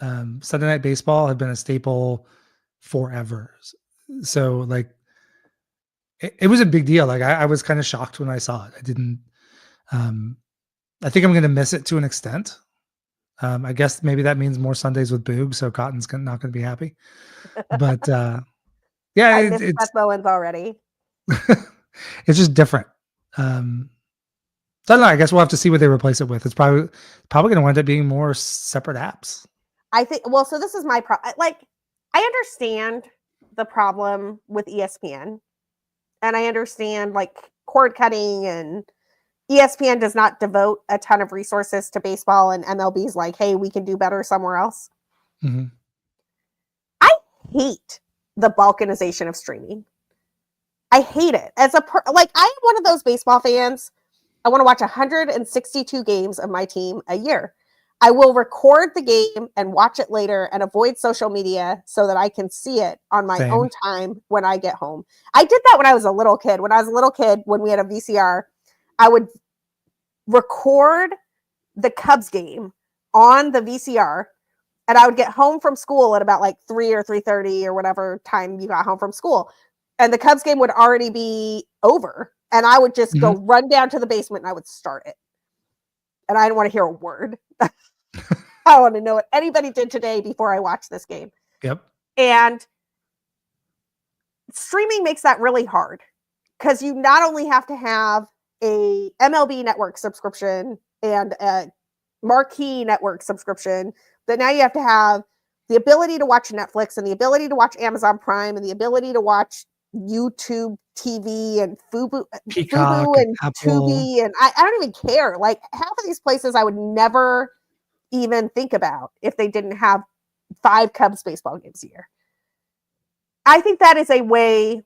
Sunday Night Baseball have been a staple forever. So like, it was a big deal. Like I was kind of shocked when I saw it. I didn't, I think I'm going to miss it to an extent. I guess maybe that means more Sundays with Boog. So Cotton's not going to be happy, but yeah, I miss Seth Bowens already. It's just different. So I don't know. I guess we'll have to see what they replace it with. It's probably going to wind up being more separate apps. I think. Well, so this is my problem. Like, I understand the problem with ESPN, and I understand like cord cutting, and ESPN does not devote a ton of resources to baseball, and MLB's like, hey, we can do better somewhere else. Mm-hmm. I hate the balkanization of streaming. I hate it. I'm one of those baseball fans. I want to watch 162 games of my team a year. I will record the game and watch it later and avoid social media so that I can see it on my own time when I get home. I did that when I was a little kid. When I was a little kid, when we had a VCR, I would record the Cubs game on the VCR, and I would get home from school at about like 3 or 3:30 or whatever time you got home from school. And the Cubs game would already be over. And I would just go run down to the basement and I would start it. And I didn't want to hear a word. I want to know what anybody did today before I watched this game. Yep. And streaming makes that really hard because you not only have to have a MLB network subscription and a marquee network subscription, but now you have to have the ability to watch Netflix and the ability to watch Amazon Prime and the ability to watch YouTube TV and Fubo and Tubi, and I don't even care. Like half of these places I would never even think about if they didn't have 5 Cubs baseball games a year. I think that is a way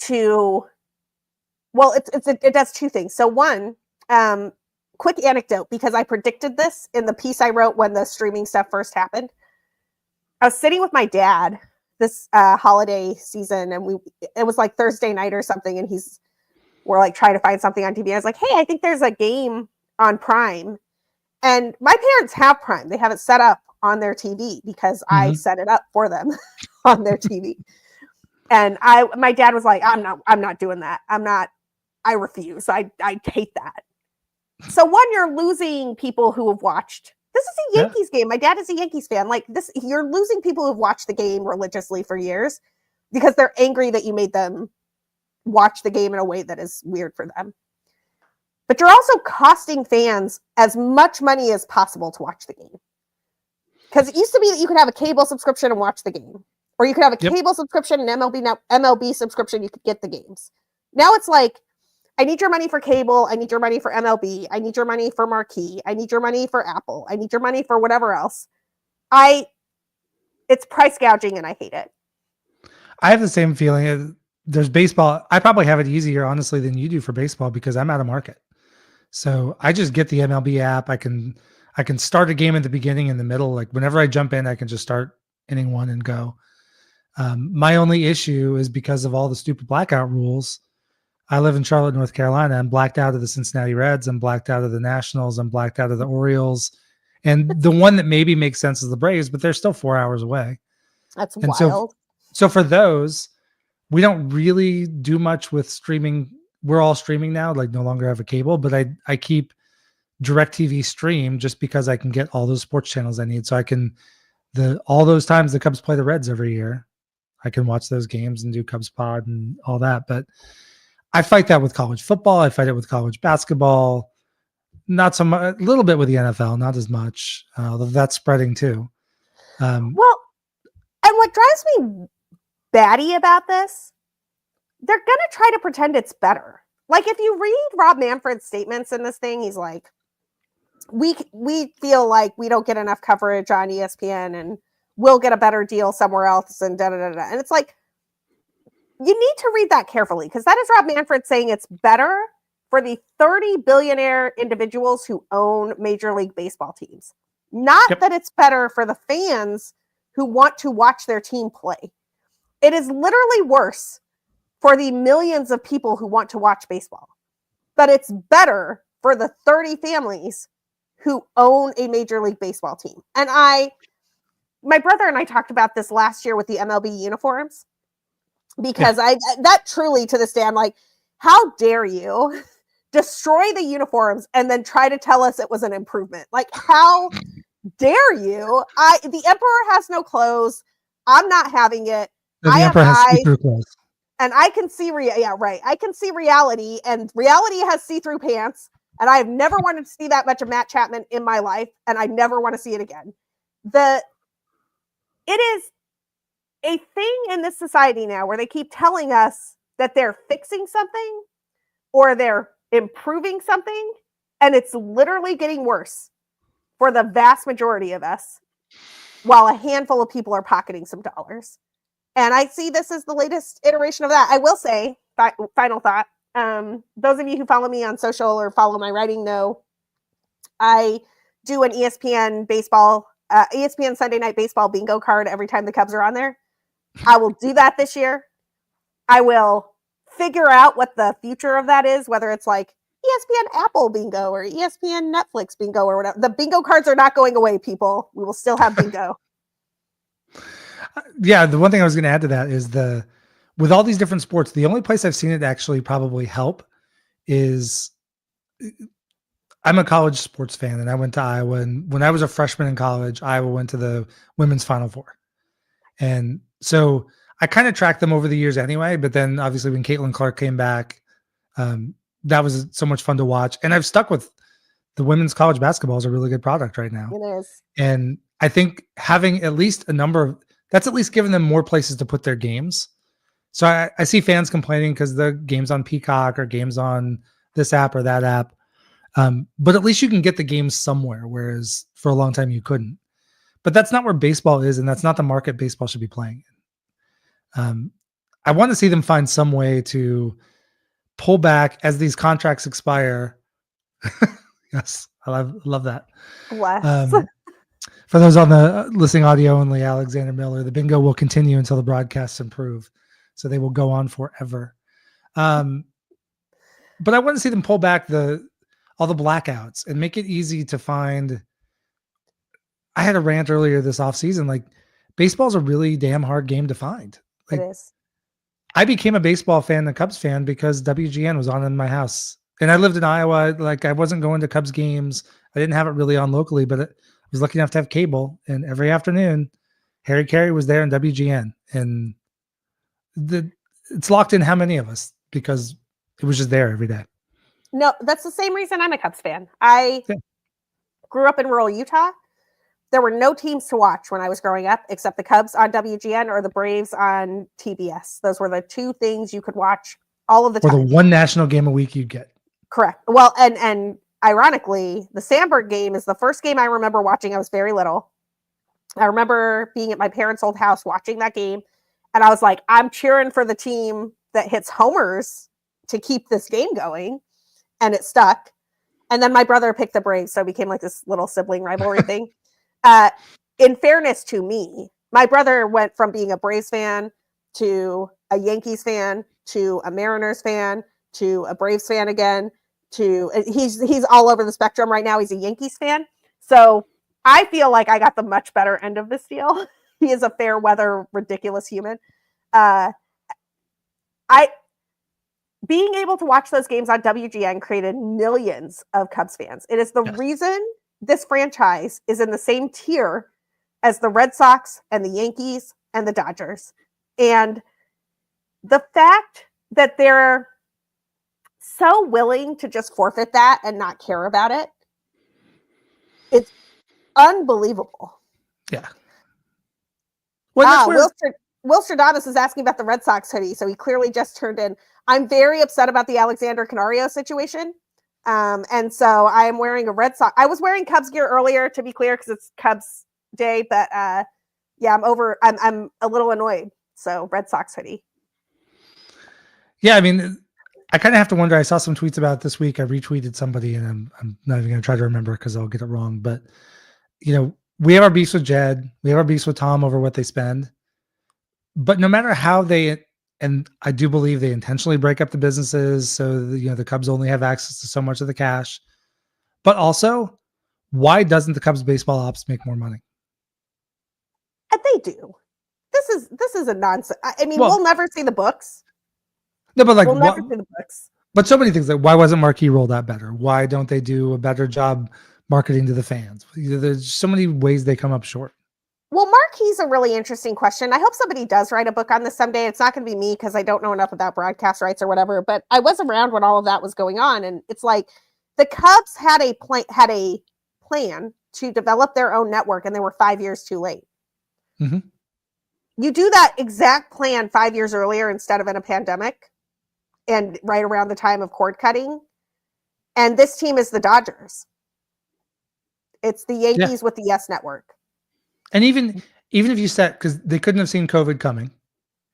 to, well, it does 2 things. So one, quick anecdote, because I predicted this in the piece I wrote when the streaming stuff first happened. I was sitting with my dad this holiday season, and it was like Thursday night or something, and we're like trying to find something on TV. I was like, hey, I think there's a game on Prime. And my parents have Prime. They have it set up on their TV because I set it up for them on their TV. And my dad was like, I'm not doing that. I refuse. I hate that. So one, you're losing people who have watched. This is a Yankees game. My dad is a Yankees fan. Like this, you're losing people who've watched the game religiously for years because they're angry that you made them watch the game in a way that is weird for them. But you're also costing fans as much money as possible to watch the game. Because it used to be that you could have a cable subscription and watch the game. Or you could have a cable subscription and MLB subscription, you could get the games. Now it's like, I need your money for cable. I need your money for MLB. I need your money for Marquee. I need your money for Apple. I need your money for whatever else. It's price gouging and I hate it. I have the same feeling. there's baseball. I probably have it easier, honestly, than you do for baseball because I'm out of market. So I just get the MLB app. I can start a game at the beginning, in the middle. Like whenever I jump in, I can just start inning one and go. My only issue is because of all the stupid blackout rules. I live in Charlotte, North Carolina. I'm blacked out of the Cincinnati Reds. I'm blacked out of the Nationals. I'm blacked out of the Orioles. And the one that maybe makes sense is the Braves, but they're still 4 hours away. That's And wild. So for those, we don't really do much with streaming. We're all streaming now, like no longer have a cable, but I keep DirecTV Stream just because I can get all those sports channels I need. So I can, all those times the Cubs play the Reds every year, I can watch those games and do Cubs Pod and all that. But I fight that with college football. I fight it with college basketball. Not so much, a little bit with the NFL, not as much. Although that's spreading too. Well, and what drives me batty about this, they're going to try to pretend it's better. Like if you read Rob Manfred's statements in this thing, he's like, we feel like we don't get enough coverage on ESPN and we'll get a better deal somewhere else and da da da da. And it's like, you need to read that carefully because that is Rob Manfred saying it's better for the 30 billionaire individuals who own Major League Baseball teams. Not that it's better for the fans who want to watch their team play. It is literally worse for the millions of people who want to watch baseball. But it's better for the 30 families who own a Major League Baseball team. And my brother and I talked about this last year with the MLB uniforms. Because that truly to this day, I'm like, how dare you destroy the uniforms and then try to tell us it was an improvement? Like, how dare you? The emperor has no clothes. I'm not having it. The emperor has see-through clothes. And I can see, I can see reality, and reality has see-through pants. And I have never wanted to see that much of Matt Chapman in my life, and I never want to see it again. It is a thing in this society now where they keep telling us that they're fixing something or they're improving something, and it's literally getting worse for the vast majority of us, while a handful of people are pocketing some dollars. And I see this as the latest iteration of that. I will say, final thought, those of you who follow me on social or follow my writing know I do an ESPN Sunday Night Baseball bingo card every time the Cubs are on there. I will do that this year. I will figure out what the future of that is, whether it's like ESPN Apple bingo or ESPN Netflix bingo or whatever. The bingo cards are not going away, people. We will still have bingo. Yeah, the one thing I was going to add to that is with all these different sports, the only place I've seen it actually probably help is I'm a college sports fan, and I went to Iowa. And when I was a freshman in college, Iowa went to the women's Final Four. And so I kind of tracked them over the years anyway. But then obviously when Caitlin Clark came back, that was so much fun to watch. And I've stuck with the women's college basketball is a really good product right now. It is. And I think having at least a number of, that's at least giving them more places to put their games. So I see fans complaining because the game's on Peacock or games on this app or that app. But at least you can get the games somewhere, whereas for a long time you couldn't. But that's not where baseball is, and that's not the market baseball should be playing in. I want to see them find some way to pull back as these contracts expire. Yes, I love that. Bless. For those on the listening audio only, Alexander Miller, the bingo will continue until the broadcasts improve. So they will go on forever. But I want to see them pull back all the blackouts and make it easy to find. I had a rant earlier this offseason. Like, baseball's a really damn hard game to find. Like, It is. I became a baseball fan, a Cubs fan, because WGN was on in my house. And I lived in Iowa. Like, I wasn't going to Cubs games. I didn't have it really on locally, but I was lucky enough to have cable. And every afternoon, Harry Carey was there in WGN. And it's locked in how many of us, because it was just there every day. No, that's the same reason I'm a Cubs fan. I grew up in rural Utah. There were no teams to watch when I was growing up except the Cubs on WGN or the Braves on TBS. Those were the two things you could watch all of the time. Or the one national game a week you'd get. Correct. Well, and ironically, the Sandberg game is the first game I remember watching. I was very little. I remember being at my parents' old house watching that game. And I was like, I'm cheering for the team that hits homers to keep this game going, and it stuck. And then my brother picked the Braves, so it became like this little sibling rivalry thing. In fairness to me, my brother went from being a Braves fan to a Yankees fan to a Mariners fan to a Braves fan again. He's all over the spectrum right now. He's a Yankees fan, so I feel like I got the much better end of this deal. He is a fair weather, ridiculous human. Being able to watch those games on WGN created millions of Cubs fans. It is the reason this franchise is in the same tier as the Red Sox and the Yankees and the Dodgers. And the fact that they're so willing to just forfeit that and not care about it, it's unbelievable. Yeah. Well, Will Stradamus is asking about the Red Sox hoodie, so he clearly just turned in. I'm very upset about the Alexander Canario situation. And so I am wearing a Red Sox. I was wearing Cubs gear earlier, to be clear, because it's Cubs Day, but yeah, I'm a little annoyed. So Red Sox hoodie. Yeah, I mean, I kind of have to wonder. I saw some tweets about it this week. I retweeted somebody, and I'm not even going to try to remember because I'll get it wrong. But, we have our beefs with Jed. We have our beefs with Tom over what they spend. But no matter how and I do believe they intentionally break up the businesses so the Cubs only have access to so much of the cash. But also, why doesn't the Cubs baseball ops make more money? And they do. This is a nonsense. I mean, we'll never see the books. No, but we'll never see the books. But so many things. Like, why wasn't Marquee rolled out better? Why don't they do a better job marketing to the fans? There's so many ways they come up short. Well, Marquee's a really interesting question. I hope somebody does write a book on this someday. It's not going to be me because I don't know enough about broadcast rights or whatever, but I was around when all of that was going on. And it's like the Cubs had a plan to develop their own network, and they were 5 years too late. Mm-hmm. You do that exact plan 5 years earlier instead of in a pandemic and right around the time of cord cutting. And this team is the Dodgers. It's the Yankees with the Yes Network. And even if you set, because they couldn't have seen COVID coming,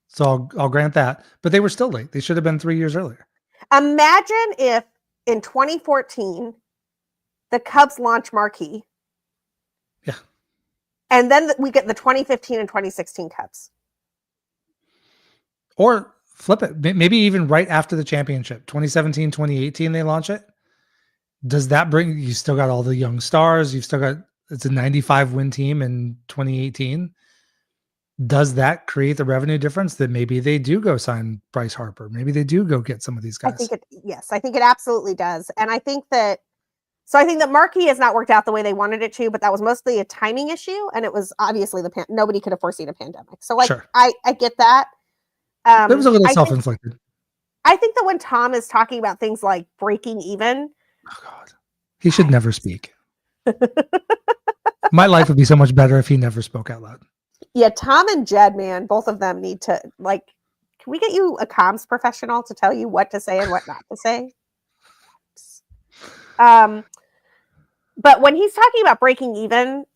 so I'll grant that, but they were still late. They should have been 3 years earlier. Imagine if in 2014 the Cubs launch Marquee, and then we get the 2015 and 2016 Cubs, or flip it, maybe even right after the championship, 2017, 2018, they launch it. Does that bring you still got all the young stars? You've still got. It's a 95 win team in 2018. Does that create the revenue difference that maybe they do go sign Bryce Harper? Maybe they do go get some of these guys. I think it absolutely does. And I think that Marquee has not worked out the way they wanted it to, but that was mostly a timing issue. And it was obviously nobody could have foreseen a pandemic. So sure. I get that. It was a little self-inflicted. I think that when Tom is talking about things like breaking even. Oh God, he should never speak. My life would be so much better if he never spoke out loud. Yeah, Tom and Jed, man, both of them need to, can we get you a comms professional to tell you what to say and what not to say? But when he's talking about breaking even,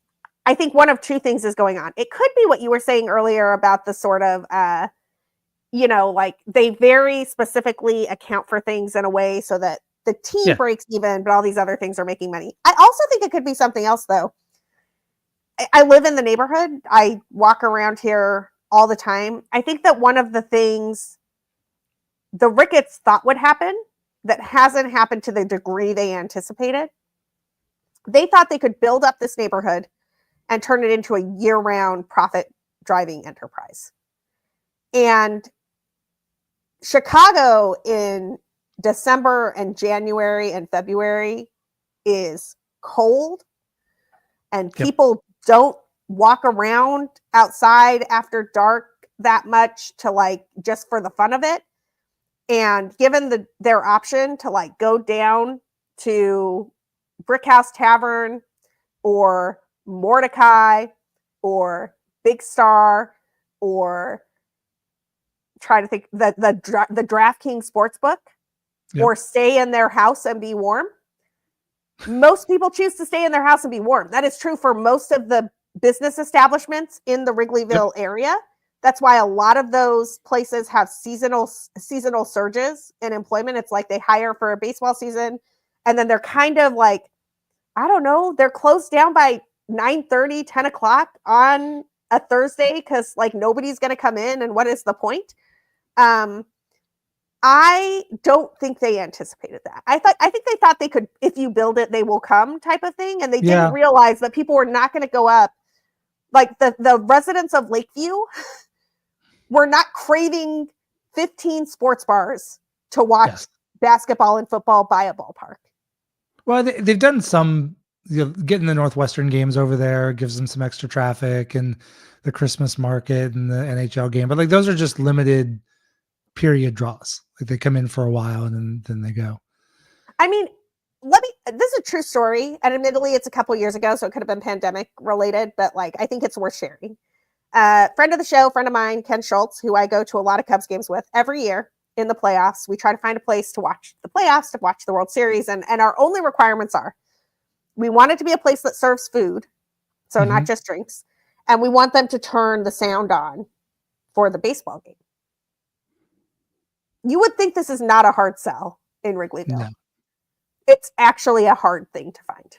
I think one of two things is going on. It could be what you were saying earlier about the sort of, they very specifically account for things in a way so that the team breaks even, but all these other things are making money. I also think it could be something else, though. I live in the neighborhood. I walk around here all the time. I think that one of the things the Ricketts thought would happen that hasn't happened to the degree they anticipated, they thought they could build up this neighborhood and turn it into a year-round profit-driving enterprise. And Chicago in December and January and February is cold, and people don't walk around outside after dark that much to just for the fun of it. And given their option to go down to Brickhouse Tavern or Mordecai or Big Star or try to think the DraftKings Sportsbook or stay in their house and be warm. Most people choose to stay in their house and be warm. That is true for most of the business establishments in the Wrigleyville area. That's why a lot of those places have seasonal surges in employment. It's like they hire for a baseball season, and then they're kind of like, I don't know, they're closed down by 9:30, 10 o'clock on a Thursday because like nobody's going to come in, and what is the point? I don't think they anticipated that. I think they thought they could, if you build it, they will come type of thing, and they didn't realize that people were not going to go up. Like the residents of Lakeview were not craving 15 sports bars to watch basketball and football by a ballpark. Well, they've done some, getting the Northwestern games over there gives them some extra traffic, and the Christmas market and the NHL game. But like those are just limited period draws. Like they come in for a while and then they go. I mean, this is a true story. And admittedly, it's a couple years ago, so it could have been pandemic related, but like, I think it's worth sharing. Friend of the show, friend of mine, Ken Schultz, who I go to a lot of Cubs games with every year in the playoffs. We try to find a place to watch the playoffs, to watch the World Series. And our only requirements are, we want it to be a place that serves food. So not just drinks. And we want them to turn the sound on for the baseball game. You would think this is not a hard sell in Wrigleyville. No. It's actually a hard thing to find.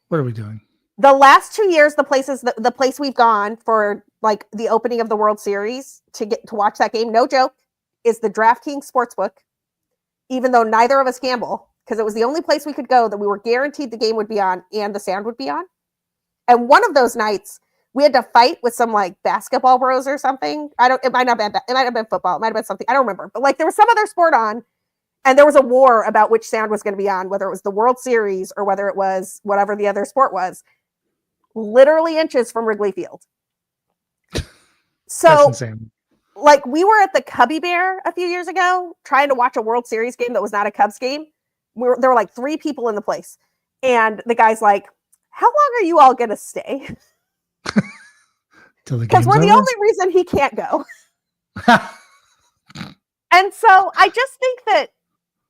What are we doing? The last 2 years, the place we've gone for like the opening of the World Series to get to watch that game, no joke, is the DraftKings Sportsbook. Even though neither of us gamble, because it was the only place we could go that we were guaranteed the game would be on and the sound would be on. And one of those nights, we had to fight with some like basketball bros or something. It might have been football. It might have been something. I don't remember. But like there was some other sport on, and there was a war about which sound was going to be on, whether it was the World Series or whether it was whatever the other sport was. Literally inches from Wrigley Field. So, that's insane. Like we were at the Cubby Bear a few years ago trying to watch a World Series game that was not a Cubs game. There were like 3 people in the place. And the guy's like, how long are you all going to stay? Because we're the only reason he can't go. And so I just think that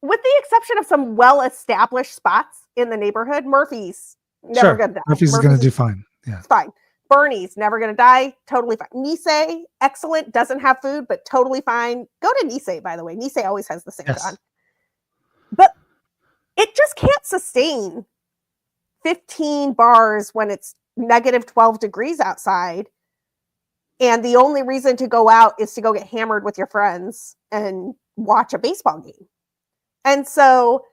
with the exception of some well-established spots in the neighborhood, Murphy's never going to die. Murphy's is going to do fine. Yeah. It's fine. Bernie's never going to die. Totally fine. Nisei, excellent. Doesn't have food, but totally fine. Go to Nisei, by the way. Nisei always has the same on. But it just can't sustain 15 bars when it's negative 12 degrees outside. And the only reason to go out is to go get hammered with your friends and watch a baseball game. And so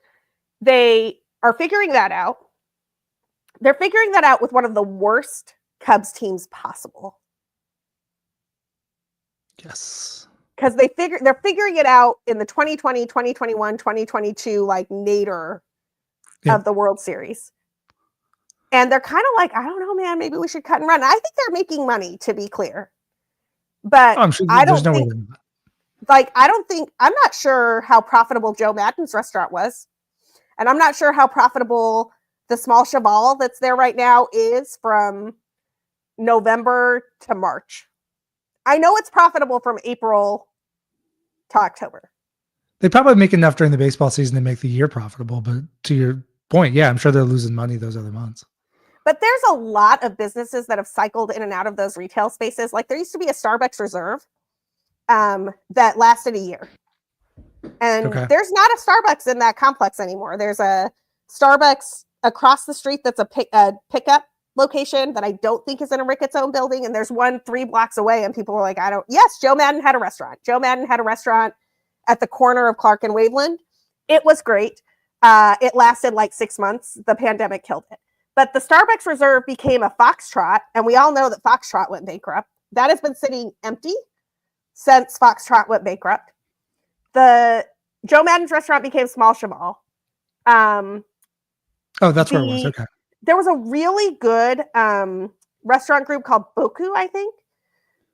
they are figuring that out. They're figuring that out with one of the worst Cubs teams possible. Yes. Because they're figuring it out in the 2020, 2021, 2022, like nadir of the World Series. And they're kind of like, I don't know, man, maybe we should cut and run. I think they're making money, to be clear. But I'm not sure how profitable Joe Madden's restaurant was. And I'm not sure how profitable the Small Cheval that's there right now is from November to March. I know it's profitable from April to October. They probably make enough during the baseball season to make the year profitable. But to your point, yeah, I'm sure they're losing money those other months. But there's a lot of businesses that have cycled in and out of those retail spaces. Like there used to be a Starbucks Reserve that lasted a year. And there's not a Starbucks in that complex anymore. There's a Starbucks across the street that's a pickup location that I don't think is in a Ricketts owned building. And there's one 3 blocks away. And people are like, yes, Joe Madden had a restaurant. Joe Madden had a restaurant at the corner of Clark and Waveland. It was great. It lasted like 6 months. The pandemic killed it. But the Starbucks Reserve became a Foxtrot, and we all know that Foxtrot went bankrupt. That has been sitting empty since Foxtrot went bankrupt. The Joe Madden's restaurant became Small Cheval. That's where it was. Okay. There was a really good restaurant group called Boku, I think,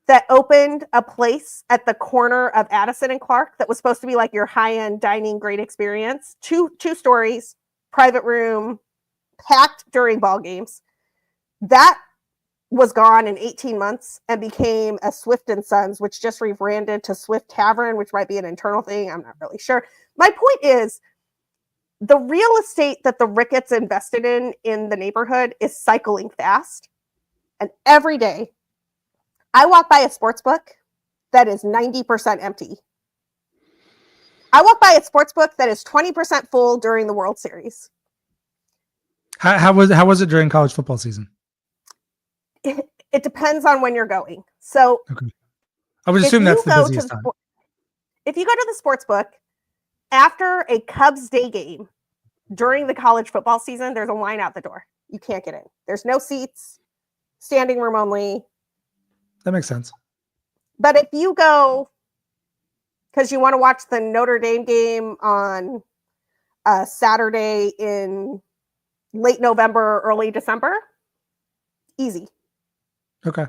that opened a place at the corner of Addison and Clark that was supposed to be like your high-end dining, great experience. Two stories, private room, packed during ball games. That was gone in 18 months and became a Swift and Sons, which just rebranded to Swift Tavern, which might be an internal thing. I'm not really sure. My point is the real estate that the Ricketts invested in the neighborhood is cycling fast. And every day I walk by a sports book that is 90% empty. I walk by a sports book that is 20% full during the World Series. How was it during college football season? It depends on when you're going. So Okay. I would assume that's the busiest time. If you go to the sports book after a Cubs day game during the college football season, there's a line out the door. You can't get in. There's no seats, standing room only. That makes sense. But if you go because you want to watch the Notre Dame game on Saturday in late November, early December, easy. Okay.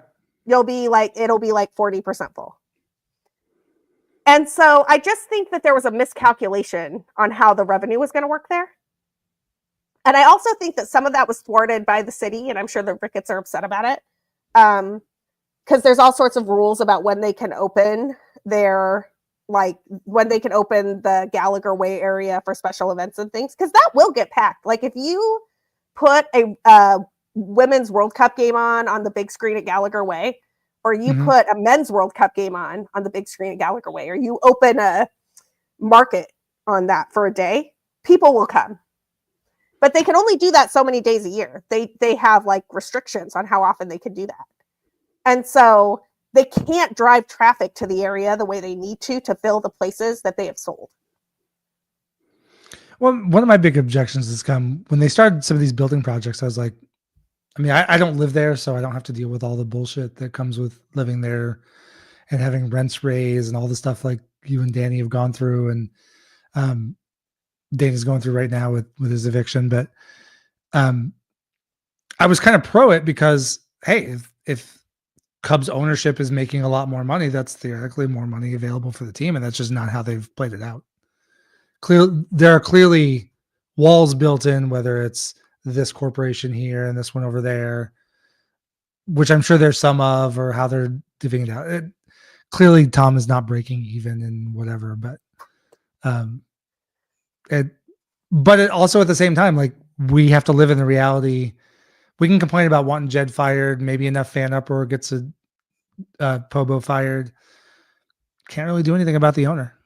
It'll be like 40% full. And so I just think that there was a miscalculation on how the revenue was going to work there. And I also think that some of that was thwarted by the city, and I'm sure the Ricketts are upset about it. Because there's all sorts of rules about when they can open when they can open the Gallagher Way area for special events and things, because that will get packed. Like if you put a women's World Cup game on the big screen at Gallagher Way, or you put a men's World Cup game on the big screen at Gallagher Way, or you open a market on that for a day, people will come. But they can only do that so many days a year. They have like restrictions on how often they can do that. And so they can't drive traffic to the area the way they need to fill the places that they have sold. Well, one of my big objections has come when they started some of these building projects. I was like, I mean, I don't live there, so I don't have to deal with all the bullshit that comes with living there and having rents raised and all the stuff like you and Danny have gone through, and Danny's going through right now with his eviction. But I was kind of pro it because, hey, if Cubs ownership is making a lot more money, that's theoretically more money available for the team, and that's just not how they've played it out. There are clearly walls built in, whether it's this corporation here and this one over there, which I'm sure there's some of, or how they're divvying it out. Clearly, Tom is not breaking even and whatever, but it also at the same time, like, we have to live in the reality. We can complain about wanting Jed fired, maybe enough fan uproar gets a Pobo fired. Can't really do anything about the owner.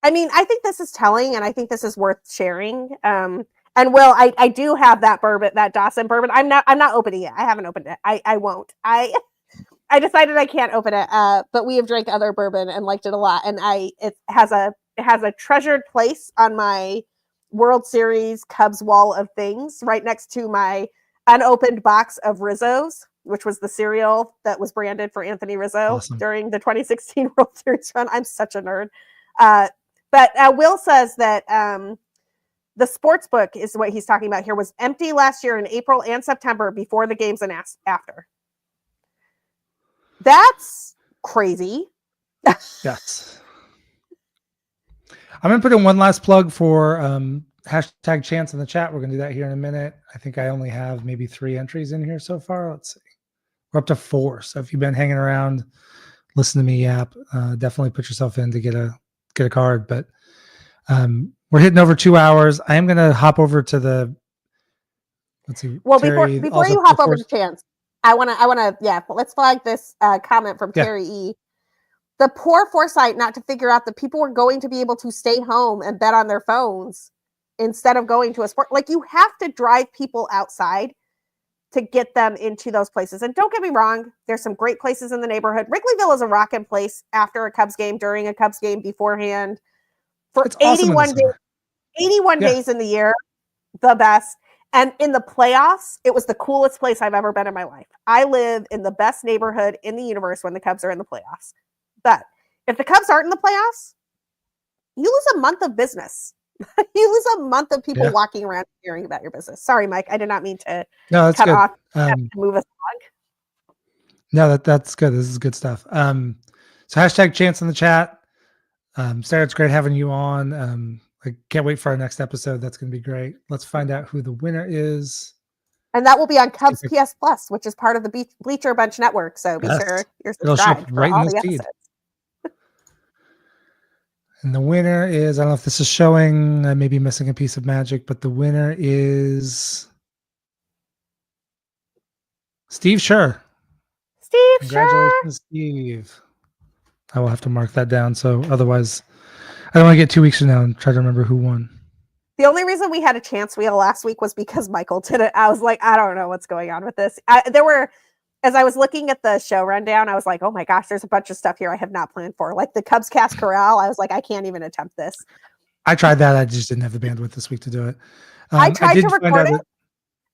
I mean, I think this is telling, and I think this is worth sharing. And Will, I do have that bourbon, that Dawson bourbon. I'm not opening it. I haven't opened it. I won't. I decided I can't open it. But we have drank other bourbon and liked it a lot. And it has a treasured place on my World Series Cubs wall of things, right next to my unopened box of Rizzo's, which was the cereal that was branded for Anthony Rizzo during the 2016 World Series run. I'm such a nerd. But Will says that the sports book is what he's talking about here was empty last year in April and September before the games and after. That's crazy. Yes. I'm going to put in one last plug for hashtag Chance in the chat. We're going to do that here in a minute. I think I only have maybe 3 entries in here so far. Let's see. We're up to 4. So if you've been hanging around, listen to me yap, definitely put yourself in to get a card. But we're hitting over 2 hours. I am going to hop over to the, let's see. Well, Terry, before you hop over to Chance, I want to, let's flag this comment from Terry E. The poor foresight not to figure out that people were going to be able to stay home and bet on their phones instead of going to a sport. Like, you have to drive people outside to get them into those places. And don't get me wrong, there's some great places in the neighborhood. Wrigleyville is a rockin' place after a Cubs game, during a Cubs game, beforehand. For it's awesome 81 days in the year, the best. And in the playoffs, it was the coolest place I've ever been in my life. I live in the best neighborhood in the universe when the Cubs are in the playoffs. But if the Cubs aren't in the playoffs, you lose a month of business. You lose a month of people walking around hearing about your business. Sorry, Mike. I did not mean to cut off and move us along. No, that's good. This is good stuff. So hashtag Chance in the chat. Sarah, it's great having you on. I can't wait for our next episode. That's going to be great. Let's find out who the winner is. And that will be on Cubs PS Plus, which is part of the Bleacher Bunch network. So be sure you're subscribed for all the episodes. And the winner is, I don't know if this is showing, I may be missing a piece of magic, but the winner is Steve Scher. Steve, Congratulations, Steve. I will have to mark that down. So otherwise, I don't want to get 2 weeks from now and try to remember who won. The only reason we had a chance wheel last week was because Michael did it. I was like, I don't know what's going on with this. As I was looking at the show rundown, I was like, oh my gosh, there's a bunch of stuff here I have not planned for. Like the Cubs Cast Corral. I was like, I can't even attempt this. I tried that. I just didn't have the bandwidth this week to do it. I tried to record it.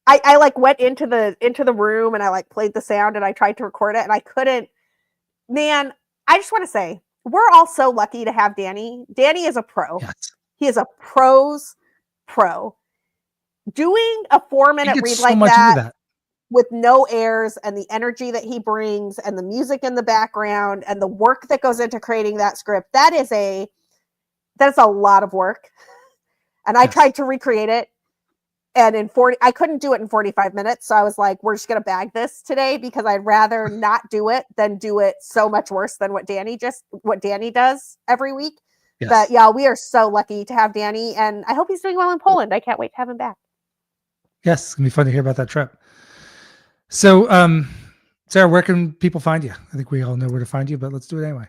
I like went into the room and I like played the sound and I tried to record it and I couldn't. Man, I just want to say we're all so lucky to have Danny. Danny is a pro. Yes. He is a pro's pro. Doing a 4-minute read so like much that, into that with no airs and the energy that he brings and the music in the background and the work that goes into creating that script, that's a lot of work. And I tried to recreate it. And I couldn't do it in 45 minutes. So I was like, we're just going to bag this today because I'd rather not do it than do it so much worse than what Danny does every week. Yes. But yeah, we are so lucky to have Danny and I hope he's doing well in Poland. I can't wait to have him back. Yes. It's going to be fun to hear about that trip. So, Sarah, where can people find you? I think we all know where to find you, but let's do it anyway.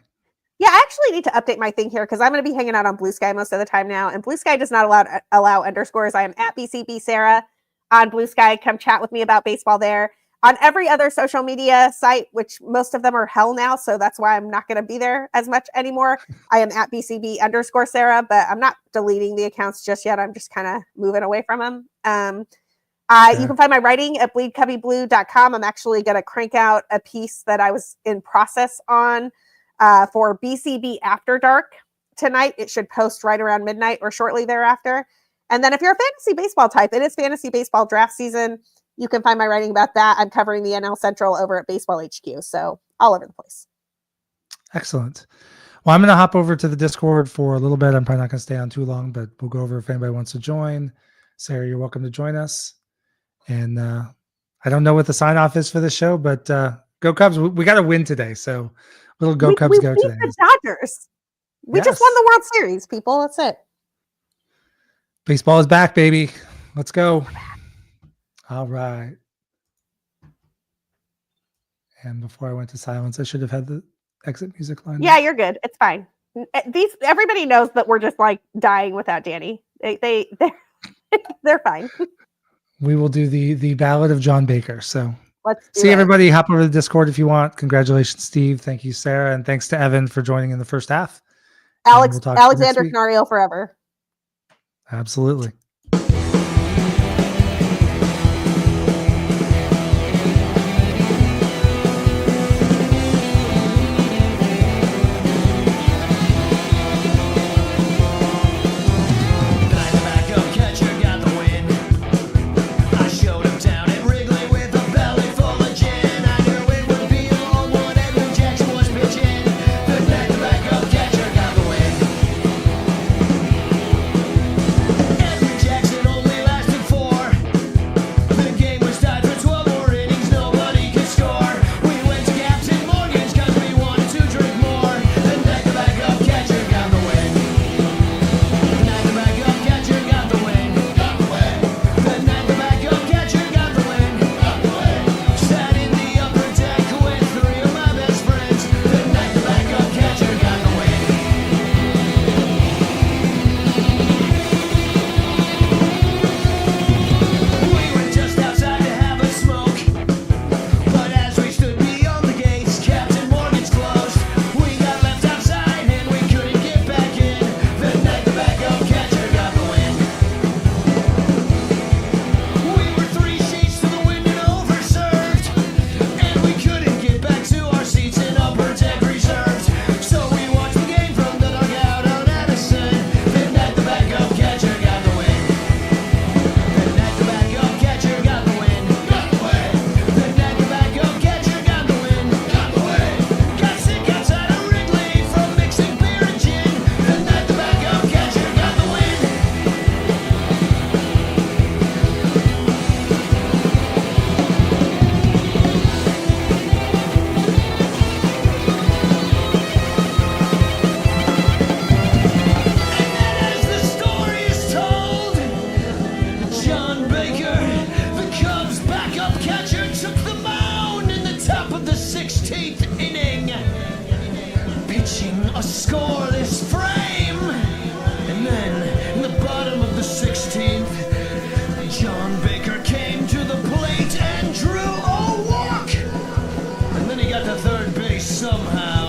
Yeah, I actually need to update my thing here because I'm going to be hanging out on Blue Sky most of the time now. And Blue Sky does not allow underscores. I am at BCB Sarah on Blue Sky. Come chat with me about baseball there. On every other social media site, which most of them are hell now, so that's why I'm not going to be there as much anymore. I am at BCB Sarah, but I'm not deleting the accounts just yet. I'm just kind of moving away from them. You can find my writing at bleedcubbyblue.com. I'm actually going to crank out a piece that I was in process on for BCB After Dark tonight. It should post right around midnight or shortly thereafter. And then if you're a fantasy baseball type, it is fantasy baseball draft season. You can find my writing about that. I'm covering the NL Central over at Baseball HQ. So all over the place. Excellent. Well, I'm going to hop over to the Discord for a little bit. I'm probably not going to stay on too long, but we'll go over if anybody wants to join. Sarah, you're welcome to join us. And I don't know what the sign off is for this show, but go Cubs. We got to win today. So little go Cubs go today. The Dodgers. We just won the World Series, people. That's it. Baseball is back, baby. Let's go. All right. And before I went to silence, I should have had the exit music line. Yeah, you're good. It's fine. Everybody knows that we're just like dying without Danny. They're fine. We will do the Ballad of John Baker. So let's see everybody. Hop over to the Discord if you want. Congratulations, Steve. Thank you, Sarah. And thanks to Evan for joining in the first half. Alexander Canario forever. Absolutely. got to third base somehow.